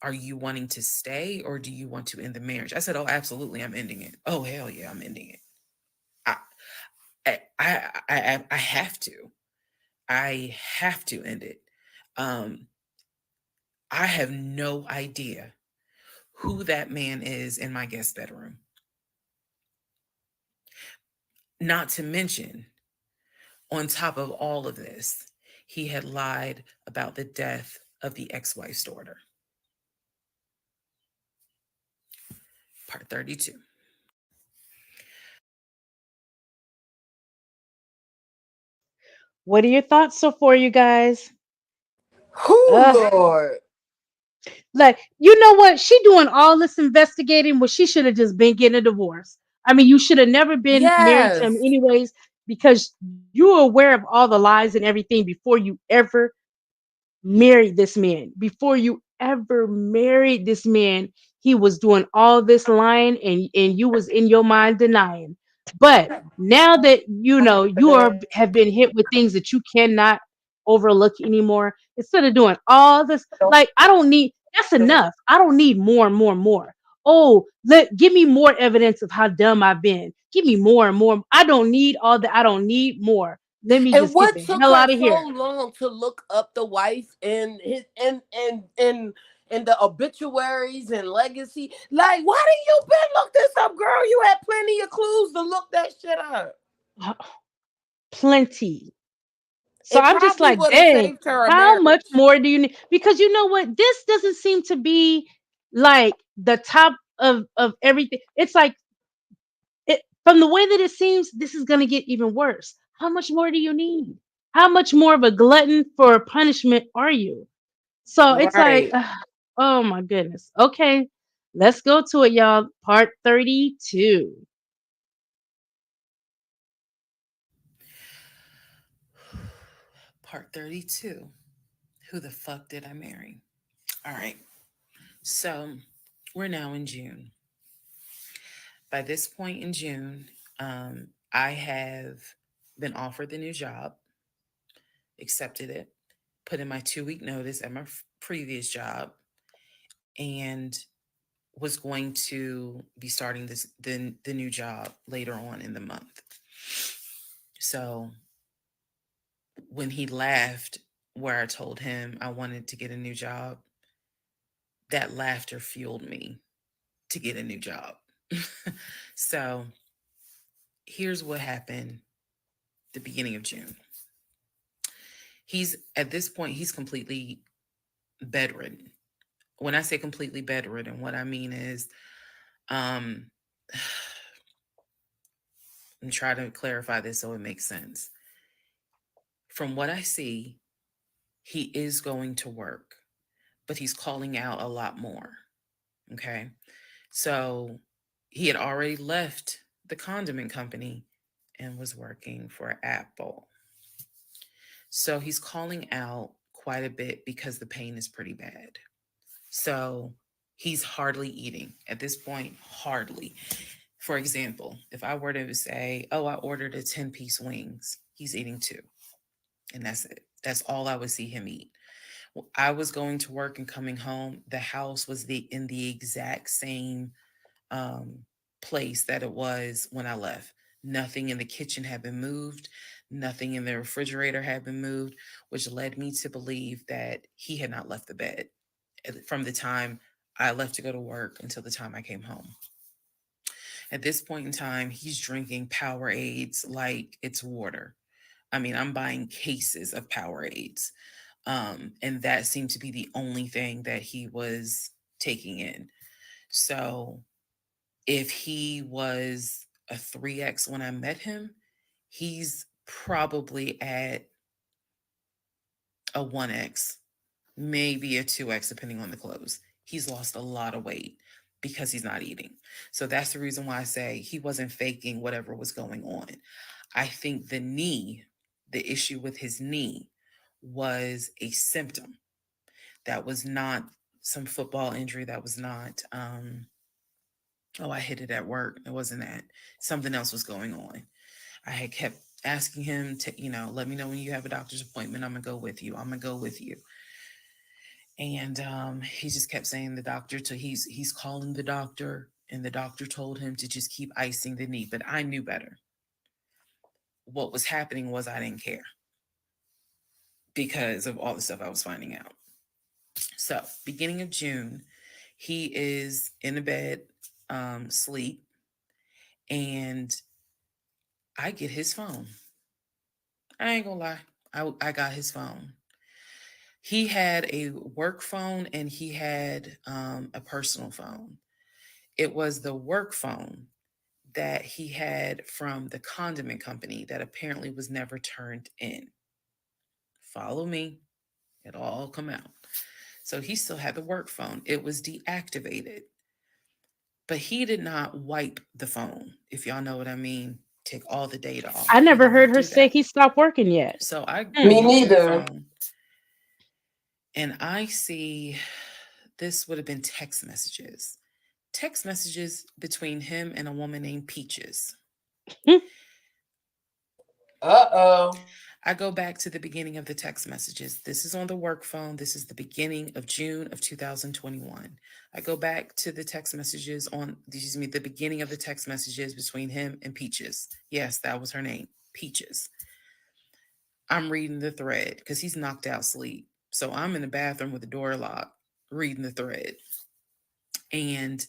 are you wanting to stay or do you want to end the marriage? I said, oh, absolutely, I'm ending it. Oh, hell yeah, I'm ending it. I have to. I have to end it. I have no idea who that man is in my guest bedroom. Not to mention, on top of all of this, he had lied about the death of the ex-wife's daughter. Part 32. What are your thoughts so far, you guys? Lord. Like, you know what? She doing all this investigating when she should have just been getting a divorce. I mean, you should have never been married to him Yes. anyways, because you were aware of all the lies and everything before you ever married this man. Before you ever married this man, he was doing all this lying and you was in your mind denying. But now that you know have been hit with things that you cannot overlook anymore, instead of doing all this, like I don't need that's enough. I don't need more and more and more. Oh, give me more evidence of how dumb I've been. Give me more and more. I don't need all that. I don't need more. Let me And just get what the took hell her out of so here. long to look up the wife and his and the obituaries and legacy? Like, why didn't you been look this up, girl? You had plenty of clues to look that shit up. Plenty. So It I'm just probably like, would have dang, saved her a how much marriage. more do you need? Because you know what? This doesn't seem to be like the top of everything. It's like it from the way that it seems, this is gonna get even worse. How much more do you need? How much more of a glutton for punishment are you? So it's like, Right. oh my goodness. Okay, let's go to it, y'all. Part 32. Part 32. Who the fuck did I marry? All right. So we're now in June. By this point in June, I have been offered the new job, accepted it, put in my 2-week notice at my previous job, and was going to be starting the new job later on in the month. So when he laughed, where I told him I wanted to get a new job, that laughter fueled me to get a new job. So here's what happened the beginning of June. At this point, he's completely bedridden. When I say completely bedridden, what I mean is, I'm trying to clarify this so it makes sense. From what I see, he is going to work, but he's calling out a lot more. Okay. So he had already left the condiment company and was working for Apple. So he's calling out quite a bit because the pain is pretty bad. So he's hardly eating at this point, hardly. For example, if I were to say, oh, I ordered a 10-piece wings, he's eating 2. And that's it. That's all I would see him eat. I was going to work and coming home. The house was in the exact same place that it was when I left. Nothing in the kitchen had been moved. Nothing in the refrigerator had been moved, which led me to believe that he had not left the bed from the time I left to go to work until the time I came home. At this point in time, he's drinking Powerades like it's water. I mean, I'm buying cases of Powerades. And that seemed to be the only thing that he was taking in. So if he was a 3X when I met him, he's probably at a 1X, maybe a 2X, depending on the clothes. He's lost a lot of weight because he's not eating. So that's the reason why I say he wasn't faking whatever was going on. I think the issue with his knee was a symptom. That was not some football injury. That was not, I hit it at work. It wasn't that. Something else was going on. I had kept asking him to, let me know when you have a doctor's appointment. I'm going to go with you. I'm going to go with you. And he just kept saying the doctor, he's calling the doctor, and the doctor told him to just keep icing the knee. But I knew better. What was happening was I didn't care because of all the stuff I was finding out. So beginning of June, he is in the bed, sleep, and I get his phone. I ain't gonna lie. I got his phone. He had a work phone and he had a personal phone. It was the work phone that he had from the condiment company that apparently was never turned in. Follow me. It'll all come out. So he still had the work phone. It was deactivated. But he did not wipe the phone, if y'all know what I mean. Take all the data off. I never heard her say he stopped working yet. So me neither. And I see this would have been text messages between him and a woman named Peaches. I go back to the beginning of the text messages. This is on the work phone. This is the beginning of June of 2021. I go back to the text messages the beginning of the text messages between him and Peaches. Yes, that was her name, Peaches. I'm reading the thread because he's knocked out sleep. So I'm in the bathroom with the door locked, reading the thread. And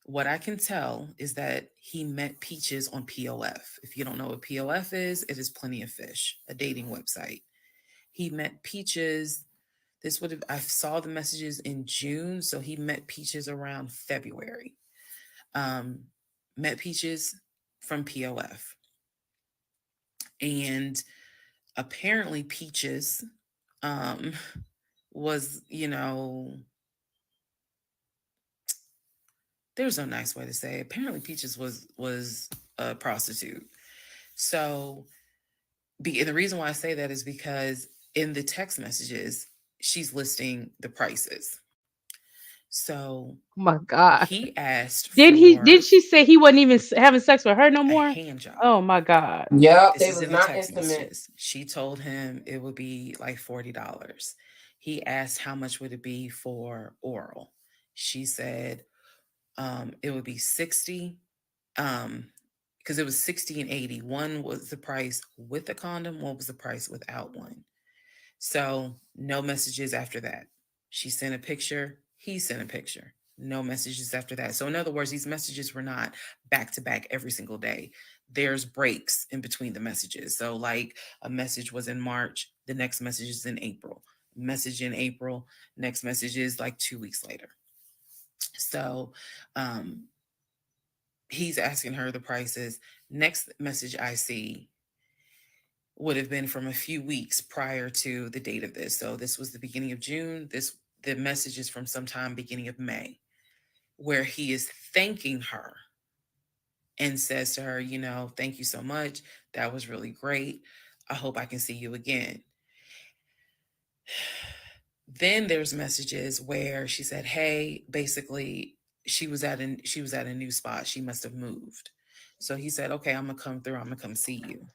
what I can tell is that he met Peaches on POF. If you don't know what POF is, it is Plenty of Fish, a dating website. He met Peaches. I saw the messages in June, so he met Peaches around February. Met Peaches from POF. And apparently Peaches was, there's no nice way to say it. Apparently Peaches was a prostitute. So the reason why I say that is because in the text messages, she's listing the prices. So my God, he asked. Did she say he wasn't even having sex with her no more? Hand job. Oh my God. Yeah, they was not intimate. She told him it would be like $40. He asked how much would it be for oral. She said it would be 60. Because it was 60 and 80. One was the price with a condom, one was the price without one. So no messages after that. She sent a picture, he sent a picture. No messages after that. So in other words, these messages were not back to back every single day. There's breaks in between the messages. So like a message was in March, the next message is in April. Message in April, next message is like 2 weeks later. So he's asking her the prices. Next message I see would have been from a few weeks prior to the date of this. So this was the beginning of June. The message is from sometime beginning of May, where he is thanking her and says to her, you know, thank you so much. That was really great. I hope I can see you again. Then there's messages where she said, hey, basically she was at a new spot. She must have moved. So he said, okay, I'm gonna come through. I'm gonna come see you.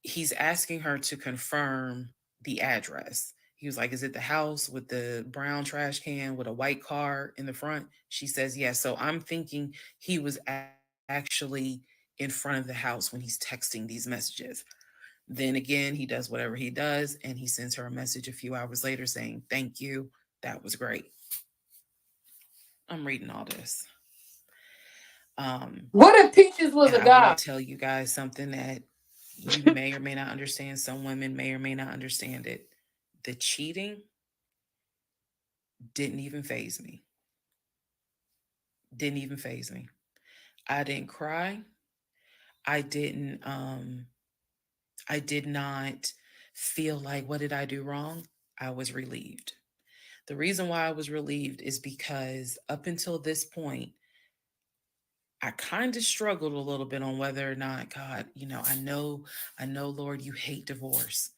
He's asking her to confirm the address. He was like, is it the house with the brown trash can with a white car in the front? She says, yes. So I'm thinking he was actually in front of the house when he's texting these messages. Then again, he does whatever he does, and he sends her a message a few hours later saying, thank you. That was great. I'm reading all this. What if Peaches was a guy? I will tell you guys something that you may or may not understand. Some women may or may not understand it. The cheating didn't even faze me. Didn't even faze me. I didn't cry. I did not feel like, what did I do wrong? I was relieved. The reason why I was relieved is because up until this point, I kind of struggled a little bit on whether or not, God, you know, I know, Lord, you hate divorce,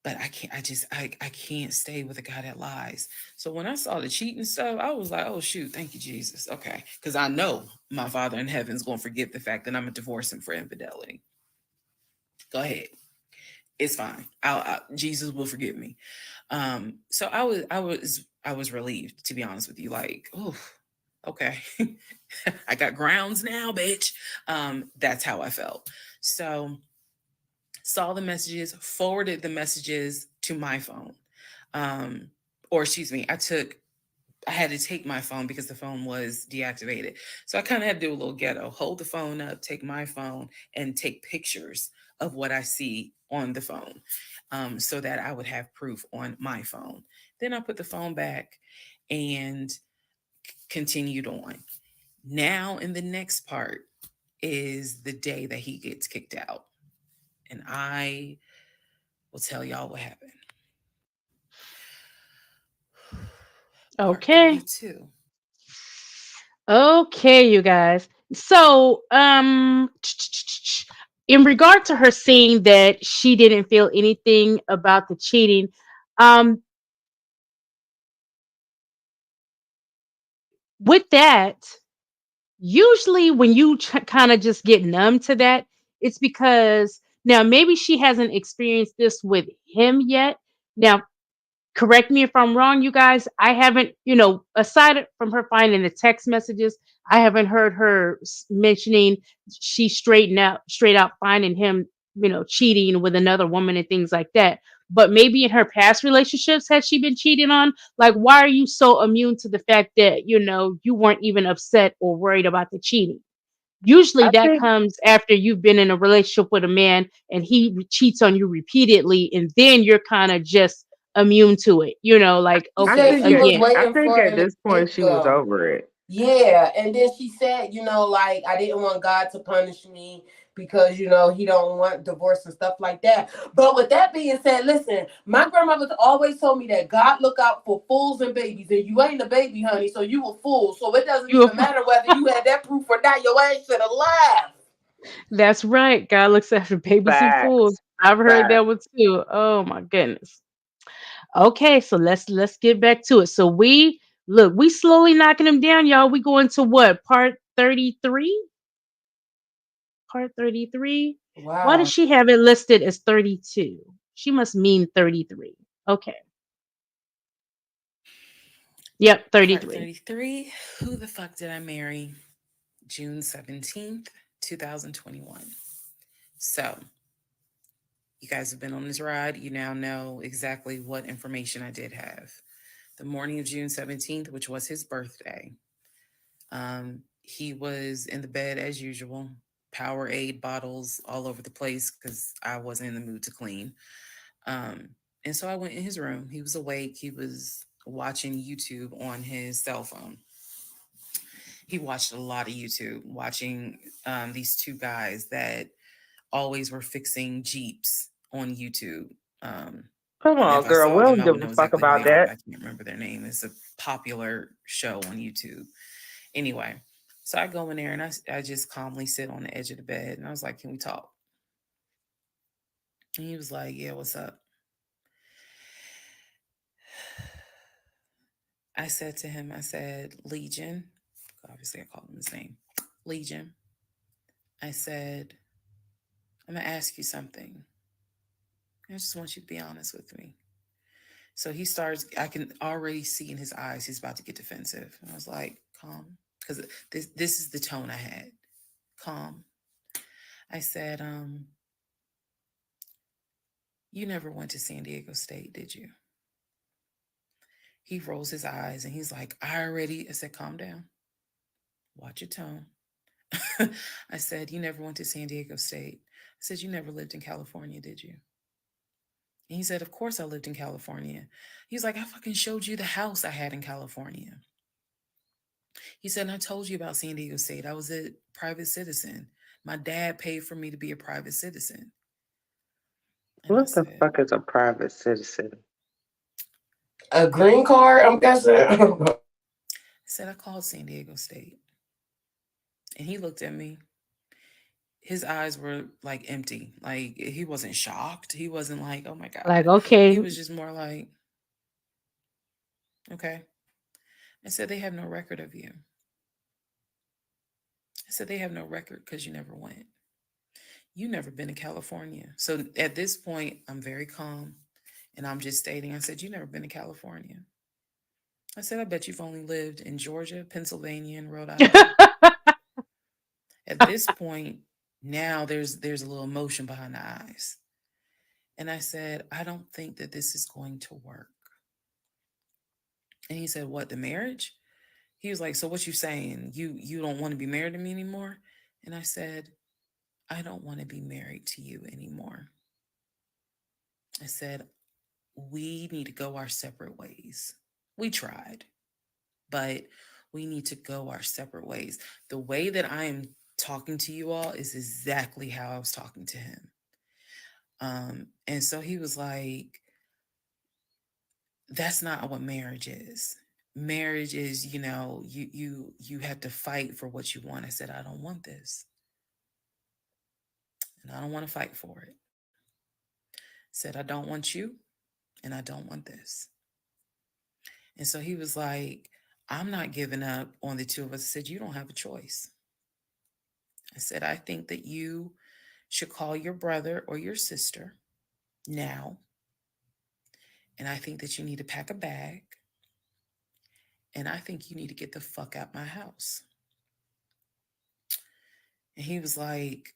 but I can't stay with a guy that lies. So when I saw the cheating stuff, I was like, oh shoot, thank you, Jesus. Okay. Because I know my Father in heaven is going to forgive the fact that I'm going to divorce him for infidelity. Go ahead. It's fine. Jesus will forgive me. So I was relieved, to be honest with you. Like, oh, okay. I got grounds now, bitch. That's how I felt. So saw the messages, forwarded the messages to my phone. Or excuse me, I had to take my phone because the phone was deactivated. So I kind of had to do a little ghetto, hold the phone up, take my phone and take pictures of what I see on the phone, so that I would have proof on my phone. Then I put the phone back and continued on. Now in the next part is the day that he gets kicked out. And I will tell y'all what happened. Okay. Okay, you guys. So, in regard to her saying that she didn't feel anything about the cheating, with that, usually when you kind of just get numb to that, it's because now maybe she hasn't experienced this with him yet. Now, correct me if I'm wrong, you guys. I haven't, aside from her finding the text messages, I haven't heard her mentioning she straight out finding him, cheating with another woman and things like that. But maybe in her past relationships, has she been cheated on? Like, why are you so immune to the fact that, you weren't even upset or worried about the cheating? Usually I that think comes after you've been in a relationship with a man and he cheats on you repeatedly, and then you're kind of just immune to it. Like, She I okay, said think she at was again. I waiting think for at him to this point get she was over it. Yeah, and then she said, like, I didn't want God to punish me because, he don't want divorce and stuff like that. But with that being said, listen, my grandmother always told me that God look out for fools and babies, and you ain't a baby, honey, so you a fool. So it doesn't You even matter whether you had that proof or not. Your ass should have laughed. That's right. God looks after babies and fools. Facts. I've heard that Facts. one too. Oh my goodness. Okay, so let's get back to it. So we slowly knocking them down, y'all. We going to what? Part 33? Part 33. Why does Wow. she have it listed as 32? She must mean 33. Okay. Yep, Part 33. 33. Who the fuck did I marry? June 17th, 2021. So, you guys have been on this ride. You now know exactly what information I did have. the morning of June 17th, which was his birthday. He was in the bed as usual, Powerade bottles all over the place because I wasn't in the mood to clean. And so I went in his room. He was awake. He was watching YouTube on his cell phone. He watched a lot of YouTube, watching these two guys that always were fixing Jeeps on YouTube. Come on, girl. We don't give a fuck about that. I can't remember their name. It's a popular show on YouTube. Anyway, so I go in there and I just calmly sit on the edge of the bed. And I was like, can we talk? And he was like, yeah, what's up? I said to him, I said, Legion. Obviously, I called him his name. Legion. I said, I'm going to ask you something. I just want you to be honest with me. So he starts, I can already see in his eyes, he's about to get defensive. And I was like, calm. Because this is the tone I had. Calm. I said, you never went to San Diego State, did you? He rolls his eyes and he's like, I said, calm down. Watch your tone. I said, you never went to San Diego State. I said, you never lived in California, did you? And he said, of course I lived in California. He's like, I fucking showed you the house I had in California. He said, and I told you about San Diego State. I was a private citizen. My dad paid for me to be a private citizen. And what the fuck is a private citizen? A green card, I'm guessing. I said, I called San Diego State. And he looked at me. His eyes were like empty. Like he wasn't shocked. He wasn't like, oh my God. Like, okay. He was just more like, okay. I said, they have no record of you. I said, they have no record because you never went. You never been to California. So at this point, I'm very calm. And I'm just stating, I said, you never been to California. I said, I bet you've only lived in Georgia, Pennsylvania, and Rhode Island. At this point, now there's a little emotion behind the eyes. And I said, I don't think that this is going to work. And he said, what, the marriage? He was like, so what you saying? You don't want to be married to me anymore? And I said, I don't want to be married to you anymore. I said, we need to go our separate ways. We tried, but we need to go our separate ways. The way that I am talking to you all is exactly how I was talking to him. And so he was like, that's not what marriage is. Marriage is, you have to fight for what you want. I said, I don't want this. And I don't want to fight for it. I said, I don't want you and I don't want this. And so he was like, I'm not giving up on the two of us. I said, you don't have a choice. I said, I think that you should call your brother or your sister now. And I think that you need to pack a bag. And I think you need to get the fuck out my house. And he was like,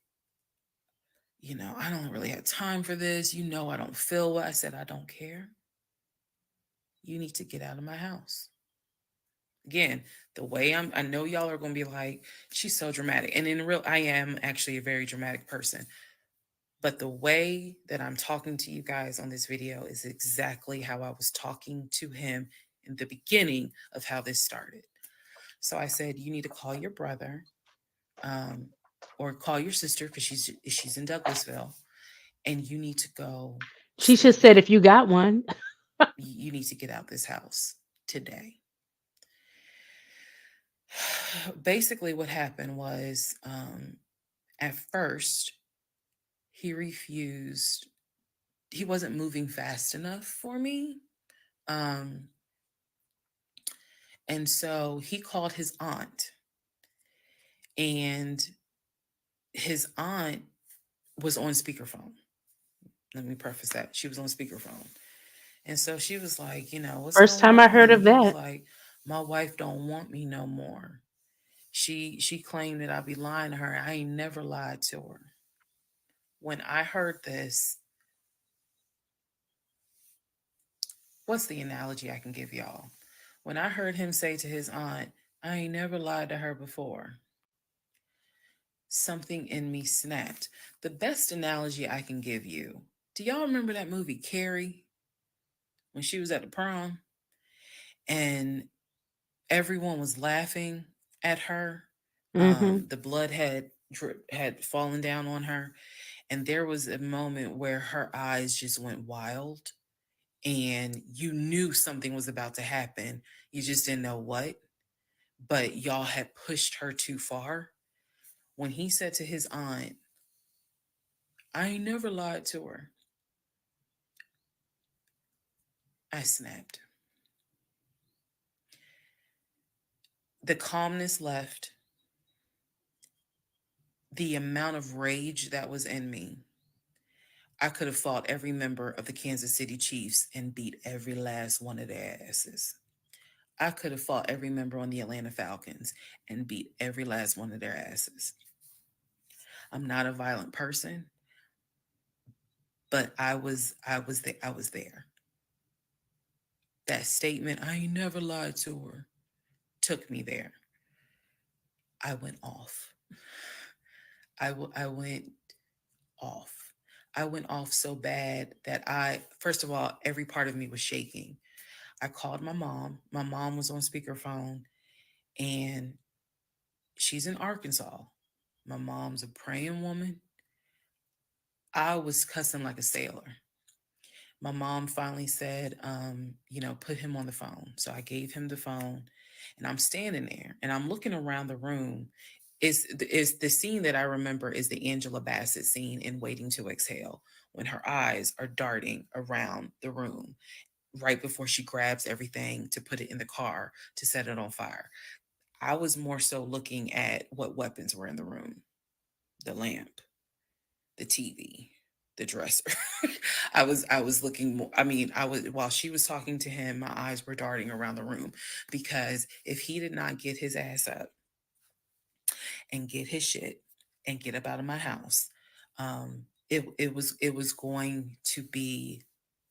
I don't really have time for this. I don't feel well. I said, I don't care. You need to get out of my house. Again, the way I know y'all are going to be like, she's so dramatic. And I am actually a very dramatic person. But the way that I'm talking to you guys on this video is exactly how I was talking to him in the beginning of how this started. So I said, you need to call your brother or call your sister because she's in Douglasville. And you need to go. She should have said, if you got one. You need to get out this house today. Basically what happened was at first he refused. He wasn't moving fast enough for me. And so he called his aunt, and his aunt was on speakerphone. Let me preface that. She was on speakerphone. And so she was like, what's first time I heard of that. Like, my wife don't want me no more. She claimed that I'd be lying to her. I ain't never lied to her. When I heard this, What's the analogy I can give y'all? When I heard him say to his aunt, I ain't never lied to her before, something in me snapped. The best analogy I can give you, do y'all remember that movie Carrie? When she was at the prom and everyone was laughing at her. The blood had fallen down on her, and there was a moment where her eyes just went wild, and you knew something was about to happen. You just didn't know what, but y'all had pushed her too far. When he said to his aunt, I ain't never lied to her, I snapped. The calmness left. The amount of rage that was in me. I could have fought every member of the Kansas City Chiefs and beat every last one of their asses. I could have fought every member on the Atlanta Falcons and beat every last one of their asses. I'm not a violent person, but I was there. That statement, I ain't never lied to her, took me there. I went off. I went off. I went off so bad that first of all, every part of me was shaking. I called my mom. My mom was on speakerphone, and she's in Arkansas. My mom's a praying woman. I was cussing like a sailor. My mom finally said, put him on the phone. So I gave him the phone, and I'm standing there and I'm looking around the room. Is the scene that I remember is the Angela Bassett scene in Waiting to Exhale, when her eyes are darting around the room right before she grabs everything to put it in the car to set it on fire. I was more so looking at what weapons were in the room: the lamp, the TV, the dresser. I was looking more, while she was talking to him, my eyes were darting around the room, because if he did not get his ass up and get his shit and get up out of my house, it was going to be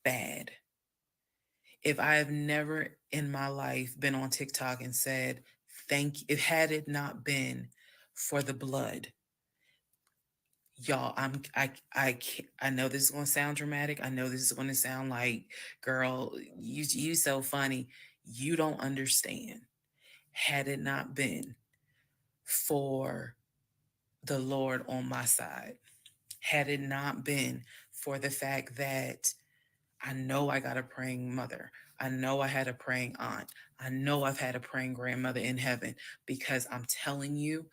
bad. If I have never in my life been on TikTok and said thank you, had it not been for the blood, y'all, I know this is going to sound dramatic. I know this is going to sound like, girl, you so funny. You don't understand. Had it not been for the Lord on my side, had it not been for the fact that I know I got a praying mother, I know I had a praying aunt, I know I've had a praying grandmother in heaven, because I'm telling you,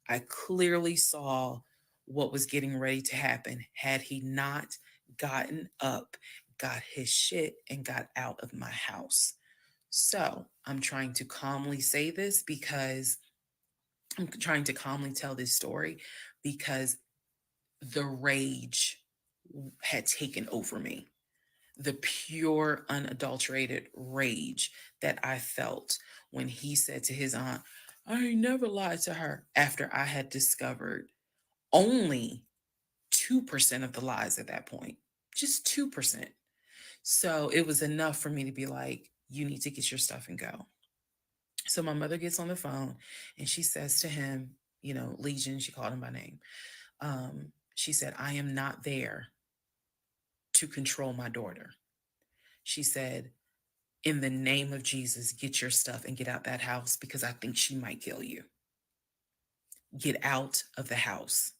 I clearly saw what was getting ready to happen had he not gotten up, got his shit, and got out of my house. So I'm trying to calmly say this because I'm trying to calmly tell this story because the rage had taken over me. The pure, unadulterated rage that I felt when he said to his aunt, I ain't never lied to her, after I had discovered only 2% of the lies at that point. Just 2%. So it was enough for me to be like, you need to get your stuff and go. So my mother gets on the phone and she says to him, Legion, she called him by name. She said, I am not there to control my daughter. She said, in the name of Jesus, get your stuff and get out that house, because I think she might kill you. Get out of the house.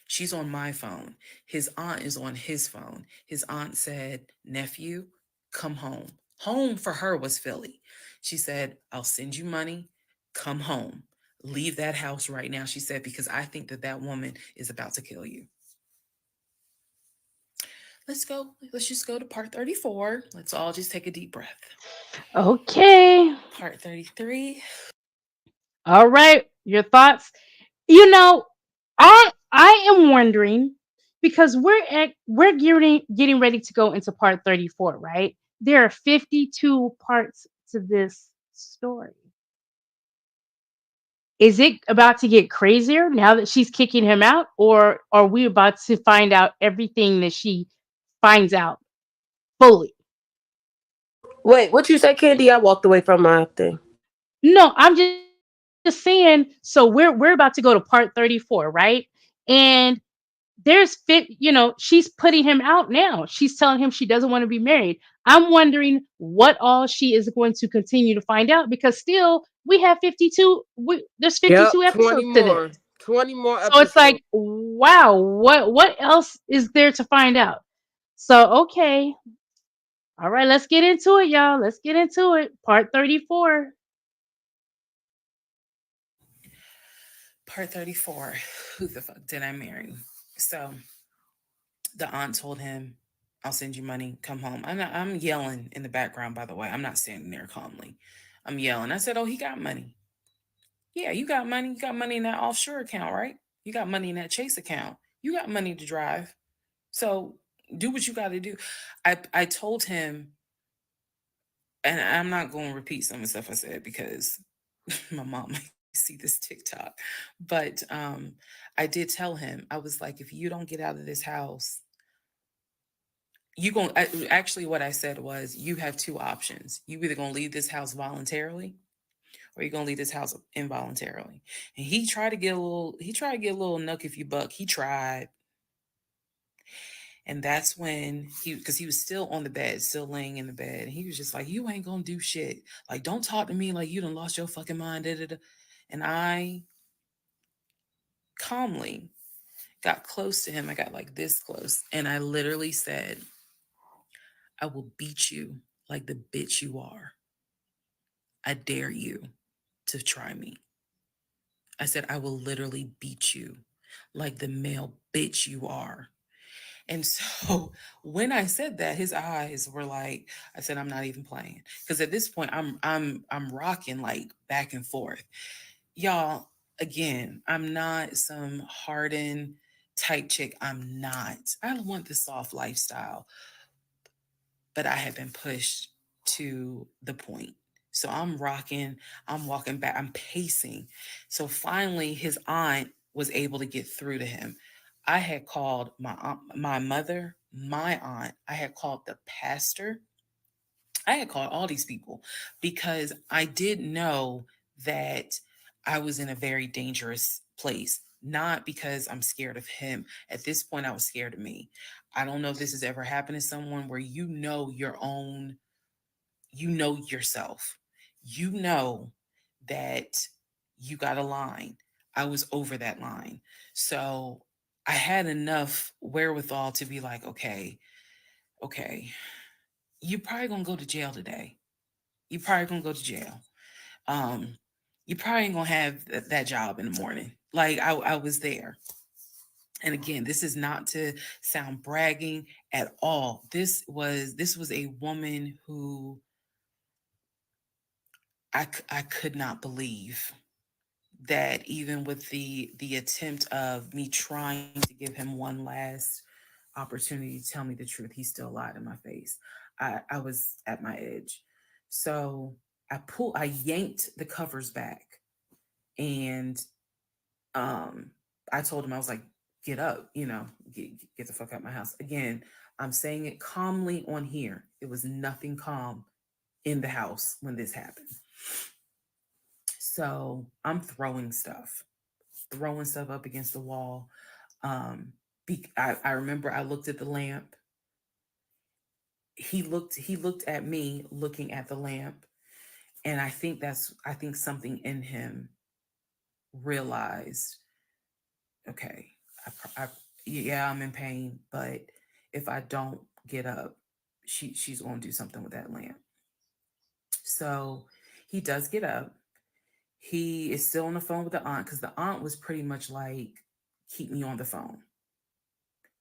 She's on my phone. His aunt is on his phone. His aunt said, nephew, come home. Home for her was Philly. She said, I'll send you money. Come home. Leave that house right now, she said, because I think that woman is about to kill you. Let's go. Let's just go to part 34. Let's all just take a deep breath. Okay. Part 33. All right. Your thoughts? I am wondering, because we're getting ready to go into part 34, right? There are 52 parts to this story. Is it about to get crazier now that she's kicking him out, or are we about to find out everything that she finds out fully? Wait, what you say, Candy? I walked away from my thing. No, I'm just saying. So we're about to go to part 34, right? And she's putting him out now. She's telling him she doesn't want to be married. I'm wondering what all she is going to continue to find out, because still we have 52. There's Yep, 52 20 episodes to this. more. 20 more So it's episodes. like, wow, what else is there to find out? So okay, all right, let's get into it, y'all. Let's get into it. Part 34. Part 34. Who the fuck did I marry? So the aunt told him, I'll send you money, come home. I'm yelling in the background, by the way. I'm not standing there calmly. I'm yelling. I said, oh, he got money. Yeah, you got money. You got money in that offshore account, right? You got money in that Chase account. You got money to drive. So do what you got to do. I told him, and I'm not going to repeat some of the stuff I said because my mom might see this TikTok. But I did tell him, I was like, if you don't get out of this house, actually what I said was, you have two options. You either going to leave this house voluntarily, or you're gonna leave this house involuntarily. And he tried to get a little nuck if you buck. He tried. And that's when because he was still on the bed, still laying in the bed. And he was just like, you ain't gonna do shit. Like, don't talk to me like you done lost your fucking mind. Da, da, da. And I calmly got close to him. I got like this close. And I literally said, I will beat you like the bitch you are. I dare you to try me. I said, I will literally beat you like the male bitch you are. And so when I said that, his eyes were like, I said, I'm not even playing. Because at this point, I'm rocking like back and forth. Y'all, again, I'm not some hardened type chick. I'm not. I want the soft lifestyle, but I have been pushed to the point. So I'm rocking, I'm walking back, I'm pacing. So finally, his aunt was able to get through to him. I had called my aunt, my mother, my aunt. I had called the pastor. I had called all these people because I did know that I was in a very dangerous place. Not because I'm scared of him. At this point, I was scared of me. I don't know if this has ever happened to someone where you know your own, you know yourself. You know that you got a line. I was over that line. So I had enough wherewithal to be like, okay, you're probably gonna go to jail today. You're probably gonna go to jail. Um, you probably ain't gonna have that job in the morning. Like I was there. And again, this is not to sound bragging at all. This was a woman who I could not believe that even with the attempt of me trying to give him one last opportunity to tell me the truth, he still lied in my face. I was at my edge. So I yanked the covers back, and I told him, I was like, get up, get the fuck out of my house. Again, I'm saying it calmly on here. It was nothing calm in the house when this happened. So I'm throwing stuff up against the wall. I remember I looked at the lamp. He looked at me looking at the lamp. And I think something in him realized, okay, yeah, I'm in pain, but if I don't get up, she's going to do something with that lamp. So he does get up. He is still on the phone with the aunt because the aunt was pretty much like, keep me on the phone.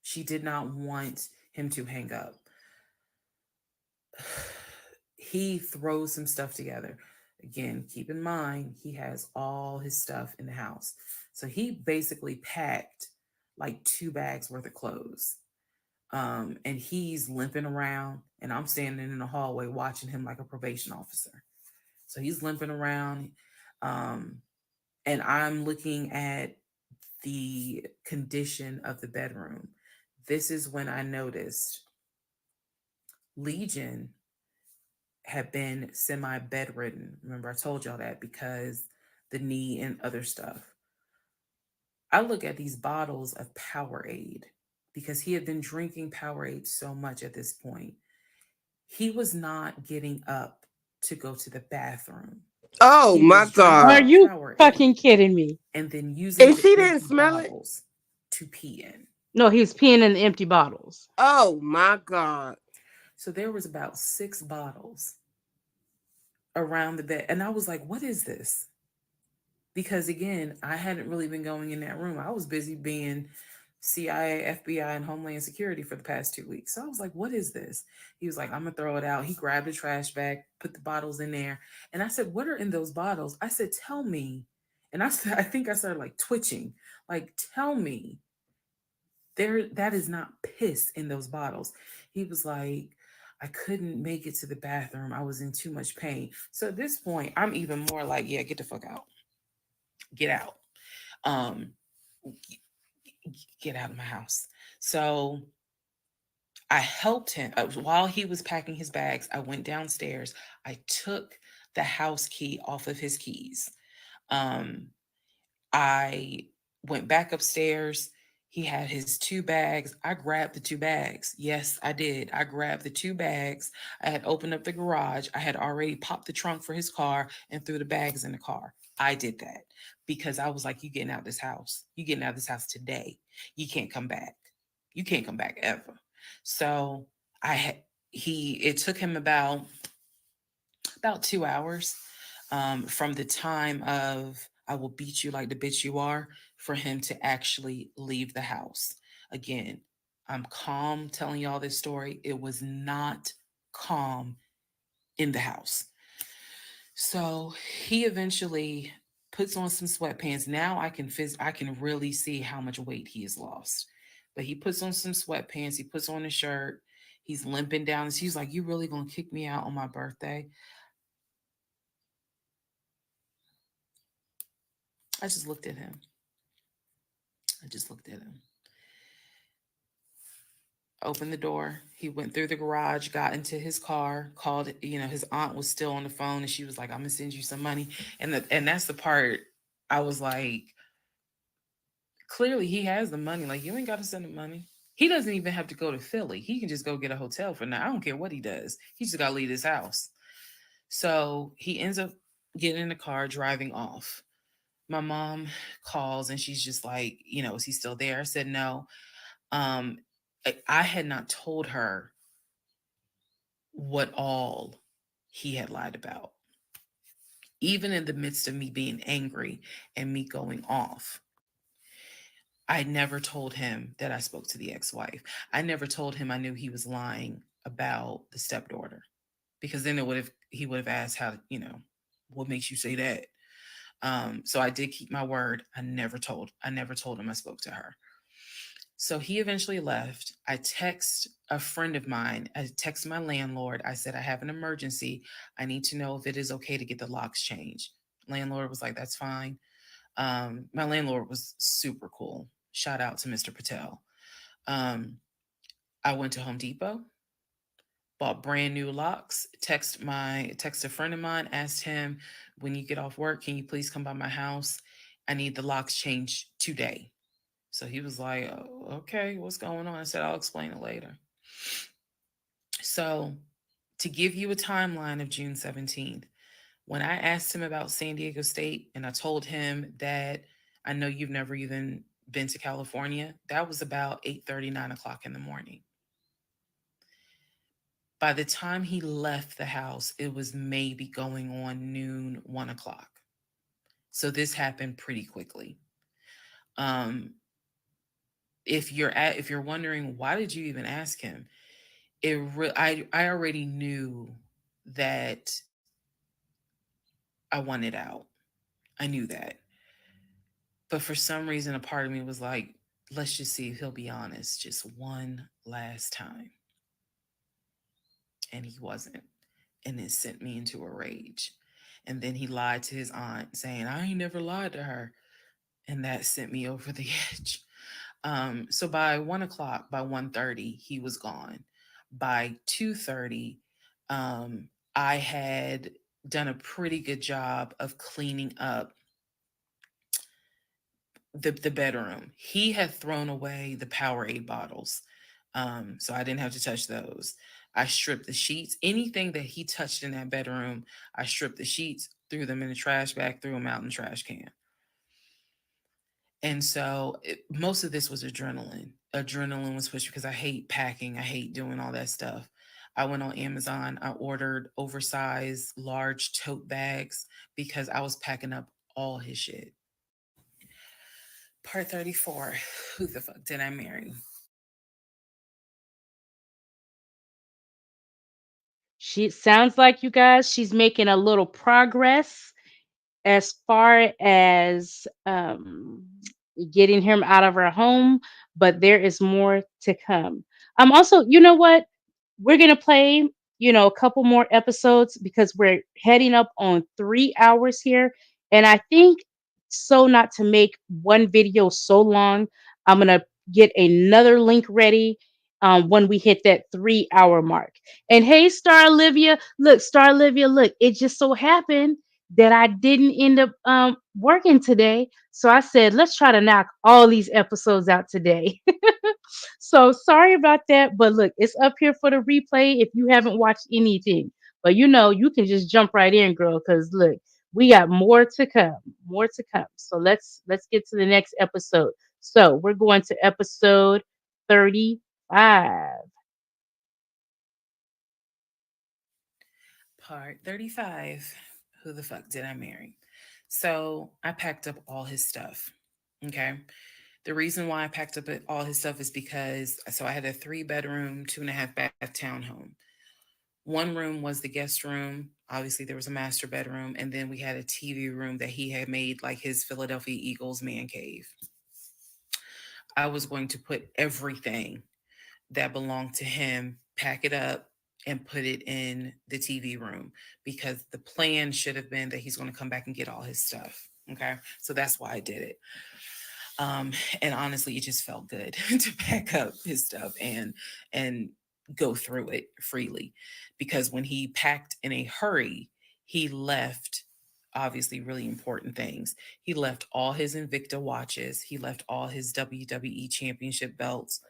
She did not want him to hang up. He throws some stuff together. Again, keep in mind, he has all his stuff in the house. So he basically packed like 2 bags worth of clothes. And he's limping around, and I'm standing in the hallway watching him like a probation officer. So he's limping around. And I'm looking at the condition of the bedroom. This is when I noticed Legion had been semi bedridden. Remember, I told y'all that because the knee and other stuff. I look at these bottles of Powerade because he had been drinking Powerade so much at this point. He was not getting up to go to the bathroom. Oh my God. Are you fucking kidding me? And then using and she didn't smell bottles to pee in. No, he was peeing in the empty bottles. Oh my God. So there was about 6 bottles around the bed. And I was like, what is this? Because again, I hadn't really been going in that room. I was busy being CIA, FBI, and Homeland Security for the past 2 weeks. So I was like, what is this? He was like, I'm going to throw it out. He grabbed a trash bag, put the bottles in there. And I said, what are in those bottles? I said, tell me. And I think I started like twitching. Like, tell me. That is not piss in those bottles. He was like, I couldn't make it to the bathroom. I was in too much pain. So at this point, I'm even more like, yeah, get the fuck out. Get out. Get out of my house. So I helped him while he was packing his bags. I went downstairs. I took the house key off of his keys. I went back upstairs. He had his 2 bags. I grabbed the 2 bags. Yes, I did. I grabbed the 2 bags. I had opened up the garage. I had already popped the trunk for his car and threw the bags in the car. I did that because I was like, you getting out of this house. You getting out of this house today. You can't come back. You can't come back ever. So it took him about 2 hours from the time of I will beat you like the bitch you are for him to actually leave the house. Again, I'm calm telling y'all this story. It was not calm in the house. So he eventually puts on some sweatpants. Now I can really see how much weight he has lost. But he puts on some sweatpants. He puts on a shirt. He's limping down. He's like, you really gonna kick me out on my birthday? I just looked at him. Opened the door. He went through the garage, got into his car, called, his aunt was still on the phone and she was like, I'm gonna send you some money. And that's the part I was like, clearly he has the money. Like, you ain't got to send him money. He doesn't even have to go to Philly. He can just go get a hotel for now. I don't care what he does. He just got to leave his house. So he ends up getting in the car, driving off. My mom calls and she's just like, is he still there? I said, no. I had not told her what all he had lied about. Even in the midst of me being angry and me going off, I never told him that I spoke to the ex-wife. I never told him I knew he was lying about the stepdaughter, because then he would have asked how, what makes you say that? So I did keep my word. I never told him I spoke to her. So he eventually left. I text a friend of mine. I text my landlord. I said, I have an emergency. I need to know if it is okay to get the locks changed. Landlord was like, that's fine. My landlord was super cool. Shout out to Mr. Patel. I went to Home Depot, bought brand new locks, text a friend of mine, asked him, when you get off work, can you please come by my house? I need the locks changed today. So he was like, oh, okay, what's going on? I said, I'll explain it later. So to give you a timeline of June 17th, when I asked him about San Diego State and I told him that I know you've never even been to California, that was about 8:30, 9 o'clock in the morning. By the time he left the house, it was maybe going on noon, 1 o'clock. So this happened pretty quickly. If you're wondering, why did you even ask him? I already knew that I wanted out. I knew that. But for some reason, a part of me was like, let's just see if he'll be honest just one last time. And he wasn't. And it sent me into a rage. And then he lied to his aunt saying, I ain't never lied to her. And that sent me over the edge. So by 1 o'clock, by 1:30, he was gone. By 2:30, I had done a pretty good job of cleaning up the bedroom. He had thrown away the Powerade bottles. So I didn't have to touch those. I stripped the sheets. Anything that he touched in that bedroom, I stripped the sheets, threw them in the trash bag, threw them out in the trash can. And so most of this was adrenaline. Adrenaline was pushed because I hate packing. I hate doing all that stuff. I went on Amazon. I ordered oversized, large tote bags because I was packing up all his shit. Part 34. Who the fuck did I marry? She sounds like, you guys, she's making a little progress as far as getting him out of her home, but there is more to come. Also, you know what? We're gonna play, a couple more episodes because we're heading up on 3 hours here. And I think, so not to make one video so long, I'm gonna get another link ready when we hit that 3 hour mark. And hey, Star Olivia, look, it just so happened that I didn't end up working today. So I said, let's try to knock all these episodes out today. So sorry about that. But look, it's up here for the replay if you haven't watched anything. But you can just jump right in, girl, because look, we got more to come. More to come. So let's get to the next episode. So we're going to episode 35. Part 35. Who the fuck did I marry? So I packed up all his stuff. Okay. The reason why I packed up all his stuff is because I had a 3-bedroom, 2.5-bath townhome. One room was the guest room. Obviously, there was a master bedroom, and then we had a TV room that he had made like his Philadelphia Eagles man cave. I was going to put everything that belonged to him, pack it up, and put it in the TV room because the plan should have been that he's going to come back and get all his stuff. Okay. So that's why I did it. And honestly, it just felt good to pack up his stuff and go through it freely, because when he packed in a hurry, he left obviously really important things. He left all his Invicta watches. He left all his WWE championship belts.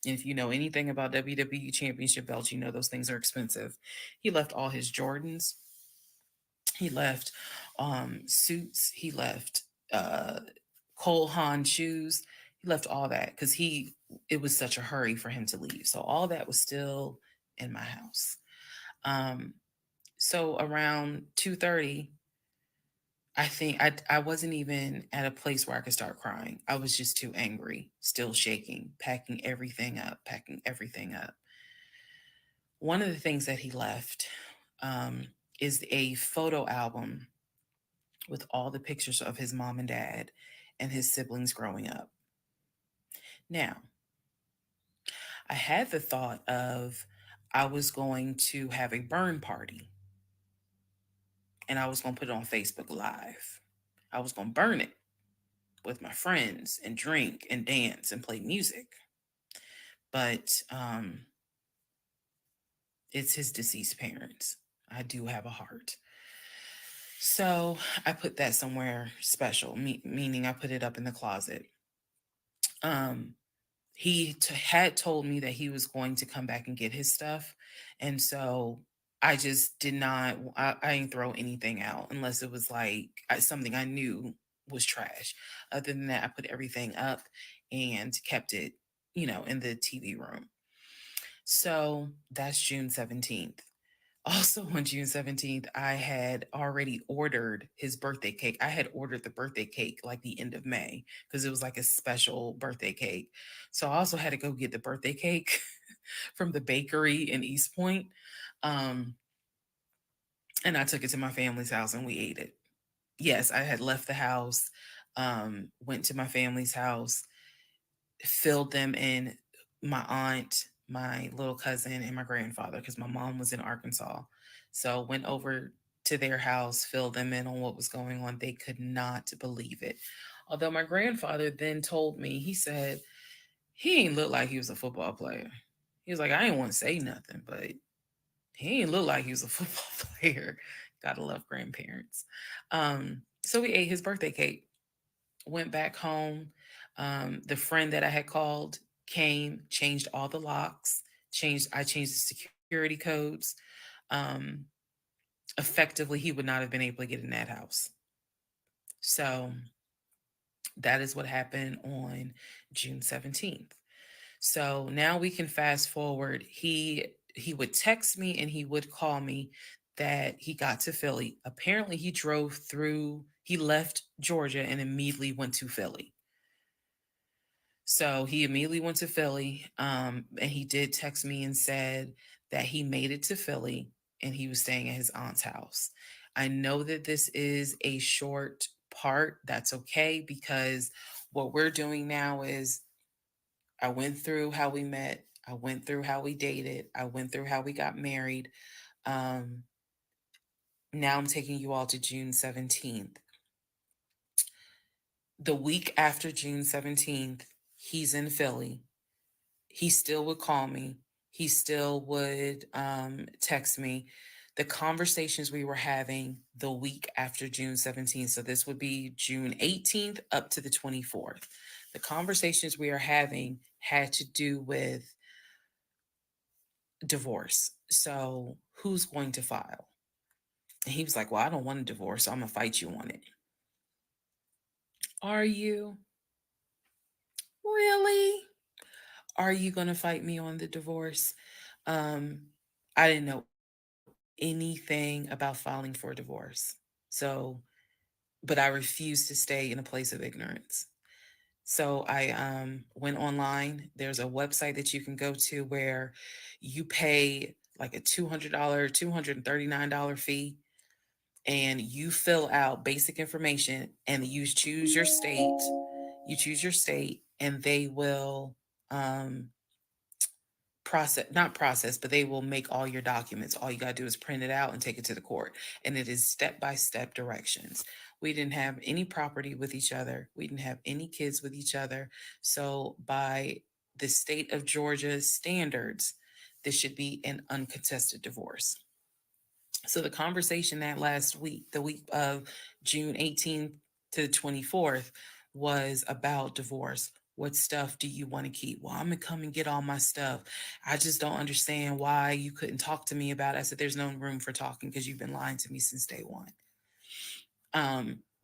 And if you know anything about WWE championship belts, you know those things are expensive. He left all his Jordans. He left suits. He left Cole Haan shoes. He left all that because it was such a hurry for him to leave. So all that was still in my house. So around 2:30, I think I wasn't even at a place where I could start crying. I was just too angry, still shaking, packing everything up. One of the things that he left is a photo album with all the pictures of his mom and dad and his siblings growing up. Now, I had the thought of I was going to have a burn party and I was going to put it on Facebook Live. I was going to burn it with my friends and drink and dance and play music. But it's his deceased parents. I do have a heart. So I put that somewhere special, meaning I put it up in the closet. He had told me that he was going to come back and get his stuff. And so I just did not, I didn't throw anything out unless it was like something I knew was trash. Other than that, I put everything up and kept it, in the TV room. So that's June 17th. Also on June 17th, I had already ordered his birthday cake. I had ordered the birthday cake like the end of May because it was like a special birthday cake. So I also had to go get the birthday cake from the bakery in East Point. And I took it to my family's house and we ate it. Yes, I had left the house, went to my family's house, filled them in, my aunt, my little cousin, and my grandfather, because my mom was in Arkansas. So went over to their house, filled them in on what was going on. They could not believe it. Although my grandfather then told me, he said, he ain't look like he was a football player. He was like, I didn't want to say nothing, but He didn't look like he was a football player. Gotta love grandparents. So we ate his birthday cake, went back home. The friend that I had called came, changed all the locks, I changed the security codes. Um, Effectively, he would not have been able to get in that house. So that is what happened on June 17th. So now we can fast forward. He would text me and he would call me that he got to Philly. Apparently he left Georgia and immediately went to Philly. So he immediately went to Philly. And he did text me and said that he made it to Philly and he was staying at his aunt's house. I know that this is a short part. That's okay, because what we're doing now is I went through how we met. I went through how we dated. I went through how we got married. Um, Now I'm taking you all to June 17th. The week after June 17th, he's in Philly. He still would call me. He still would text me. The conversations we were having the week after June 17th, so this would be June 18th up to the 24th. The conversations we are having had to do with divorce. So who's going to file? And he was like, well, I don't want a divorce, so I'm going to fight you on it. Are you? Really? Are you going to fight me on the divorce? I didn't know anything about filing for divorce. So, but I refused to stay in a place of ignorance. So I went online. There's a website that you can go to where you pay like a $200, $239 fee, and you fill out basic information and you choose your state. You choose your state and they will not process, but they will make all your documents. All you got to do is print it out and take it to the court. And it is step-by-step directions. We didn't have any property with each other. We didn't have any kids with each other. So by the state of Georgia's standards, this should be an uncontested divorce. So the conversation that last week, the week of June 18th to the 24th, was about divorce. What stuff do you want to keep? Well, I'm going to come and get all my stuff. I just don't understand why you couldn't talk to me about it. I said, there's no room for talking because you've been lying to me since day one.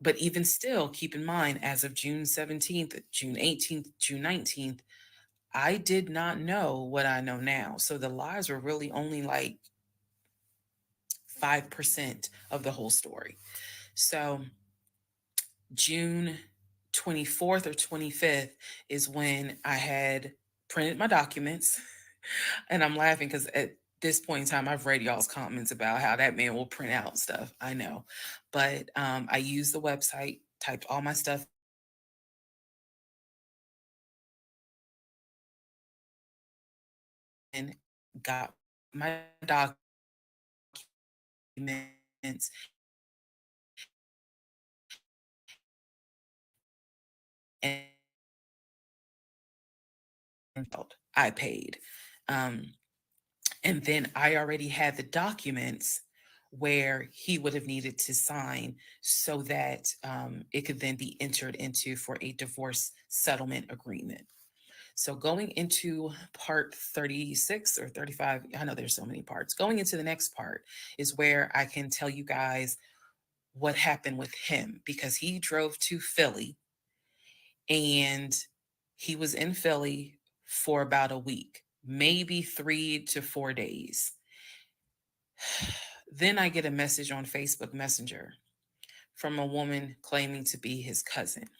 But even still, keep in mind, as of June 17th, June 18th, June 19th, I did not know what I know now. So the lies were really only like 5% of the whole story. So June 24th or 25th is when I had printed my documents. And I'm laughing because at this point in time, I've read y'all's comments about how that man will print out stuff. I know. But I used the website, typed all my stuff and got my documents and I paid. And then I already had the documents where he would have needed to sign so that it could then be entered into for a divorce settlement agreement. So going into part 36 or 35, I know there's so many parts. Going into the next part is where I can tell you guys what happened with him, because he drove to Philly and he was in Philly for about a week, maybe 3 to 4 days. Then I get a message on Facebook Messenger from a woman claiming to be his cousin.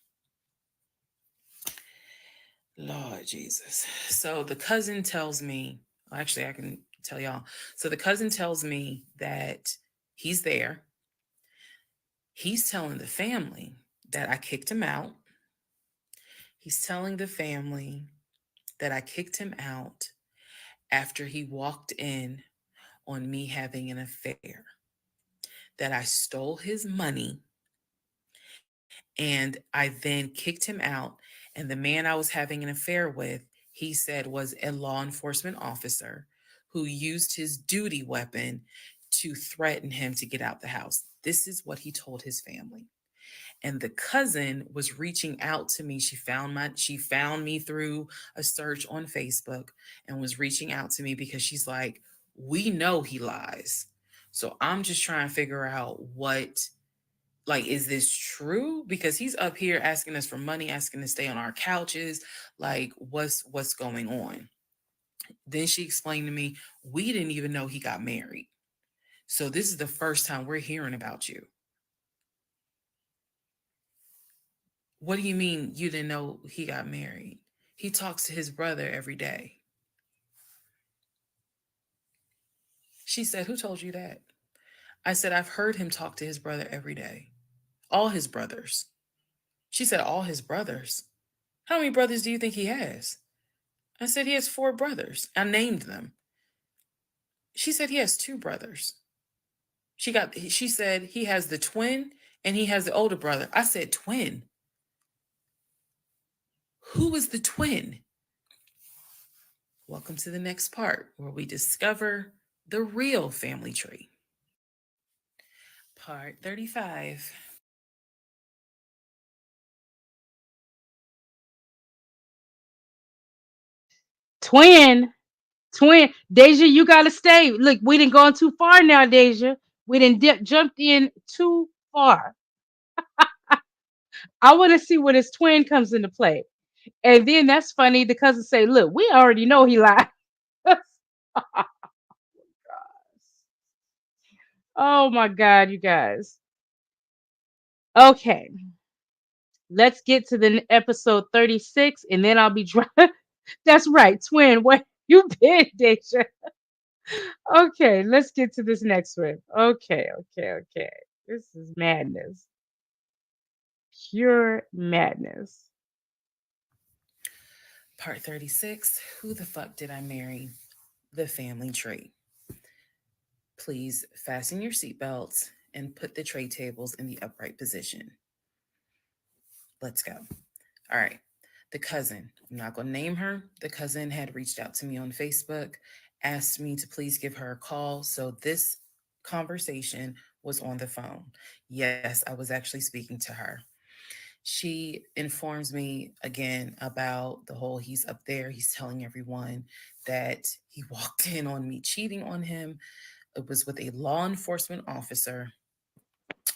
Lord Jesus. So the cousin tells me, actually, I can tell y'all. So the cousin tells me that he's there. He's telling the family that I kicked him out. He's telling the family that I kicked him out after he walked in on me having an affair, that I stole his money, and I then kicked him out. And the man I was having an affair with, he said, was a law enforcement officer who used his duty weapon to threaten him to get out the house. This is what he told his family. And the cousin was reaching out to me. She found me through a search on Facebook and was reaching out to me because she's like, we know he lies. So I'm just trying to figure out is this true? Because he's up here asking us for money, asking to stay on our couches. Like, what's going on? Then she explained to me, we didn't even know he got married. So this is the first time we're hearing about you. What do you mean you didn't know he got married? He talks to his brother every day. She said, who told you that? I said, I've heard him talk to his brother every day. All his brothers. She said, all his brothers? How many brothers do you think he has? I said, he has 4 brothers. I named them. She said, he has 2 brothers. She said, he has the twin and he has the older brother. I said, twin? Who is the twin? Welcome to the next part where we discover the real family tree. Part 35. Twin. Deja, you gotta stay. Look, we didn't go too far now, Deja. We didn't jumped in too far. I want to see when his twin comes into play. And then that's funny. The cousin say, look, we already know he lied. Oh my God, you guys. Okay. Let's get to the episode 36 and then I'll be driving. That's right, twin. Where you been, Deja? Okay, let's get to this next one. Okay. This is madness. Pure madness. Part 36. Who the fuck did I marry? The family tree. Please fasten your seatbelts and put the tray tables in the upright position. Let's go. All right. The cousin, I'm not going to name her. The cousin had reached out to me on Facebook, asked me to please give her a call. So this conversation was on the phone. Yes, I was actually speaking to her. She informs me again about the whole he's up there. He's telling everyone that he walked in on me cheating on him. It was with a law enforcement officer,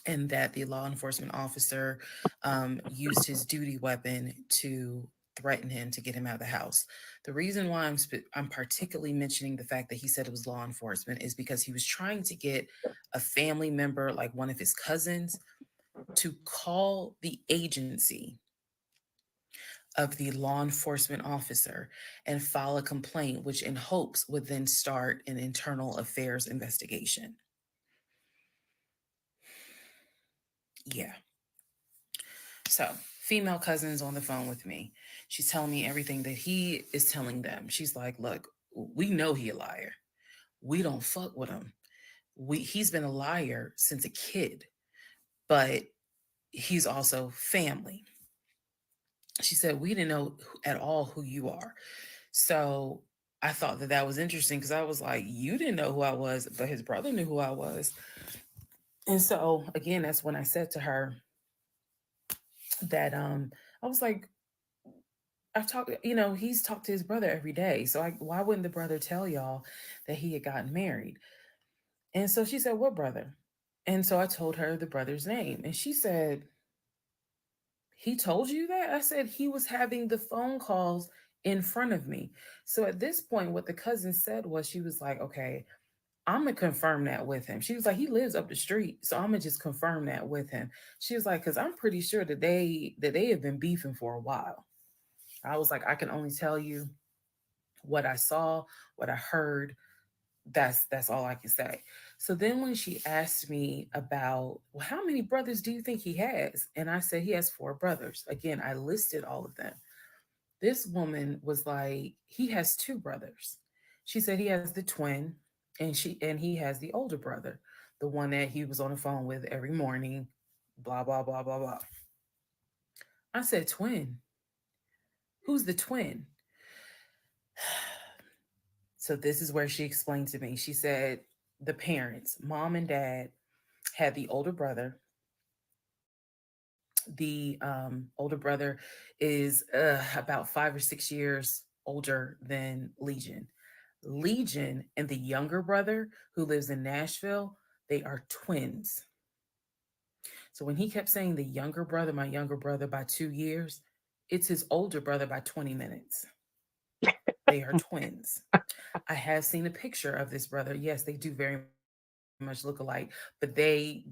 and that the law enforcement officer used his duty weapon to threaten him to get him out of the house. The reason why I'm particularly mentioning the fact that he said it was law enforcement is because he was trying to get a family member, like one of his cousins, to call the agency of the law enforcement officer and file a complaint, which in hopes would then start an internal affairs investigation. Yeah. So, female cousin's on the phone with me. She's telling me everything that he is telling them. She's like, look, we know he a liar. We don't fuck with him. He's been a liar since a kid, but he's also family. She said, we didn't know at all who you are. So I thought that was interesting because I was like, you didn't know who I was, but his brother knew who I was. And so, again, that's when I said to her that I was like, he's talked to his brother every day. So why wouldn't the brother tell y'all that he had gotten married? And so she said, what brother? And so I told her the brother's name. And she said, he told you that? I said, he was having the phone calls in front of me. So at this point, what the cousin said was, she was like, okay, I'm going to confirm that with him. She was like, he lives up the street. So I'm going to just confirm that with him. She was like, because I'm pretty sure that they have been beefing for a while. I was like, I can only tell you what I saw, what I heard. That's all I can say. So then when she asked me about, well, how many brothers do you think he has? And I said, he has 4 brothers. Again, I listed all of them. This woman was like, he has 2 brothers. She said he has the twin and he has the older brother, the one that he was on the phone with every morning, blah, blah, blah, blah, blah. I said, twin? Who's the twin? So this is where she explained to me. She said the parents, mom and dad, had the older brother. The older brother is about 5 or 6 years older than Legion. Legion and the younger brother who lives in Nashville, they are twins. So when he kept saying the younger brother, my younger brother by 2 years, it's his older brother by 20 minutes. They are twins. I have seen a picture of this brother. Yes, they do very much look alike, but I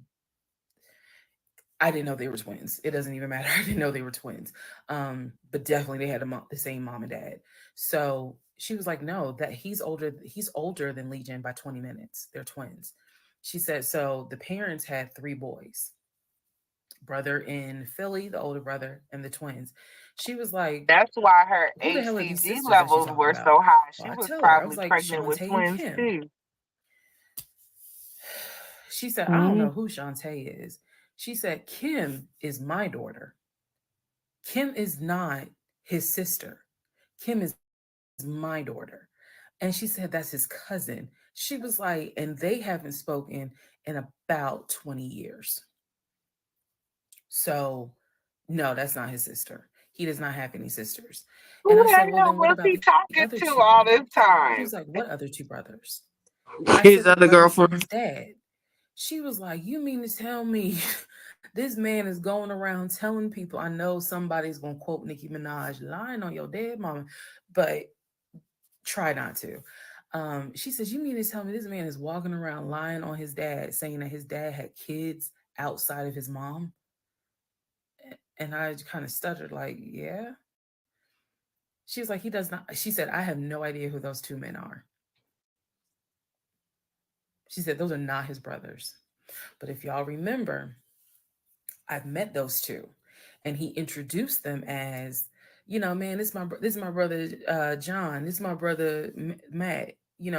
didn't know they were twins. It doesn't even matter. I didn't know they were twins. But definitely they had the same mom and dad. So she was like, no, that he's older than Legion by 20 minutes. They're twins. She said, so the parents had 3 boys, brother in Philly, the older brother, and the twins. She was like, that's why her who the hell are these HCG sisters levels were about? so high. She Well, I was tell her, I was probably like, pregnant with Shantae and twins Kim. too. She said, I don't know who Shantae is. She said, Kim is my daughter. Kim is not his sister. Kim is my daughter. And she said, that's his cousin. She was like, and they haven't spoken in about 20 years. So, no, that's not his sister. He does not have any sisters. Who And I the said, well, hell then what was about he the talking other to 2 all brothers? this time? He was like, what other 2 brothers? His said, other girlfriend. His dad. She was like, you mean to tell me this man is going around telling people, I know somebody's going to quote Nicki Minaj, lying on your dead mama, but try not to. She says, you mean to tell me this man is walking around lying on his dad, saying that his dad had kids outside of his mom? And I kind of stuttered like, yeah. She was like, he does not. She said, I have no idea who those 2 men are. She said, those are not his brothers. But if y'all remember, I've met those 2, and he introduced them as, man, this is my brother John, this is my brother Matt,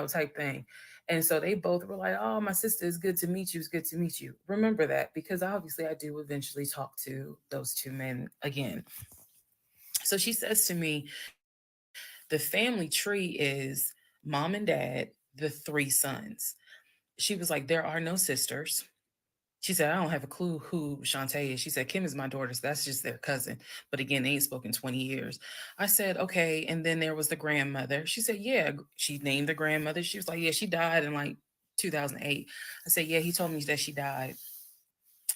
type thing. And so they both were like, oh, my sister, it's good to meet you. It's good to meet you. Remember that, because obviously I do eventually talk to those 2 men again. So she says to me, the family tree is mom and dad, the 3 sons. She was like, there are no sisters. She said, I don't have a clue who Shantae is. She said, Kim is my daughter, so that's just their cousin. But again, they ain't spoken 20 years. I said, okay. And then there was the grandmother. She said, yeah. She named the grandmother. She was like, yeah, she died in like 2008. I said, yeah, he told me that she died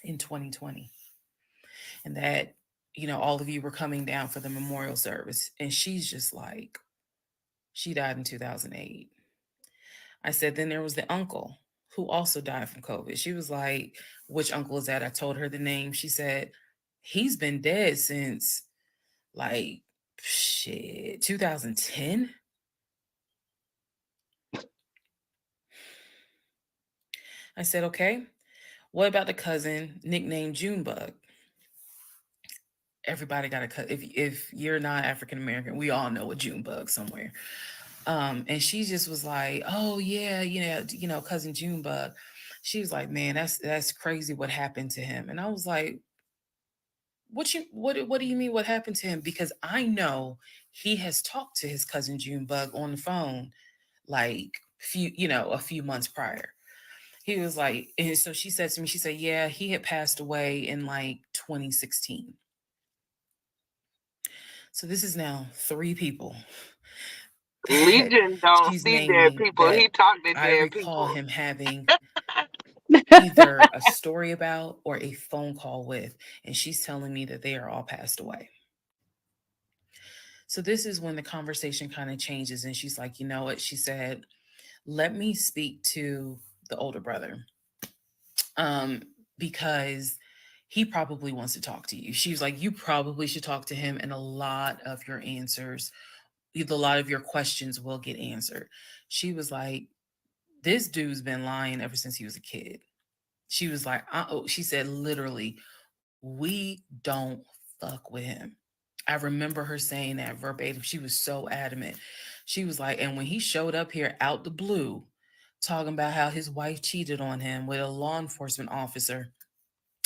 in 2020. And that, all of you were coming down for the memorial service. And she's just like, she died in 2008. I said, then there was the uncle who also died from COVID. She was like, which uncle is that? I told her the name. She said, he's been dead since like 2010. I said, okay, what about the cousin nicknamed Junebug? Everybody got a cut. If you're not African American, we all know a Junebug somewhere. And she just was like, oh yeah, cousin Junebug. She was like, man, that's crazy what happened to him. And I was like, what do you mean what happened to him? Because I know he has talked to his cousin Junebug on the phone like a few months prior. He was like, and so she said to me, she said, yeah, he had passed away in like 2016. So this is now 3 people. Legion don't see dead people. He talked to dead people. I recall him having either a story about or a phone call with, and she's telling me that they are all passed away. So this is when the conversation kind of changes, and she's like, you know what? She said, let me speak to the older brother, because he probably wants to talk to you. She was like, you probably should talk to him, and a lot of your questions will get answered. She was like, this dude's been lying ever since he was a kid. She was like, she said, literally, we don't fuck with him. I remember her saying that verbatim. She was so adamant. She was like, and when he showed up here out the blue, talking about how his wife cheated on him with a law enforcement officer,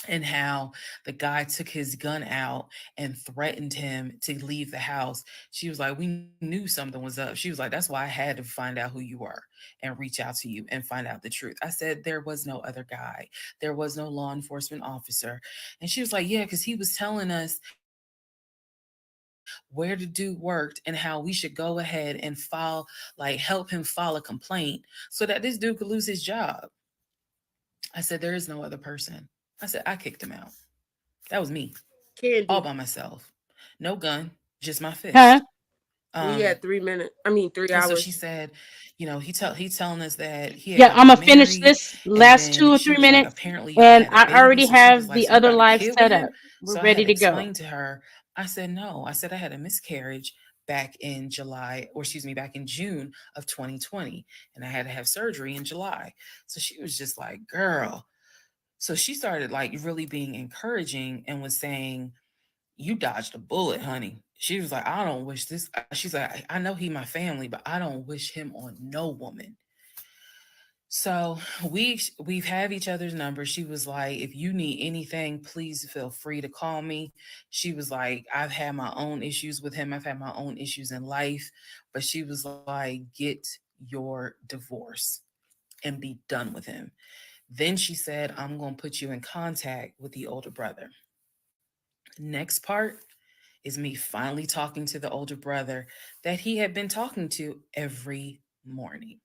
and how the guy took his gun out and threatened him to leave the house. She was like, we knew something was up. She was like, that's why I had to find out who you were and reach out to you and find out the truth. I said, there was no other guy. There was no law enforcement officer. And she was like, yeah, because he was telling us where the dude worked and how we should go ahead and help him file a complaint so that this dude could lose his job. I said, there is no other person. I said, I kicked him out. That was me. Candy. All by myself. No gun, just my fist. Huh? We had 3 minutes. 3 hours. So she said, he's telling us that I'm gonna finish this last 2 or 3 minutes, like, apparently, and I already have the other live set up. We're ready to go. Explain to her. I said no. I said I had a miscarriage back in June of 2020, and I had to have surgery in July. So she was just like, girl. So she started like really being encouraging and was saying, you dodged a bullet, honey. She was like, I don't wish this. She's like, I know he my family, but I don't wish him on no woman. So we've had each other's numbers. She was like, if you need anything, please feel free to call me. She was like, I've had my own issues with him. I've had my own issues in life. But she was like, get your divorce and be done with him. Then she said, I'm going to put you in contact with the older brother. Next part is me finally talking to the older brother that he had been talking to every morning.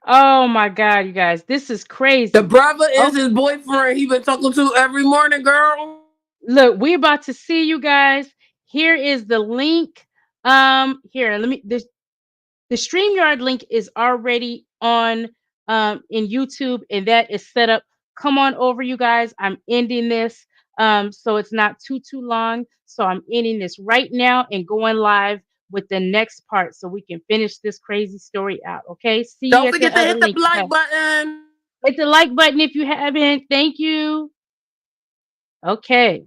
Oh my God, you guys, this is crazy. The brother is his boyfriend. He been talking to every morning, girl. Look, we're about to see, you guys. Here is the link. Here, the StreamYard link is already on in YouTube, and that is set up. Come on over, you guys. I'm ending this so it's not too long. So I'm ending this right now and going live with the next part so we can finish this crazy story out. Okay. See you. Don't forget to hit the like button. Hit the like button if you haven't. Thank you. Okay.